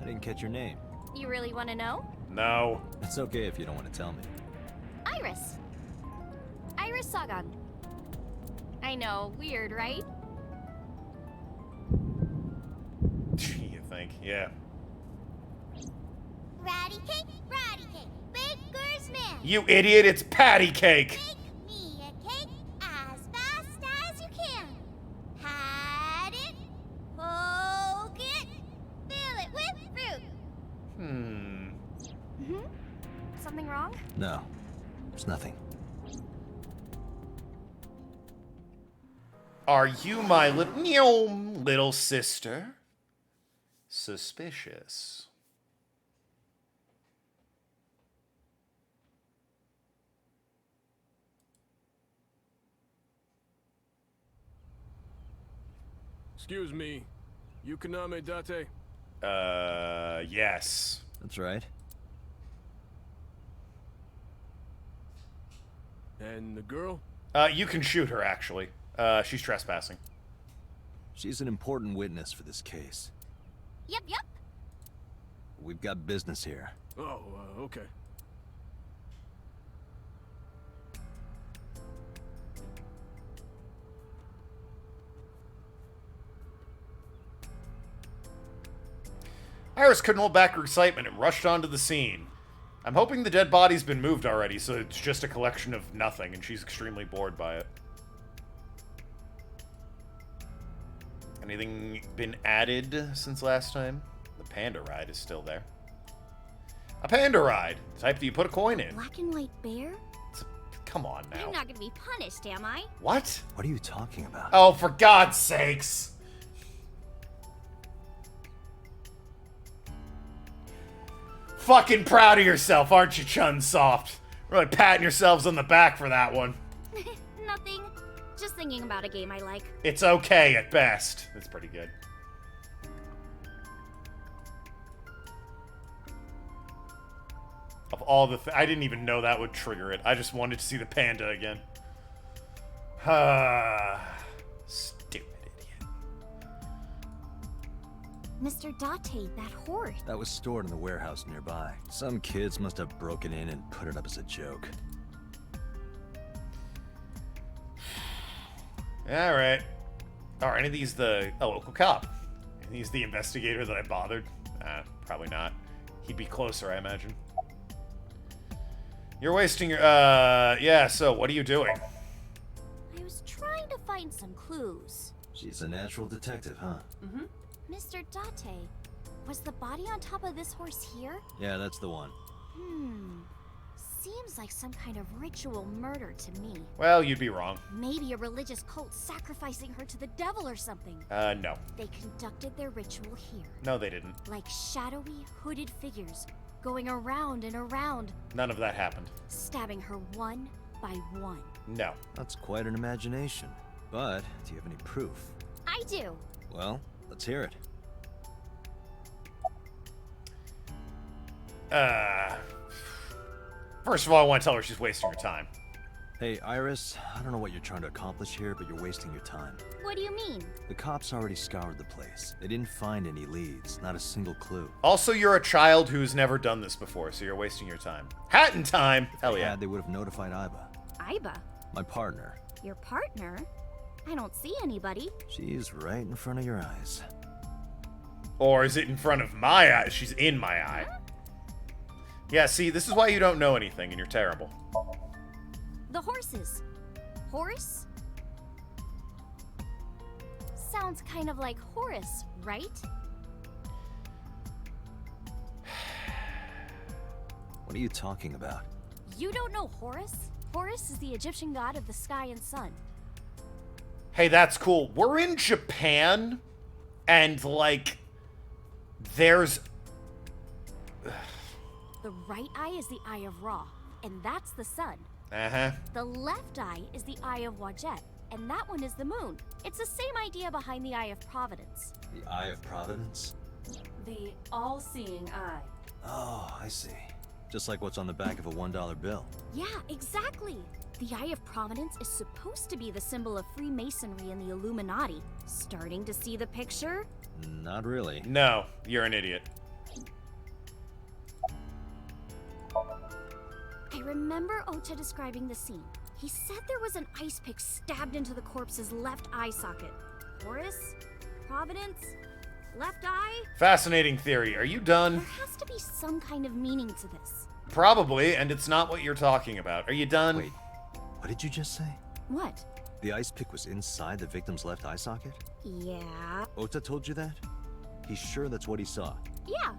I didn't catch your name. You really want to know? No. It's okay if you don't want to tell me. Iris. Iris Sagan. I know, weird, right? You think? Yeah. Ratty cake, baker's man. You idiot, it's patty cake! Bake me a cake as fast as you can. Pat it, poke it, fill it with fruit. Something wrong? No, there's nothing. Are you my little sister? Suspicious. Excuse me, Yukoname Date? Yes. That's right. And the girl? You can shoot her, actually. She's trespassing. She's an important witness for this case. Yep. We've got business here. Oh, okay. Iris couldn't hold back her excitement and rushed onto the scene. I'm hoping the dead body's been moved already, so it's just a collection of nothing, and she's extremely bored by it. Anything been added since last time? The panda ride is still there. A panda ride! The type that you put a coin in. Black and white bear? Come on now. I'm not gonna be punished, am I? What? What are you talking about? Oh, for God's sakes! Fucking proud of yourself, aren't you, Chunsoft? Really patting yourselves on the back for that one. Nothing. Just thinking about a game I like. It's okay at best. It's pretty good. Of all the I didn't even know that would trigger it. I just wanted to see the panda again. Stupid idiot. Mr. Date, that horse. That was stored in the warehouse nearby. Some kids must have broken in and put it up as a joke. Alright. Are any of these a local cop? And he's the investigator that I bothered? Probably not. He'd be closer, I imagine. You're wasting your, yeah, so what are you doing? I was trying to find some clues. She's a natural detective, huh? Mm-hmm. Mr. Date, was the body on top of this horse here? Yeah, that's the one. Seems like some kind of ritual murder to me. Well, you'd be wrong. Maybe a religious cult sacrificing her to the devil or something. No. They conducted their ritual here. No, they didn't. Like shadowy, hooded figures, going around and around. None of that happened. Stabbing her one by one. No. That's quite an imagination. But, do you have any proof? I do. Well, let's hear it. First of all, I want to tell her she's wasting her time. Hey, Iris, I don't know what you're trying to accomplish here, but you're wasting your time. What do you mean? The cops already scoured the place. They didn't find any leads, not a single clue. Also, you're a child who's never done this before, so you're wasting your time. Hat in time! Hell yeah. They would have notified Iba. Iba? My partner. Your partner? I don't see anybody. She's right in front of your eyes. Or is it in front of my eyes? She's in my eye. Yeah, see, this is why you don't know anything and you're terrible. The horses. Horse? Sounds kind of like Horus, right? What are you talking about? You don't know Horus? Horus is the Egyptian god of the sky and sun. Hey, that's cool. We're in Japan, and, like, there's... The right eye is the eye of Ra, and that's the sun. Uh-huh. The left eye is the eye of Wajet, and that one is the moon. It's the same idea behind the eye of Providence. The Eye of Providence? The all-seeing eye. Oh, I see. Just like what's on the back of a $1 bill. Yeah, exactly. The Eye of Providence is supposed to be the symbol of Freemasonry and the Illuminati. Starting to see the picture? Not really. No, you're an idiot. I remember Ota describing the scene. He said there was an ice pick stabbed into the corpse's left eye socket. Horus? Providence? Left eye? Fascinating theory. Are you done? There has to be some kind of meaning to this. Probably, and it's not what you're talking about. Are you done? Wait, what did you just say? What? The ice pick was inside the victim's left eye socket? Yeah. Ota told you that? He's sure that's what he saw? Yeah.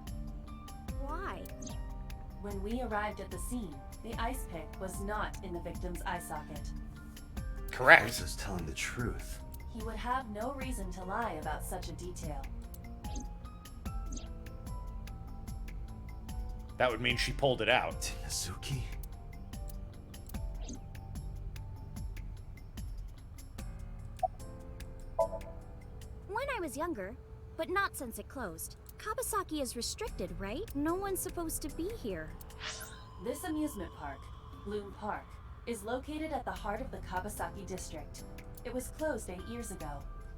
Why? When we arrived at the scene, the ice pick was not in the victim's eye socket. Correct. Ota's telling the truth. He would have no reason to lie about such a detail. That would mean she pulled it out. Nazuki? When I was younger, but not since it closed. Kabasaki is restricted, right? No one's supposed to be here. This amusement park, Bloom Park, is located at the heart of the Kabasaki district. It was closed 8 years ago.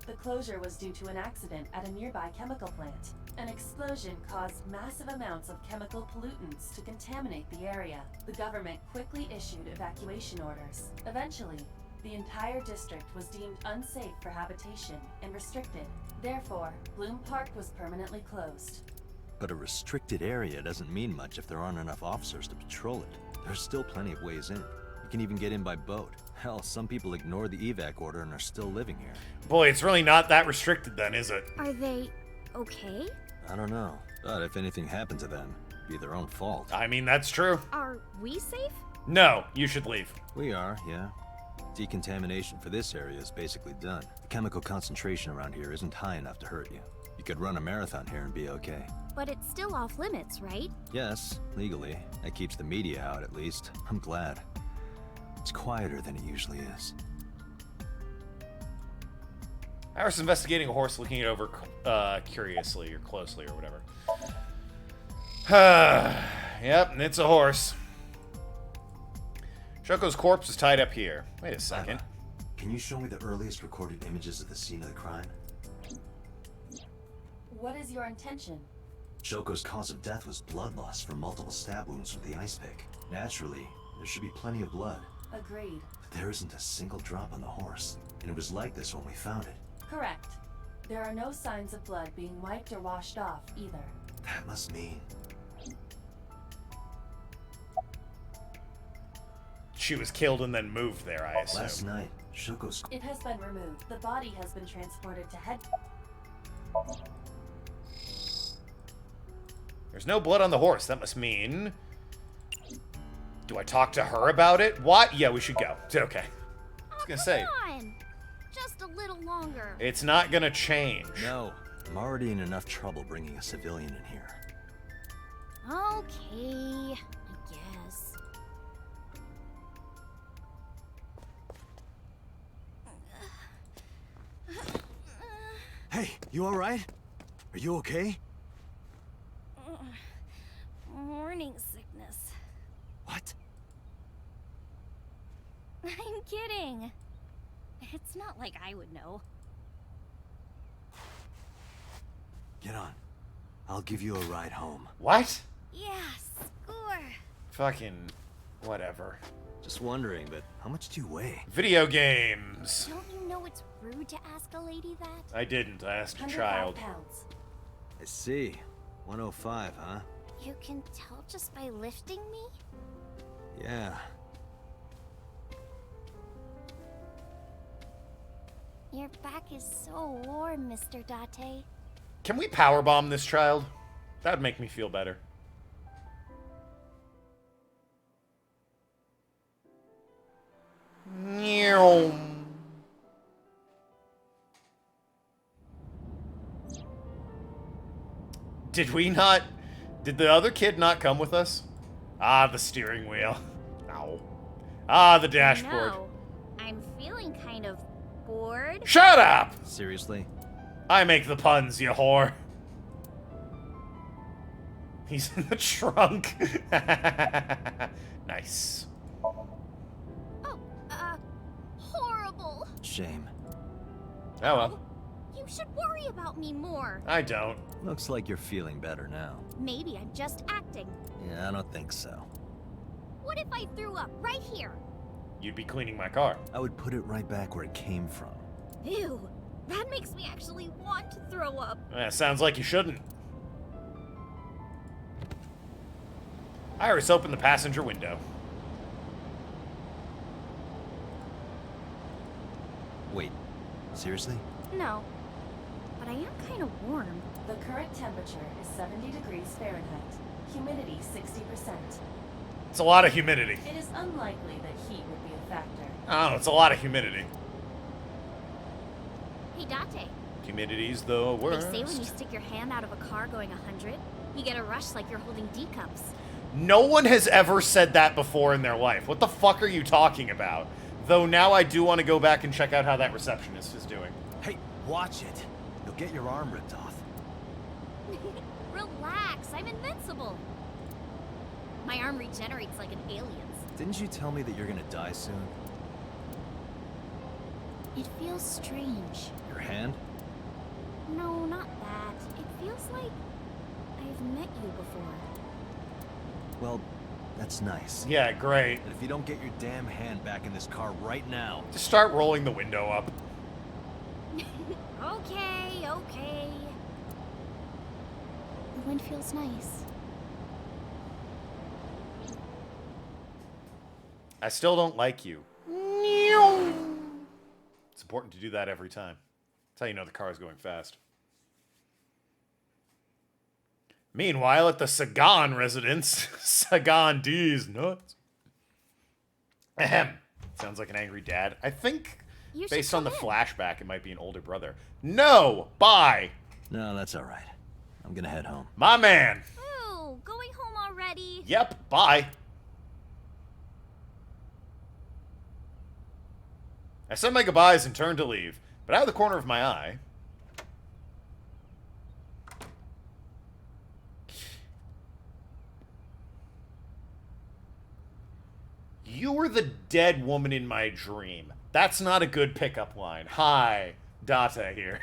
The closure was due to an accident at a nearby chemical plant. An explosion caused massive amounts of chemical pollutants to contaminate the area. The government quickly issued evacuation orders. Eventually, the entire district was deemed unsafe for habitation and restricted. Therefore, Bloom Park was permanently closed. But a restricted area doesn't mean much if there aren't enough officers to patrol it. There's still plenty of ways in. You can even get in by boat. Hell, some people ignore the evac order and are still living here. Boy, it's really not that restricted then, is it? Are they okay? I don't know. But if anything happened to them, it'd be their own fault. I mean, that's true. Are we safe? No, you should leave. We are, yeah. Decontamination for this area is basically done. The chemical concentration around here isn't high enough to hurt you. You could run a marathon here and be okay. But it's still off limits, right? Yes, legally. That keeps the media out at least. I'm glad. It's quieter than it usually is. Iris investigating a horse, looking it over curiously or closely or whatever. Yep, it's a horse. Shoko's corpse is tied up here. Wait a second. Can you show me the earliest recorded images of the scene of the crime? What is your intention? Shoko's cause of death was blood loss from multiple stab wounds with the ice pick. Naturally, there should be plenty of blood. Agreed. But there isn't a single drop on the horse, and it was like this when we found it. Correct. There are no signs of blood being wiped or washed off, either. That must mean... She was killed and then moved there, I assume. Last night, Shoko's... It has been removed. The body has been transported to head... There's no blood on the horse. That must mean... Do I talk to her about it? What? Yeah, we should go. Okay. I was gonna say. Come on! Just a little longer. It's not gonna change. No. I'm already in enough trouble bringing a civilian in here. Okay, I guess. Hey, you alright? Are you okay? Morning sickness. What? I'm kidding. It's not like I would know. Get on. I'll give you a ride home. What? Yeah, score. Fucking... whatever. Just wondering, but how much do you weigh? Video games. Don't you know it's rude to ask a lady that? I didn't. I asked a 105 child. pounds. I see. 105, huh? You can tell just by lifting me? Yeah. Your back is so warm, Mr. Date. Can we powerbomb this child? That'd make me feel better. Did we not... Did the other kid not come with us? Ah, the steering wheel. Ow. Ah, the dashboard. No, I'm feeling kind of bored. Shut up! Seriously? I make the puns, you whore. He's in the trunk. Nice. Oh, horrible. Shame. Oh well. You should worry about me more. I don't. Looks like you're feeling better now. Maybe I'm just acting. Yeah, I don't think so. What if I threw up right here? You'd be cleaning my car. I would put it right back where it came from. Ew, that makes me actually want to throw up. Sounds like you shouldn't. Iris opened the passenger window. Wait, seriously? No, but I am kind of warm. The current temperature is 70 degrees Fahrenheit. Humidity 60%. It's a lot of humidity. It is unlikely that heat would be a factor. Oh, it's a lot of humidity. Hey, Date. Humidity's the worst. They say when you stick your hand out of a car going 100, you get a rush like you're holding D cups. No one has ever said that before in their life. What the fuck are you talking about? Though now I do want to go back and check out how that receptionist is doing. Hey, watch it. You'll get your arm ripped off. Relax, I'm invincible. My arm regenerates like an alien's. Didn't you tell me that you're gonna die soon? It feels strange. Your hand? No, not that. It feels like I've met you before. Well, that's nice. Yeah, great. But if you don't get your damn hand back in this car right now... Just start rolling the window up. Okay, okay. The wind feels nice. I still don't like you. It's important to do that every time. That's how you know the car is going fast. Meanwhile, at the Sagan residence, Sagan D's nuts. Ahem. Sounds like an angry dad. I think, You should based on the come in. flashback, it might be an older brother. No! Bye! No, that's alright. I'm gonna head home. My man! Ooh, going home already? Yep, bye. I said my goodbyes and turned to leave, but out of the corner of my eye... You were the dead woman in my dream. That's not a good pickup line. Hi, Data here.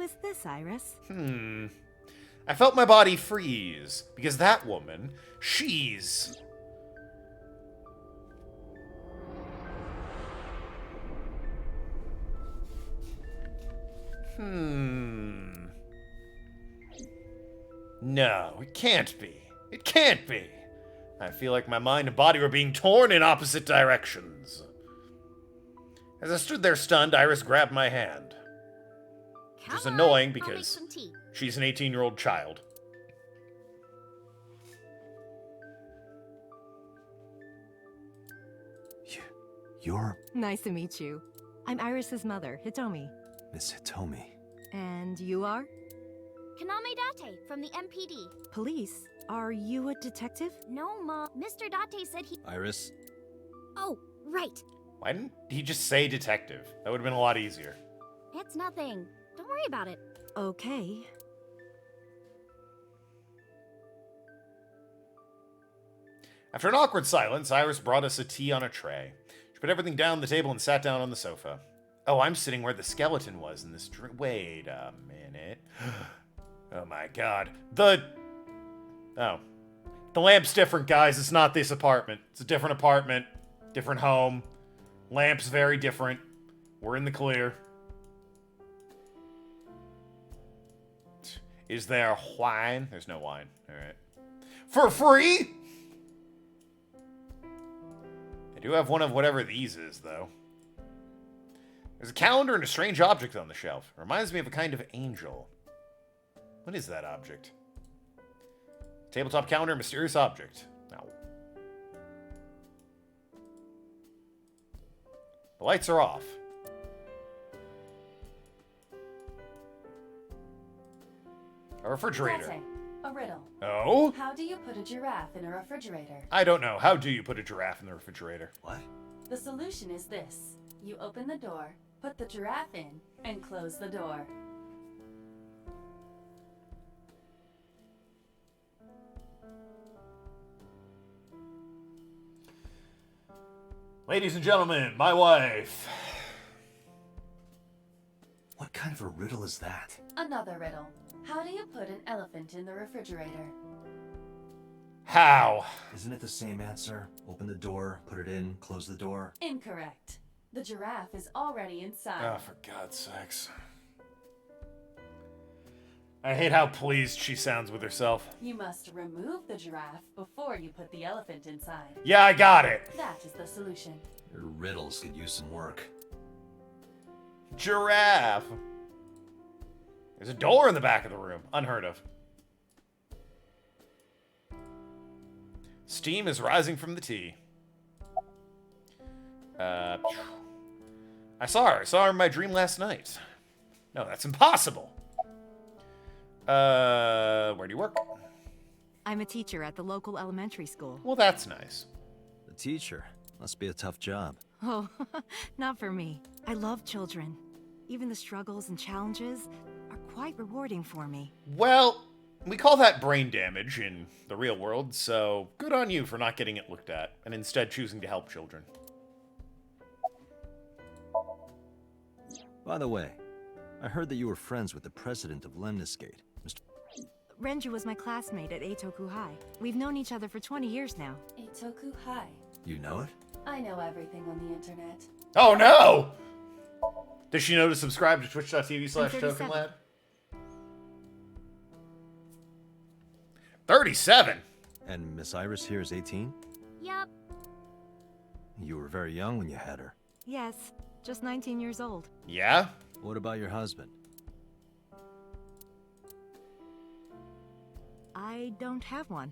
is this, Iris? I felt my body freeze, because that woman, she's... No, it can't be. It can't be. I feel like my mind and body were being torn in opposite directions. As I stood there stunned, Iris grabbed my hand. Which is annoying I'll make because some tea. she's an 18-year-old child. You're Nice to meet you. I'm Iris's mother, Hitomi. Miss Hitomi. And you are? Kaname Date from the MPD. Police? Are you a detective? No, Ma. Mr. Date said he. Iris? Oh, right. Why didn't he just say detective? That would have been a lot easier. It's nothing. Don't worry about it. Okay. After an awkward silence, Iris brought us a tea on a tray. She put everything down on the table and sat down on the sofa. Oh, I'm sitting where the skeleton was in this drink. Wait a minute. Oh my god. Oh. The lamp's different, guys. It's not this apartment. It's a different apartment. Different home. Lamp's very different. We're in the clear. Is there wine? There's no wine. Alright. For free? I do have one of whatever these is, though. There's a calendar and a strange object on the shelf. It reminds me of a kind of angel. What is that object? Tabletop calendar, mysterious object. No. The lights are off. A refrigerator. Date, a riddle. Oh? How do you put a giraffe in a refrigerator? I don't know. How do you put a giraffe in the refrigerator? What? The solution is this. You open the door, put the giraffe in, and close the door. Ladies and gentlemen, my wife. What kind of a riddle is that? Another riddle. How do you put an elephant in the refrigerator? How? Isn't it the same answer? Open the door, put it in, close the door. Incorrect. The giraffe is already inside. Oh, for God's sakes. I hate how pleased she sounds with herself. You must remove the giraffe before you put the elephant inside. Yeah, I got it. That is the solution. Your riddles could use some work. Giraffe. There's a door in the back of the room. Unheard of. Steam is rising from the tea. I saw her. I saw her in my dream last night. No, that's impossible. Where do you work? I'm a teacher at the local elementary school. Well, that's nice. The teacher. Must be a tough job. Oh, not for me. I love children. Even the struggles and challenges are quite rewarding for me. Well, we call that brain damage in the real world, so good on you for not getting it looked at, and instead choosing to help children. By the way, I heard that you were friends with the president of Lemniscate, Mr. Renju was my classmate at Eitoku High. We've known each other for 20 years now. Eitoku High. You know it? I know everything on the internet. Oh no! Does she know to subscribe to twitch.tv/Tokenlad? 37. 37? And Miss Iris here is 18? Yup. You were very young when you had her. Yes, just 19 years old. Yeah? What about your husband? I don't have one.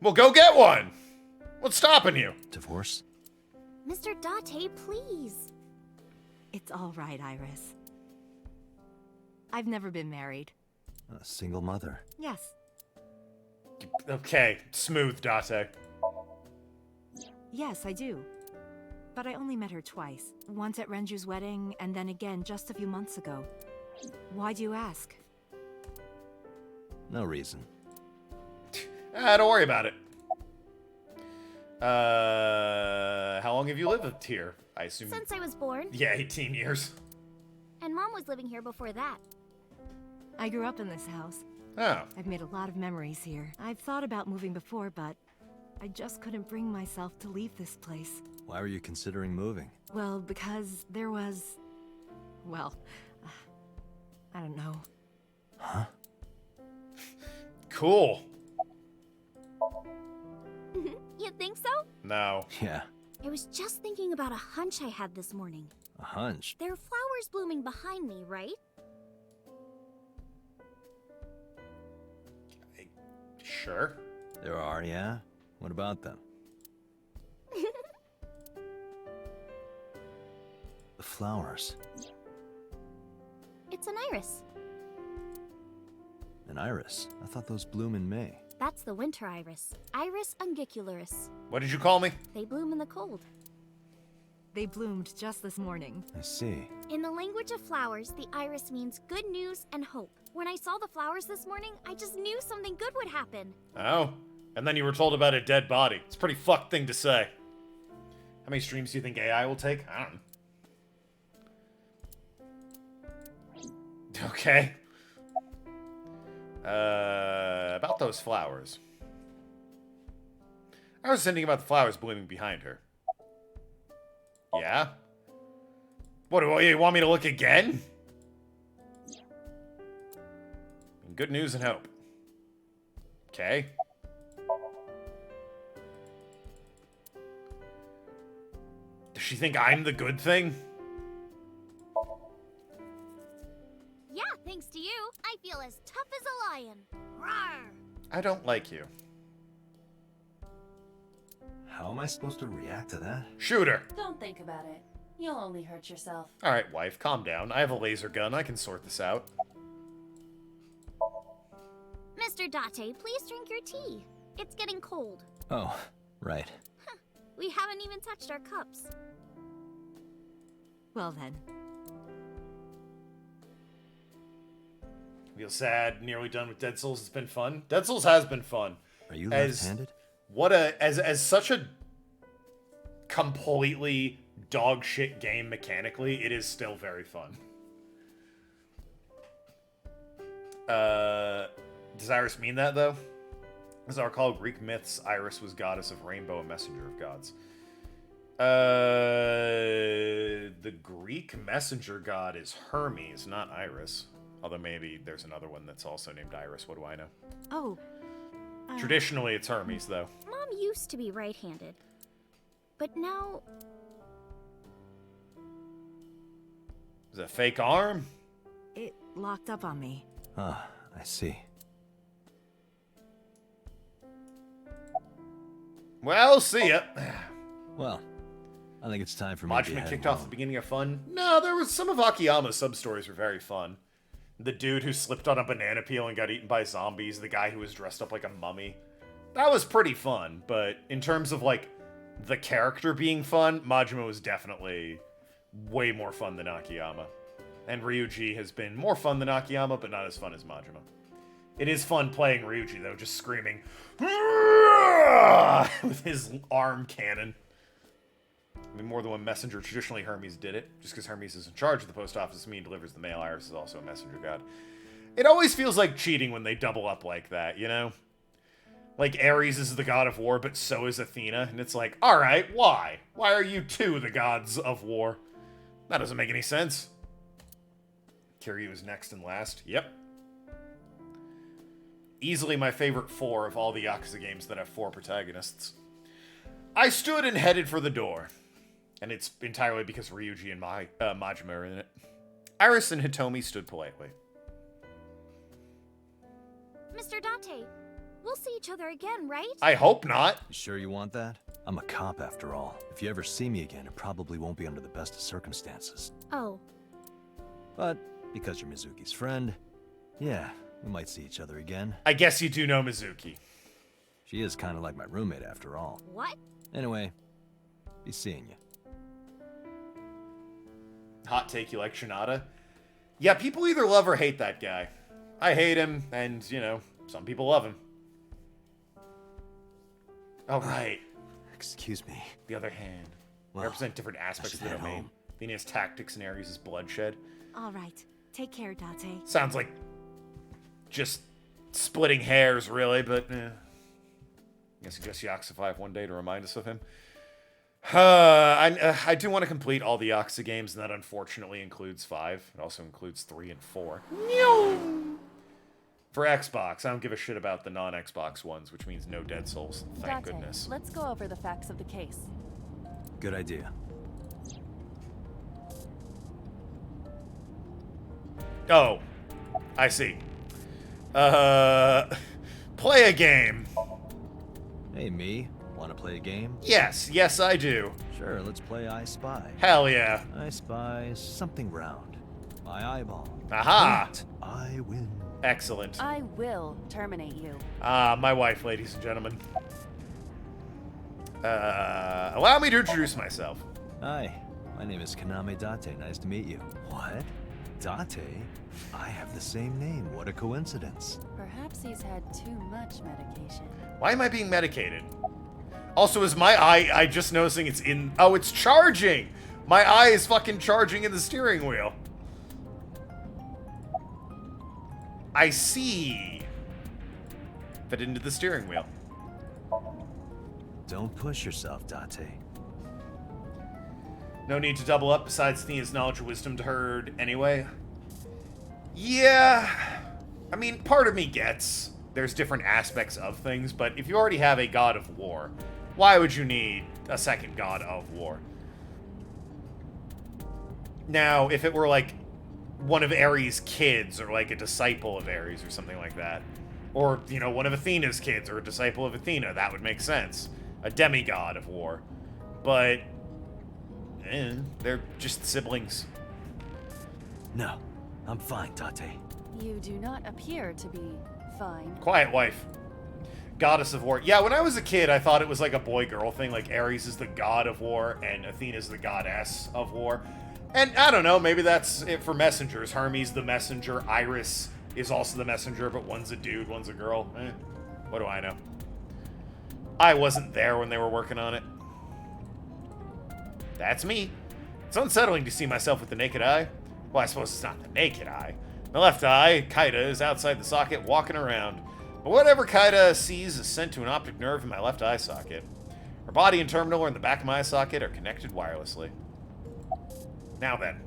Well, go get one! What's stopping you? Divorce? Mr. Date, please. It's all right, Iris. I've never been married. A single mother. Yes. Okay, smooth, Date. Yes, I do. But I only met her twice. Once at Renju's wedding, and then again just a few months ago. Why do you ask? No reason. Don't worry about it. How long have you lived here? I assume. Since I was born. Yeah, 18 years. And Mom was living here before that. I grew up in this house. Oh. I've made a lot of memories here. I've thought about moving before, but I just couldn't bring myself to leave this place. Why were you considering moving? Well, because there was... well, I don't know. Huh? Cool. You think so? No. Yeah, I was just thinking about a hunch I had this morning. a hunch. There are flowers blooming behind me, right? Sure. There are, yeah? What about them? The flowers. It's an iris. An iris. I thought those bloom in May. That's the winter iris. Iris ungicularis. What did you call me? They bloom in the cold. They bloomed just this morning. I see. In the language of flowers, the iris means good news and hope. When I saw the flowers this morning, I just knew something good would happen. Oh. And then you were told about a dead body. It's a pretty fucked thing to say. How many streams do you think AI will take? I don't know. Okay. About those flowers. I was thinking about the flowers blooming behind her. Yeah? What, do you want me to look again? Good news and hope. Okay. Does she think I'm the good thing? Yeah, thanks to you, I feel as tough as a lion. Rawr! I don't like you. How am I supposed to react to that? Shoot her. Don't think about it. You'll only hurt yourself. Alright, wife, calm down. I have a laser gun. I can sort this out. Mr. Date, please drink your tea. It's getting cold. Oh, right. We haven't even touched our cups. Well then. Feel sad, nearly done with Dead Souls. It's been fun. Dead Souls has been fun. Are you As- left-handed? What a as such a completely dog shit game mechanically, it is still very fun. Does Iris mean that though? As I recall, Greek myths, Iris was goddess of rainbow and messenger of gods. The Greek messenger god is Hermes, not Iris. Although maybe there's another one that's also named Iris. What do I know? Oh. Traditionally, it's Hermes, though. Mom used to be right-handed. But now... Is it a fake arm? It locked up on me. Ah, I see. Well, see ya. Well, I think it's time for me to Majima head kicked off the home. beginning of fun. No, there was some of Akiyama's sub-stories were very fun. The dude who slipped on a banana peel and got eaten by zombies, the guy who was dressed up like a mummy. That was pretty fun, but in terms of, like, the character being fun, Majima was definitely way more fun than Akiyama. And Ryuji has been more fun than Akiyama, but not as fun as Majima. It is fun playing Ryuji, though, just screaming with his arm cannon. I mean, more than one messenger. Traditionally, Hermes did it. Just because Hermes is in charge of the post office doesn't mean he delivers the mail. Iris is also a messenger god. It always feels like cheating when they double up like that, you know? Like, Ares is the god of war, but so is Athena. And it's like, alright, why? Why are you two the gods of war? That doesn't make any sense. Kiryu is next and last. Yep. Easily my favorite 4 of all the Yakuza games that have 4 protagonists. I stood and headed for the door. And it's entirely because Ryuji and Majima are in it. Iris and Hitomi stood politely. Mr. Date, we'll see each other again, right? I hope not. You sure you want that? I'm a cop after all. If you ever see me again, it probably won't be under the best of circumstances. Oh. But because you're Mizuki's friend, yeah, we might see each other again. I guess you do know Mizuki. She is kind of like my roommate after all. What? Anyway, be seeing you. Hot take, you like Shinada? Yeah, people either love or hate that guy. I hate him, and, you know, some people love him. Oh, right. Excuse me. The other hand. Well, Represent different aspects of the head domain. home. Athena's tactics and Ares' bloodshed. All right. Take care, Date. Sounds like just splitting hairs, really, but guess he just Yakuza 5 one day to remind us of him. I do want to complete all the Yakuza games, and that unfortunately includes 5. It also includes 3 and 4. For Xbox, I don't give a shit about the non-Xbox ones, which means no Dead Souls. Thank goodness. Let's go over the facts of the case. Good idea. Oh, I see. Play a game. Hey, me. Want to play a game? Yes, I do. Sure, let's play I Spy. Hell yeah. I spy something round. My eyeball. Aha! But I win. Excellent. I will terminate you. My wife, ladies and gentlemen. Allow me to introduce myself. Hi, my name is Kaname Date. Nice to meet you. What? Date? I have the same name. What a coincidence. Perhaps he's had too much medication. Why am I being medicated? Also, is my eye, I just noticing it's in, oh, it's charging! My eye is fucking charging in the steering wheel. I see. Fit into the steering wheel. Don't push yourself, Date. No need to double up besides Thea's knowledge or wisdom to herd anyway. Yeah. I mean, part of me gets there's different aspects of things, but if you already have a god of war, why would you need a second god of war? Now, if it were like one of Ares' kids, or like a disciple of Ares, or something like that, or, you know, one of Athena's kids, or a disciple of Athena, that would make sense. A demigod of war. But they're just siblings. No, I'm fine, Date. You do not appear to be fine. Quiet, wife. Goddess of war. Yeah, when I was a kid, I thought it was like a boy-girl thing. Like, Ares is the god of war, and Athena's the goddess of war. And, I don't know, maybe that's it for messengers. Hermes the messenger. Iris is also the messenger, but one's a dude, one's a girl. What do I know? I wasn't there when they were working on it. That's me. It's unsettling to see myself with the naked eye. Well, I suppose it's not the naked eye. My left eye, Kaida, is outside the socket walking around. But whatever Kaida sees is sent to an optic nerve in my left eye socket. Her body and terminal in the back of my eye socket are connected wirelessly. Now then.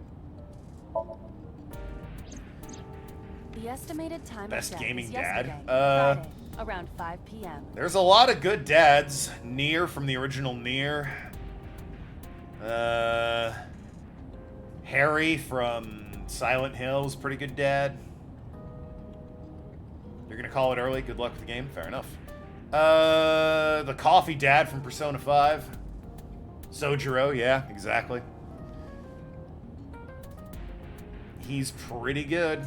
The estimated time Best of death gaming is dad? yesterday, Friday, around 5 p.m. There's a lot of good dads. Nier from the original Nier. Harry from Silent Hill's pretty good dad. You're gonna call it early. Good luck with the game. Fair enough. The coffee dad from Persona 5. Sojiro, yeah, exactly. He's pretty good.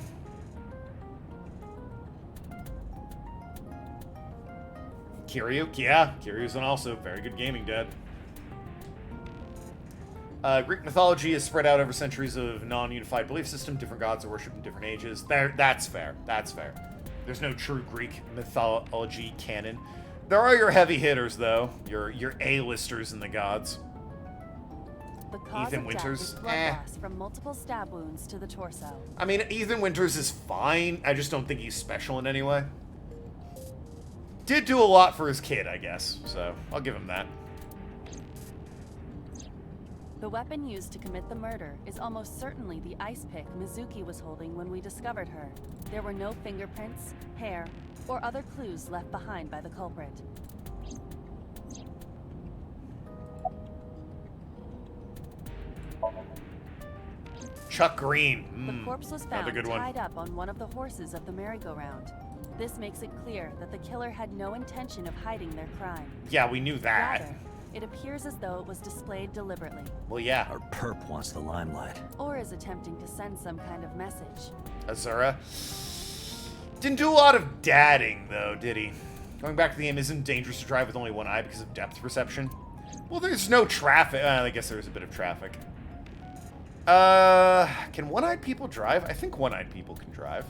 Kiryu, yeah, Kiryu's an also very good gaming dad. Greek mythology is spread out over centuries of non-unified belief system. Different gods are worshipped in different ages. That's fair. That's fair. There's no true Greek mythology canon. There are your heavy hitters, though. Your A-listers in the gods. The cause Ethan of Winters, death is blood loss from multiple stab wounds to the torso. I mean, Ethan Winters is fine. I just don't think he's special in any way. Did do a lot for his kid, I guess. So, I'll give him that. The weapon used to commit the murder is almost certainly the ice pick Mizuki was holding when we discovered her. There were no fingerprints, hair, or other clues left behind by the culprit. Chuck Green. The corpse was another found good one. tied up on one of the horses of the merry-go-round. This makes it clear that the killer had no intention of hiding their crime. Yeah, we knew that. Rather, it appears as though it was displayed deliberately. Well, yeah. Our perp wants the limelight. Or is attempting to send some kind of message. Azura. Didn't do a lot of dadding, though, did he? Going back to the game, isn't dangerous to drive with only one eye because of depth perception? Well, there's no traffic. I guess there's a bit of traffic. Can one-eyed people drive? I think one-eyed people can drive.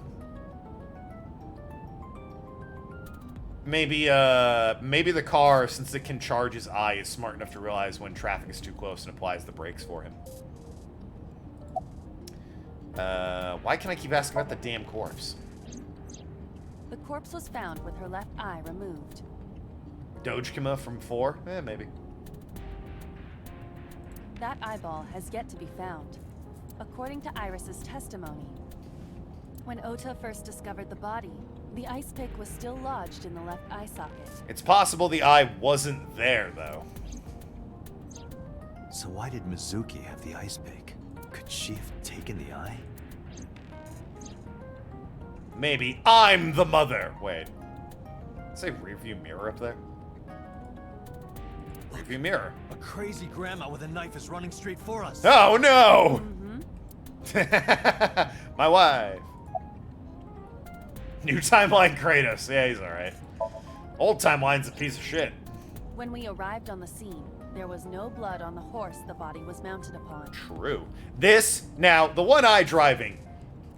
Maybe the car, since it can charge his eye, is smart enough to realize when traffic is too close and applies the brakes for him. Why can I keep asking about the damn corpse? The corpse was found with her left eye removed. Dojima from 4? Maybe. That eyeball has yet to be found. According to Iris's testimony, when Ota first discovered the body, the ice pick was still lodged in the left eye socket. It's possible the eye wasn't there, though. So why did Mizuki have the ice pick? Could she have taken the eye? Maybe I'm the mother. Wait. Say rearview mirror up there? Rearview mirror. A crazy grandma with a knife is running straight for us. Oh no! My wife. New timeline Kratos. Yeah, he's alright. Old timeline's a piece of shit. When we arrived on the scene, there was no blood on the horse the body was mounted upon. True. This, now, the one eye driving,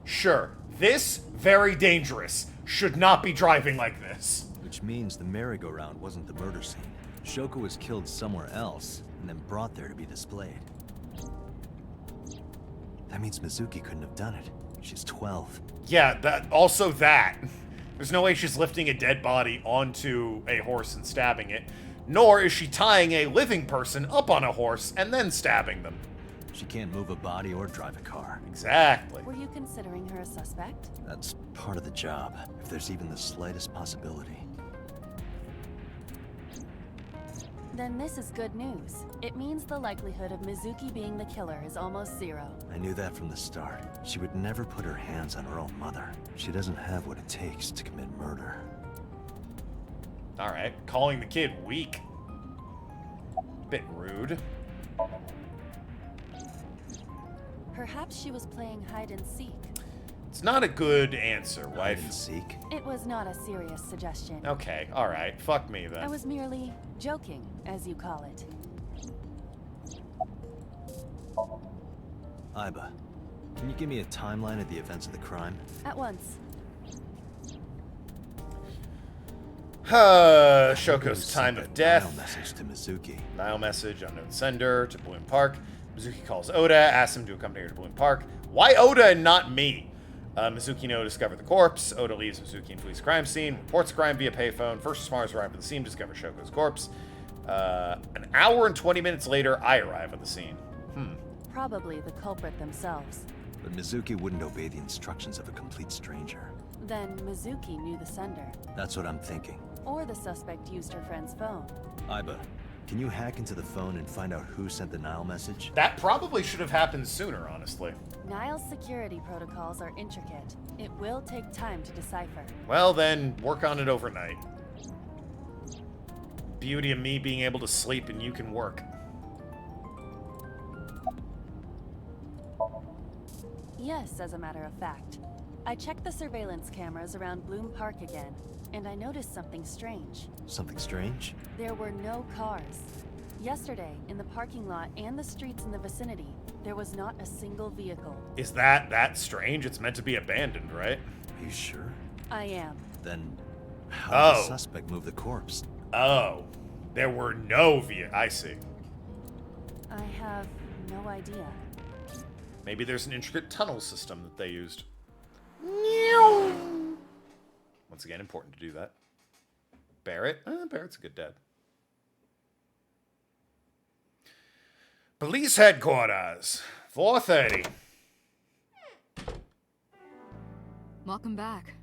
sure. This, very dangerous. Should not be driving like this. Which means the merry-go-round wasn't the murder scene. Shoko was killed somewhere else, and then brought there to be displayed. That means Mizuki couldn't have done it. She's 12. Yeah, that. There's no way she's lifting a dead body onto a horse and stabbing it. Nor is she tying a living person up on a horse and then stabbing them. She can't move a body or drive a car. Exactly. Were you considering her a suspect? That's part of the job, if there's even the slightest possibility. Then this is good news. It means the likelihood of Mizuki being the killer is almost zero. I knew that from the start. She would never put her hands on her own mother. She doesn't have what it takes to commit murder. Alright, calling the kid weak. Bit rude. Perhaps she was playing hide and seek. It's not a good answer, wife. Hide and seek? It was not a serious suggestion. Okay, alright. Fuck me then. I was merely joking, as you call it. Aiba, can you give me a timeline of the events of the crime? At once. Shoko's time of death. Nile message to Mizuki. Nile message, unknown sender, to Bloom Park. Mizuki calls Oda, asks him to accompany her to Bloom Park. Why Oda and not me? Mizuki and Oda discover the corpse. Oda leaves Mizuki and flees crime scene. Reports the crime via payphone. First responders arrive at the scene, discover Shoko's corpse. An hour and 20 minutes later, I arrive at the scene. Probably the culprit themselves. But Mizuki wouldn't obey the instructions of a complete stranger. Then Mizuki knew the sender. That's what I'm thinking. Or the suspect used her friend's phone. Aiba, can you hack into the phone and find out who sent the Nile message? That probably should have happened sooner, honestly. Nile's security protocols are intricate. It will take time to decipher. Well, then, work on it overnight. Beauty of me being able to sleep and you can work. Yes, as a matter of fact. I checked the surveillance cameras around Bloom Park again, and I noticed something strange. Something strange? There were no cars. Yesterday, in the parking lot and the streets in the vicinity, there was not a single vehicle. Is that strange? It's meant to be abandoned, right? Are you sure? I am. Then, how did the Oh. suspect move the corpse? Oh. There were no I see. I have no idea. Maybe there's an intricate tunnel system that they used. Once again, important to do that. Barrett? Barrett's a good dad. Police headquarters. 4:30. Welcome back.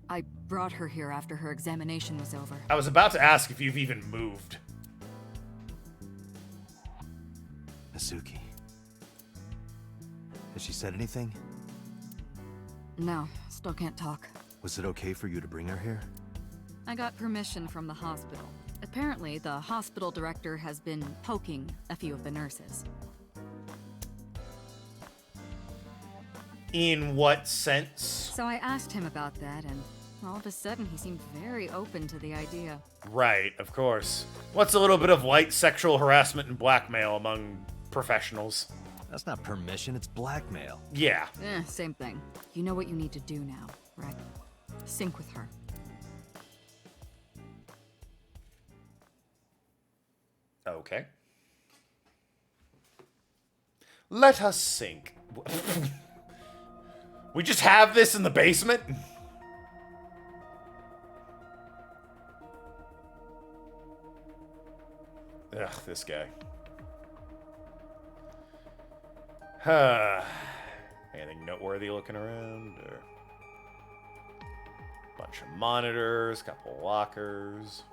I brought her here after her examination was over. I was about to ask if you've even moved. Mizuki. Has she said anything? No, still can't talk. Was it okay for you to bring her here? I got permission from the hospital. Apparently, the hospital director has been poking a few of the nurses. In what sense? So I asked him about that, and all of a sudden he seemed very open to the idea. Right, of course. What's a little bit of light sexual harassment and blackmail among professionals? That's not permission, it's blackmail. Yeah. Same thing. You know what you need to do now, right? Sync with her. Okay. Let us sync. We just have this in the basement? Ugh, this guy. Anything noteworthy looking around? Or... bunch of monitors, couple lockers.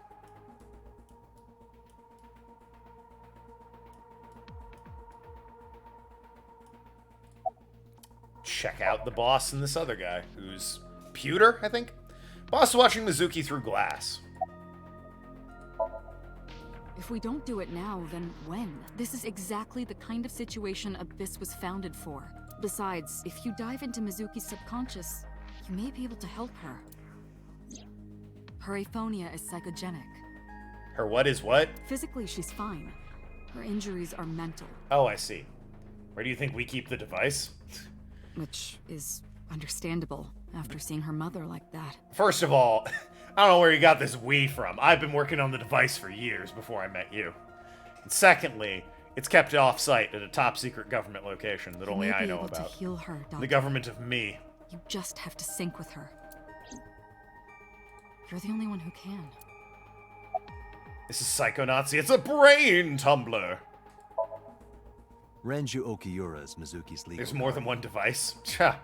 Check out the boss and this other guy, who's Pewter, I think? Boss watching Mizuki through glass. If we don't do it now, then when? This is exactly the kind of situation Abyss was founded for. Besides, if you dive into Mizuki's subconscious, you may be able to help her. Her aphonia is psychogenic. Her what is what? Physically, she's fine. Her injuries are mental. Oh, I see. Where do you think we keep the device? Which is understandable after seeing her mother like that. First of all, I don't know where you got this "we" from. I've been working on the device for years before I met you. And secondly, it's kept off-site at a top-secret government location that only I know about. You may be able to heal her, Doctor. The government of me. You just have to sync with her. You're the only one who can. This is Psychonazi. It's a brain tumbler. Renju Okiura is Mizuki's legal. There's more than one device. Tja.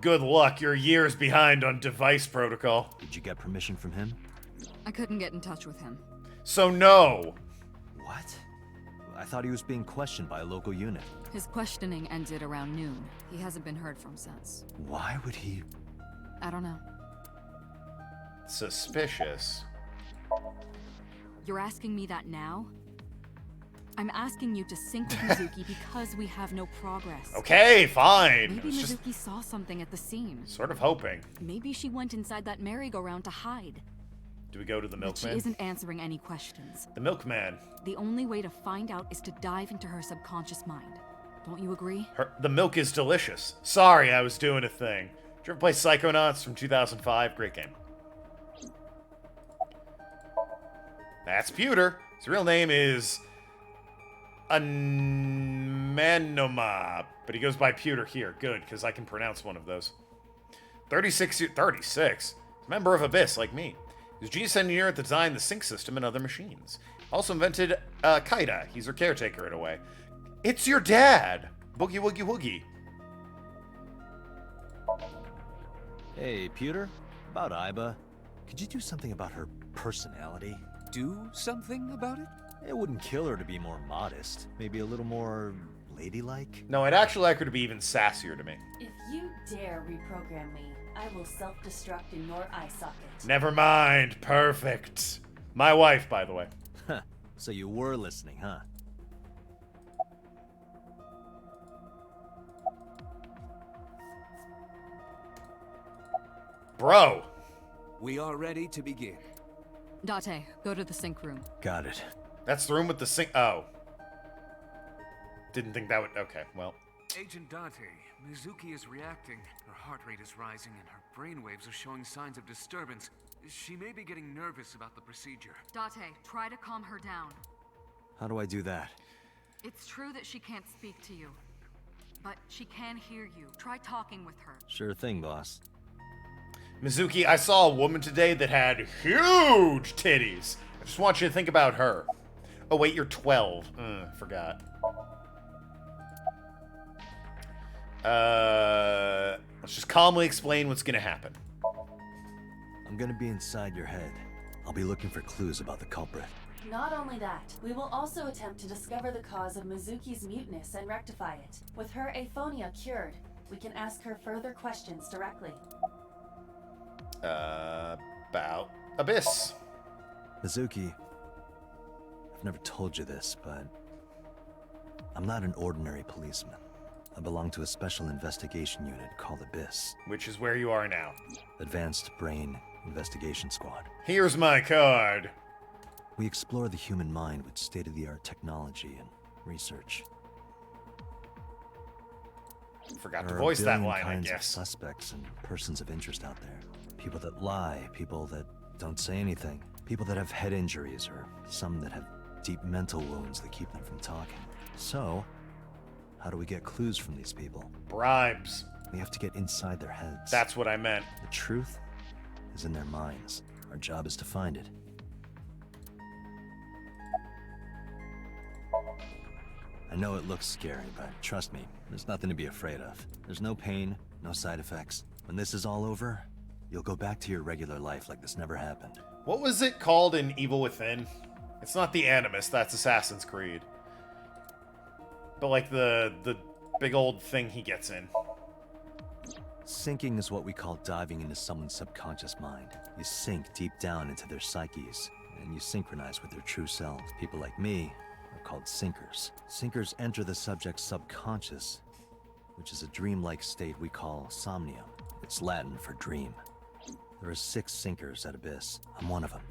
Good luck. You're years behind on device protocol. Did you get permission from him? I couldn't get in touch with him. So no. What? I thought he was being questioned by a local unit. His questioning ended around noon. He hasn't been heard from since. Why would he? I don't know. Suspicious. You're asking me that now? I'm asking you to sync with Mizuki because we have no progress. Okay, fine. Maybe Mizuki saw something at the scene. Sort of hoping. Maybe she went inside that merry-go-round to hide. Do we go to the milkman? She isn't answering any questions. The milkman. The only way to find out is to dive into her subconscious mind. Don't you agree? The milk is delicious. Sorry, I was doing a thing. Did you ever play Psychonauts from 2005? Great game. That's Pewter. His real name is Manoma, but he goes by Pewter here. Good, because I can pronounce one of those. 36. He's a member of Abyss, like me. He's a genius engineer that designed the sync system and other machines. Also invented Kaida. He's her caretaker in a way. It's your dad! Boogie woogie woogie. Hey, Pewter. About Iba. Could you do something about her personality? Do something about it? It wouldn't kill her to be more modest. Maybe a little more ladylike? No, I'd actually like her to be even sassier to me. If you dare reprogram me, I will self-destruct in your eye socket. Never mind. Perfect. My wife, by the way. Huh. So you were listening, huh? Bro. We are ready to begin. Date, go to the sync room. Got it. That's the room with the sink. Oh. Didn't think that would. Okay, well. Agent Date, Mizuki is reacting. Her heart rate is rising and her brainwaves are showing signs of disturbance. She may be getting nervous about the procedure. Date, try to calm her down. How do I do that? It's true that she can't speak to you, but she can hear you. Try talking with her. Sure thing, boss. Mizuki, I saw a woman today that had huge titties. I just want you to think about her. Oh, wait, you're 12. Forgot. Let's just calmly explain what's gonna happen. I'm gonna be inside your head. I'll be looking for clues about the culprit. Not only that, we will also attempt to discover the cause of Mizuki's muteness and rectify it. With her aphonia cured, we can ask her further questions directly. About Abyss. Mizuki, I've never told you this, but I'm not an ordinary policeman. I belong to a special investigation unit called Abyss. Which is where you are now. Advanced Brain Investigation Squad. Here's my card. We explore the human mind with state-of-the-art technology and research. Forgot to There are voice a that billion line, I kinds of guess. suspects and persons of interest out there. People that lie, people that don't say anything, people that have head injuries, or some that have deep mental wounds that keep them from talking. So, how do we get clues from these people? Bribes. We have to get inside their heads. That's what I meant. The truth is in their minds. Our job is to find it. I know it looks scary, but trust me, there's nothing to be afraid of. There's no pain, no side effects. When this is all over, you'll go back to your regular life like this never happened. What was it called in Evil Within? It's not the Animus, that's Assassin's Creed. But like the big old thing he gets in. Sinking is what we call diving into someone's subconscious mind. You sink deep down into their psyches, and you synchronize with their true selves. People like me are called sinkers. Sinkers enter the subject's subconscious, which is a dreamlike state we call somnium. It's Latin for dream. There are 6 sinkers at Abyss. I'm one of them.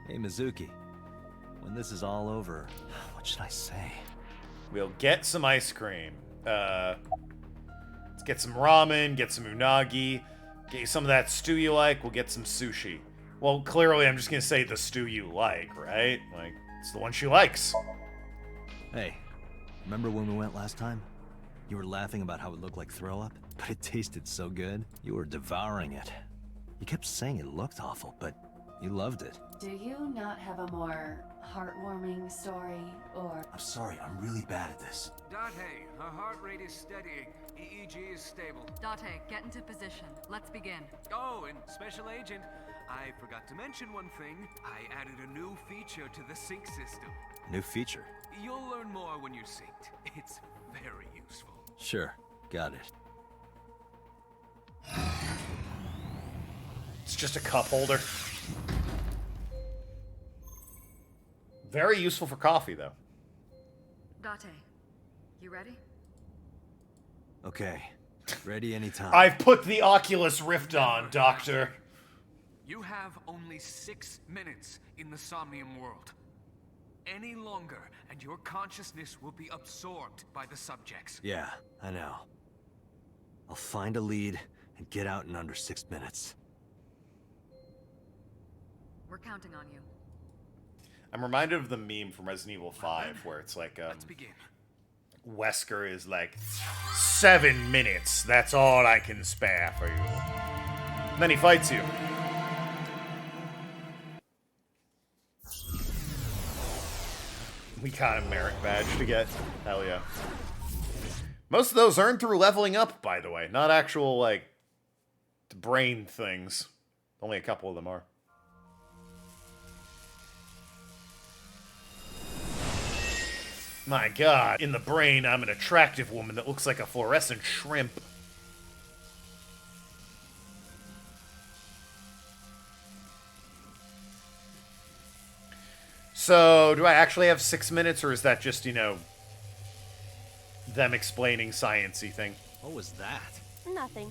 Hey, Mizuki. When this is all over, what should I say? We'll get some ice cream. Let's get some ramen, get some unagi, get you some of that stew you like, we'll get some sushi. Well, clearly I'm just gonna say the stew you like, right? Like, it's the one she likes. Hey, remember when we went last time? You were laughing about how it looked like throw up, but it tasted so good. You were devouring it. You kept saying it looked awful, but you loved it. Do you not have a more heartwarming story, or... I'm sorry, I'm really bad at this. Date, her heart rate is steadying. EEG is stable. Date, get into position. Let's begin. Oh, and Special Agent, I forgot to mention one thing. I added a new feature to the sync system. New feature? You'll learn more when you're synced. It's very useful. Sure, got it. It's just a cup holder. Very useful for coffee, though. Date, you ready? Okay, ready anytime. I've put the Oculus Rift on, Doctor. You have only 6 minutes in the Somnium world. Any longer, and your consciousness will be absorbed by the subjects. Yeah, I know. I'll find a lead and get out in under 6 minutes. We're counting on you. I'm reminded of the meme from Resident Evil 5 where it's like, Let's begin. Wesker is like, 7 minutes, that's all I can spare for you. And then he fights you. We got a merit badge to get. Hell yeah. Most of those earned through leveling up, by the way. Not actual, like, brain things. Only a couple of them are. My god, in the brain, I'm an attractive woman that looks like a fluorescent shrimp. So, do I actually have 6 minutes, or is that just, you know, them explaining science-y thing? What was that? Nothing.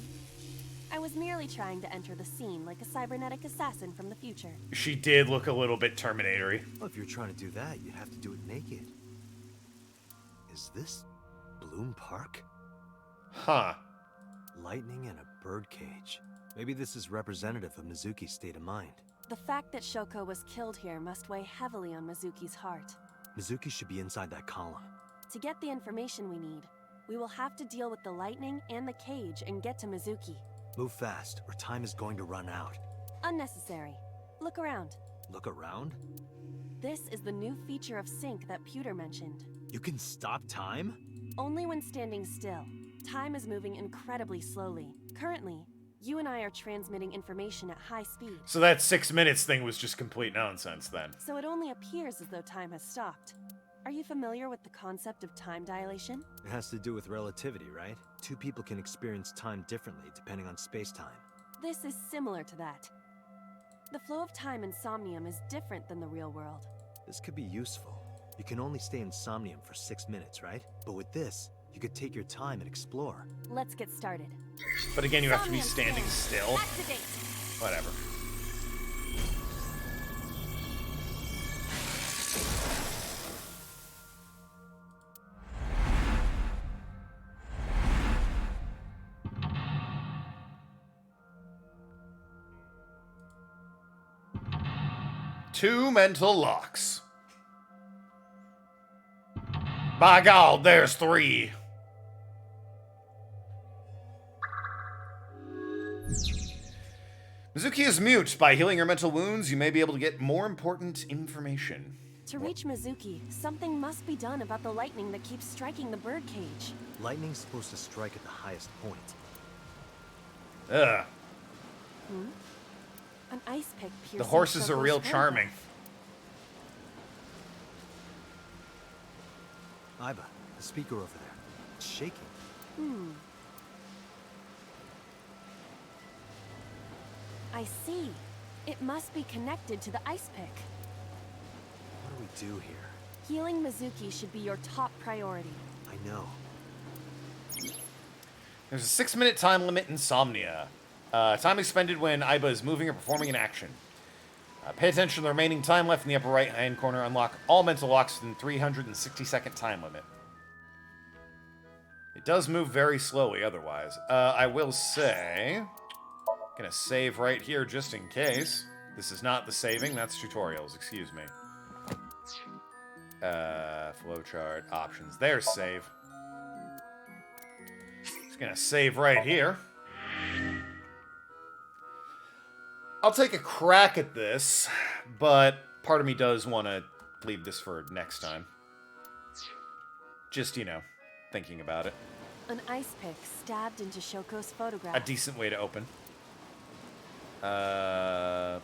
I was merely trying to enter the scene like a cybernetic assassin from the future. She did look a little bit Terminator-y. Well, if you're trying to do that, you'd have to do it naked. Is this Bloom Park? Huh. Lightning in a birdcage. Maybe this is representative of Mizuki's state of mind. The fact that Shoko was killed here must weigh heavily on Mizuki's heart. Mizuki should be inside that column. To get the information we need, we will have to deal with the lightning and the cage and get to Mizuki. Move fast, or time is going to run out. Unnecessary. Look around. Look around? This is the new feature of sync that Pewter mentioned. You can stop time? Only when standing still. Time is moving incredibly slowly. Currently, you and I are transmitting information at high speed. So that 6 minutes thing was just complete nonsense then. So it only appears as though time has stopped. Are you familiar with the concept of time dilation? It has to do with relativity, right? Two people can experience time differently depending on space-time. This is similar to that. The flow of time in Somnium is different than the real world. This could be useful. You can only stay in Somnium for 6 minutes, right? But with this, you could take your time and explore. Let's get started. But again, you have to be standing still. Activate. Whatever. Two mental locks. By God, there's 3. Mizuki is mute. By healing her mental wounds, you may be able to get more important information. To reach Mizuki, something must be done about the lightning that keeps striking the birdcage. Lightning's supposed to strike at the highest point. Ugh. An ice pick piercing The horses are Shoko's real photograph. charming. Iba, the speaker over there. It's shaking. I see. It must be connected to the ice pick. What do we do here? Healing Mizuki should be your top priority. I know. There's a 6-minute time limit in Somnia. Time expended when Iba is moving or performing an action. Pay attention to the remaining time left in the upper right-hand corner. Unlock all mental locks within 360-second time limit. It does move very slowly otherwise. I will say... Gonna save right here just in case. This is not the saving, that's tutorials, excuse me. Flowchart, options. There's save. Just gonna save right here. I'll take a crack at this, but part of me does want to leave this for next time. Just, you know, thinking about it. An ice pick stabbed into Shoko's photograph. A decent way to open. Why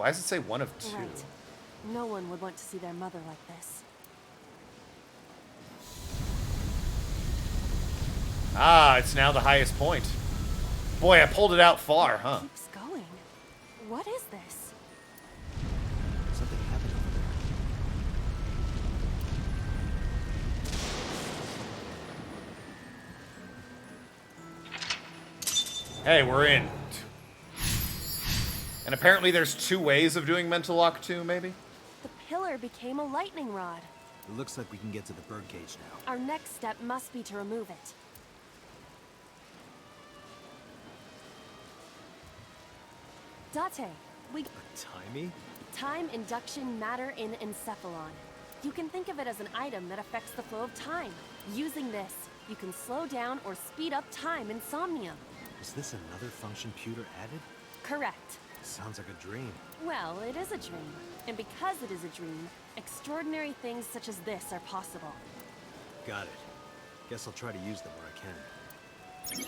does it say 1 of 2? Right. No one would want to see their mother like this. Ah, it's now the highest point. Boy, I pulled it out far, huh? It keeps going. What is this? Something happened over Hey, we're in. And apparently there's 2 ways of doing mental lock 2, maybe? The pillar became a lightning rod. there. It looks like we can get to the birdcage now. Our next step must be to remove it. Date, we... Timey? Time induction matter in encephalon. You can think of it as an item that affects the flow of time. Using this, you can slow down or speed up time in Somnium. Is this another function Pewter added? Correct. Sounds like a dream. Well, it is a dream. And because it is a dream, extraordinary things such as this are possible. Got it. Guess I'll try to use them where I can.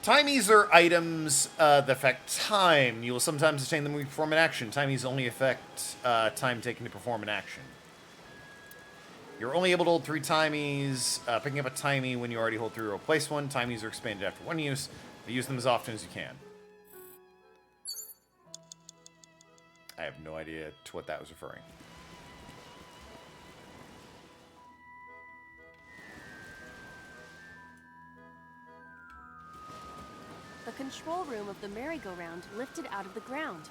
Timies are items that affect time. You will sometimes obtain them when you perform an action. Timies only affect time taken to perform an action. You're only able to hold 3 timies. Picking up a timie when you already hold 3 or replace one. Timies are expanded after 1 use. But use them as often as you can. I have no idea to what that was referring. The control room of the merry-go-round lifted out of the ground.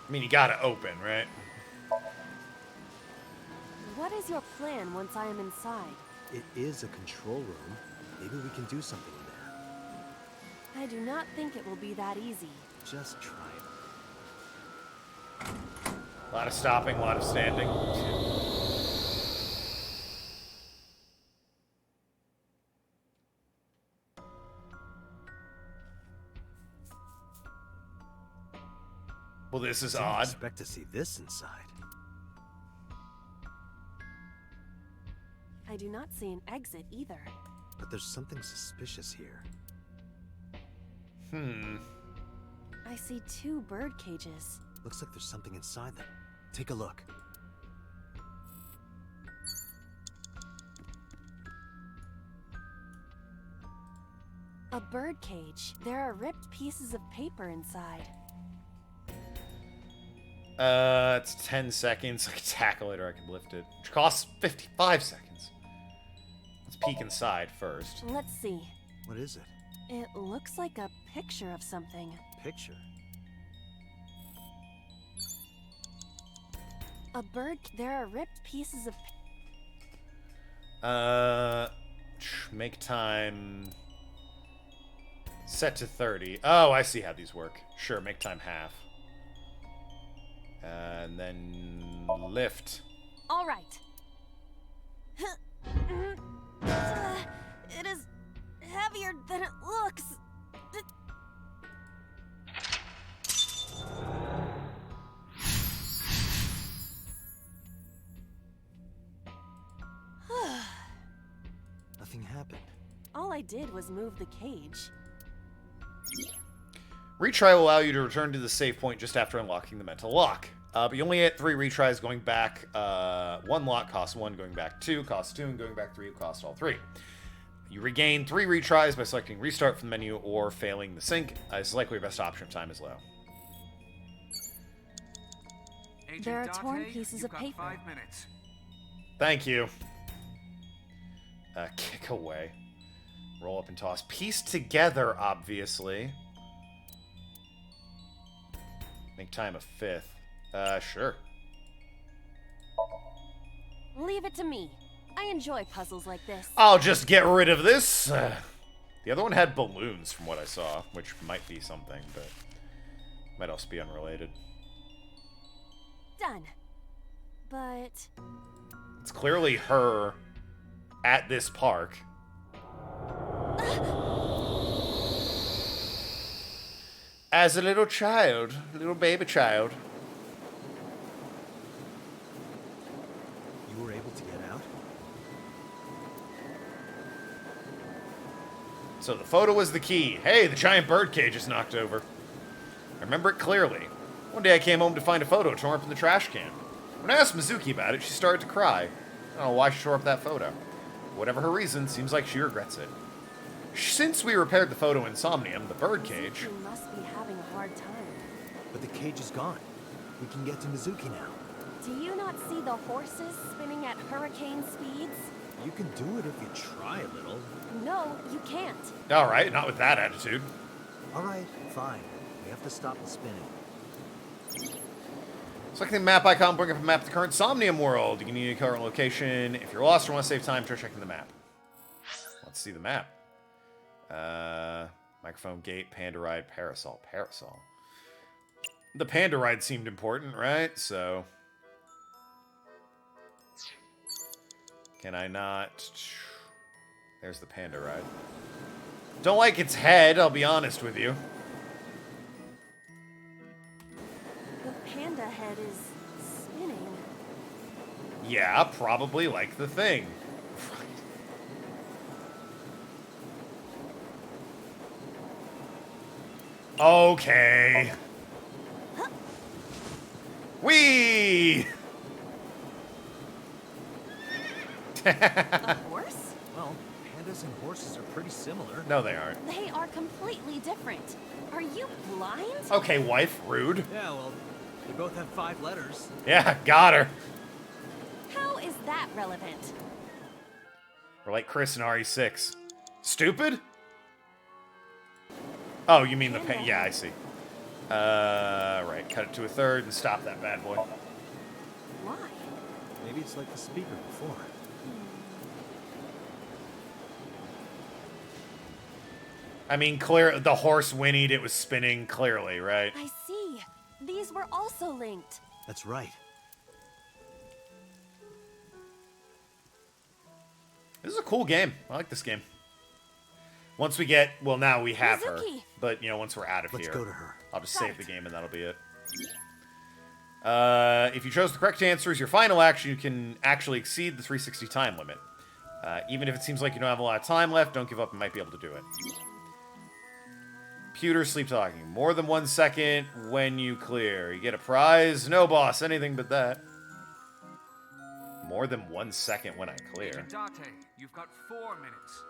I mean, you gotta open, right? What is your plan once I am inside? It is a control room. Maybe we can do something in there. I do not think it will be that easy. Just try it. A lot of stopping, a lot of standing. Well, this is Didn't odd. expect to see this inside. I do not see an exit either. But there's something suspicious here. I see 2 bird cages. Looks like there's something inside them. Take a look. A bird cage. There are ripped pieces of paper inside. It's 10 seconds. I can tackle it or I can lift it. Which costs 55 seconds. Let's peek inside first. Let's see. What is it? It looks like a picture of something. Picture? A bird. There are ripped pieces of. Make time. Set to 30. Oh, I see how these work. Sure, make time half. And then Lift. All right. It is heavier than it looks. Nothing happened. All I did was move the cage. Retry will allow you to return to the save point just after unlocking the mental lock. But you only get 3 retries going back. 1 lock costs 1, going back 2 costs 2, and going back 3 costs all 3. You regain 3 retries by selecting restart from the menu or failing the sync. This is likely your best option if time is low. There are torn pieces of paper. 5 minutes. Thank you. Kick away. Roll up and toss. Piece together, obviously. Make time a 5th. Sure. Leave it to me. I enjoy puzzles like this. I'll just get rid of this. The other one had balloons, from what I saw, which might be something, but might also be unrelated. Done. But... It's clearly her at this park. As a little child, little baby child. You were able to get out? So the photo was the key. Hey, the giant bird cage is knocked over. I remember it clearly. One day I came home to find a photo torn up in the trash can. When I asked Mizuki about it, she started to cry. I don't know why she tore up that photo. Whatever her reason, seems like she regrets it. Since we repaired the photo in Somnium, the bird cage... Mizuki must be having a hard time. But the cage is gone. We can get to Mizuki now. Do you not see the horses spinning at hurricane speeds? You can do it if you try a little. No, you can't. Alright, not with that attitude. Alright, fine. We have to stop the spinning. Selecting the map icon, bring up a map of the current Somnium world. You can need a current location. If you're lost or want to save time, try checking the map. Let's see the map. Microphone, gate, panda ride, parasol. Parasol. The panda ride seemed important, right? So... Can I not... There's the panda ride. Don't like its head, I'll be honest with you. The panda head is spinning. Yeah, probably like the thing. Okay. Whee! A horse? Well, pandas and horses are pretty similar. No, they aren't. They are completely different. Are you blind? Okay, wife, rude. Yeah, well, they both have 5 letters. Yeah, got her. How is that relevant? We're like Chris and RE6. Stupid? Oh, you mean the pen? Yeah, I see. Right. Cut it to a 1/3 and stop that bad boy. Why? Maybe it's like the speaker before. I mean, clear. The horse whinnied. It was spinning clearly, right? I see. These were also linked. That's right. This is a cool game. I like this game. Once we get, well, now we have her, Mizuki. but you know, once we're out of Let's here, go to her. I'll just Got save the it. game and that'll be it. If you chose the correct answer as your final action, you can actually exceed the 360 time limit. Even if it seems like you don't have a lot of time left, don't give up. You might be able to do it. Computer sleep talking. More than 1 second when you clear. You get a prize. No, boss. Anything but that. More than 1 second when I clear. Agent Date, you've got 4 minutes.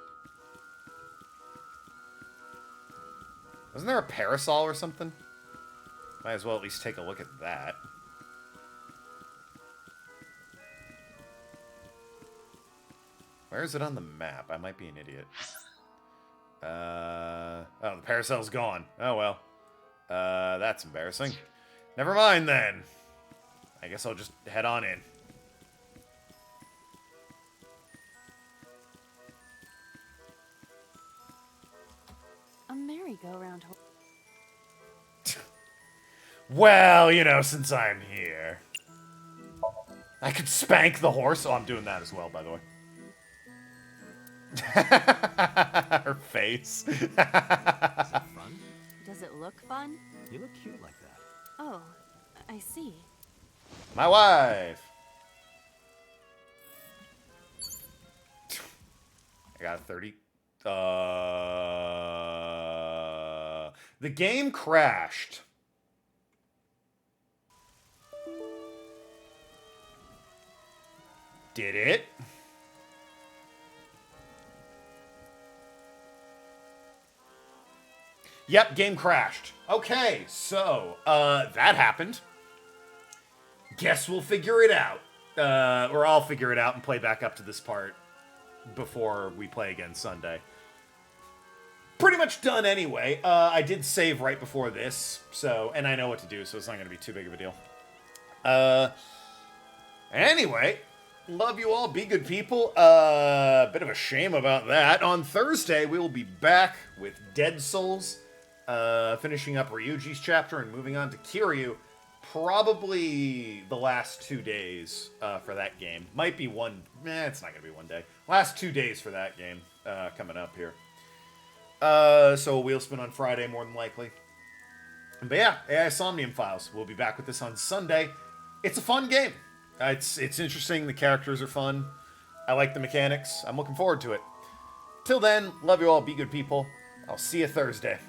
Wasn't there a parasol or something? Might as well at least take a look at that. Where is it on the map? I might be an idiot. Oh, the parasol's gone. Oh, well. That's embarrassing. Never mind, then. I guess I'll just head on in. A merry-go-round horse. Well, you know, since I'm here. I could spank the horse. Oh, I'm doing that as well, by the way. Her face. Is it fun? Does it look fun? You look cute like that. Oh, I see. My wife. I got a 30. The game crashed. Did it? Yep, game crashed. Okay, so, that happened. Guess we'll figure it out. Or I'll figure it out and play back up to this part before we play again Sunday. Pretty much done anyway. I did save right before this, so, and I know what to do, so it's not going to be too big of a deal. Anyway, love you all. Be good people. Bit of a shame about that. On Thursday, we will be back with Dead Souls, finishing up Ryuji's chapter and moving on to Kiryu. Probably the last 2 days for that game. Might be one... it's not going to be one day. Last 2 days for that game coming up here. So a wheel spin on Friday, more than likely. But yeah, AI Somnium Files. We'll be back with this on Sunday. It's a fun game. It's interesting. The characters are fun. I like the mechanics. I'm looking forward to it. Till then, love you all. Be good people. I'll see you Thursday.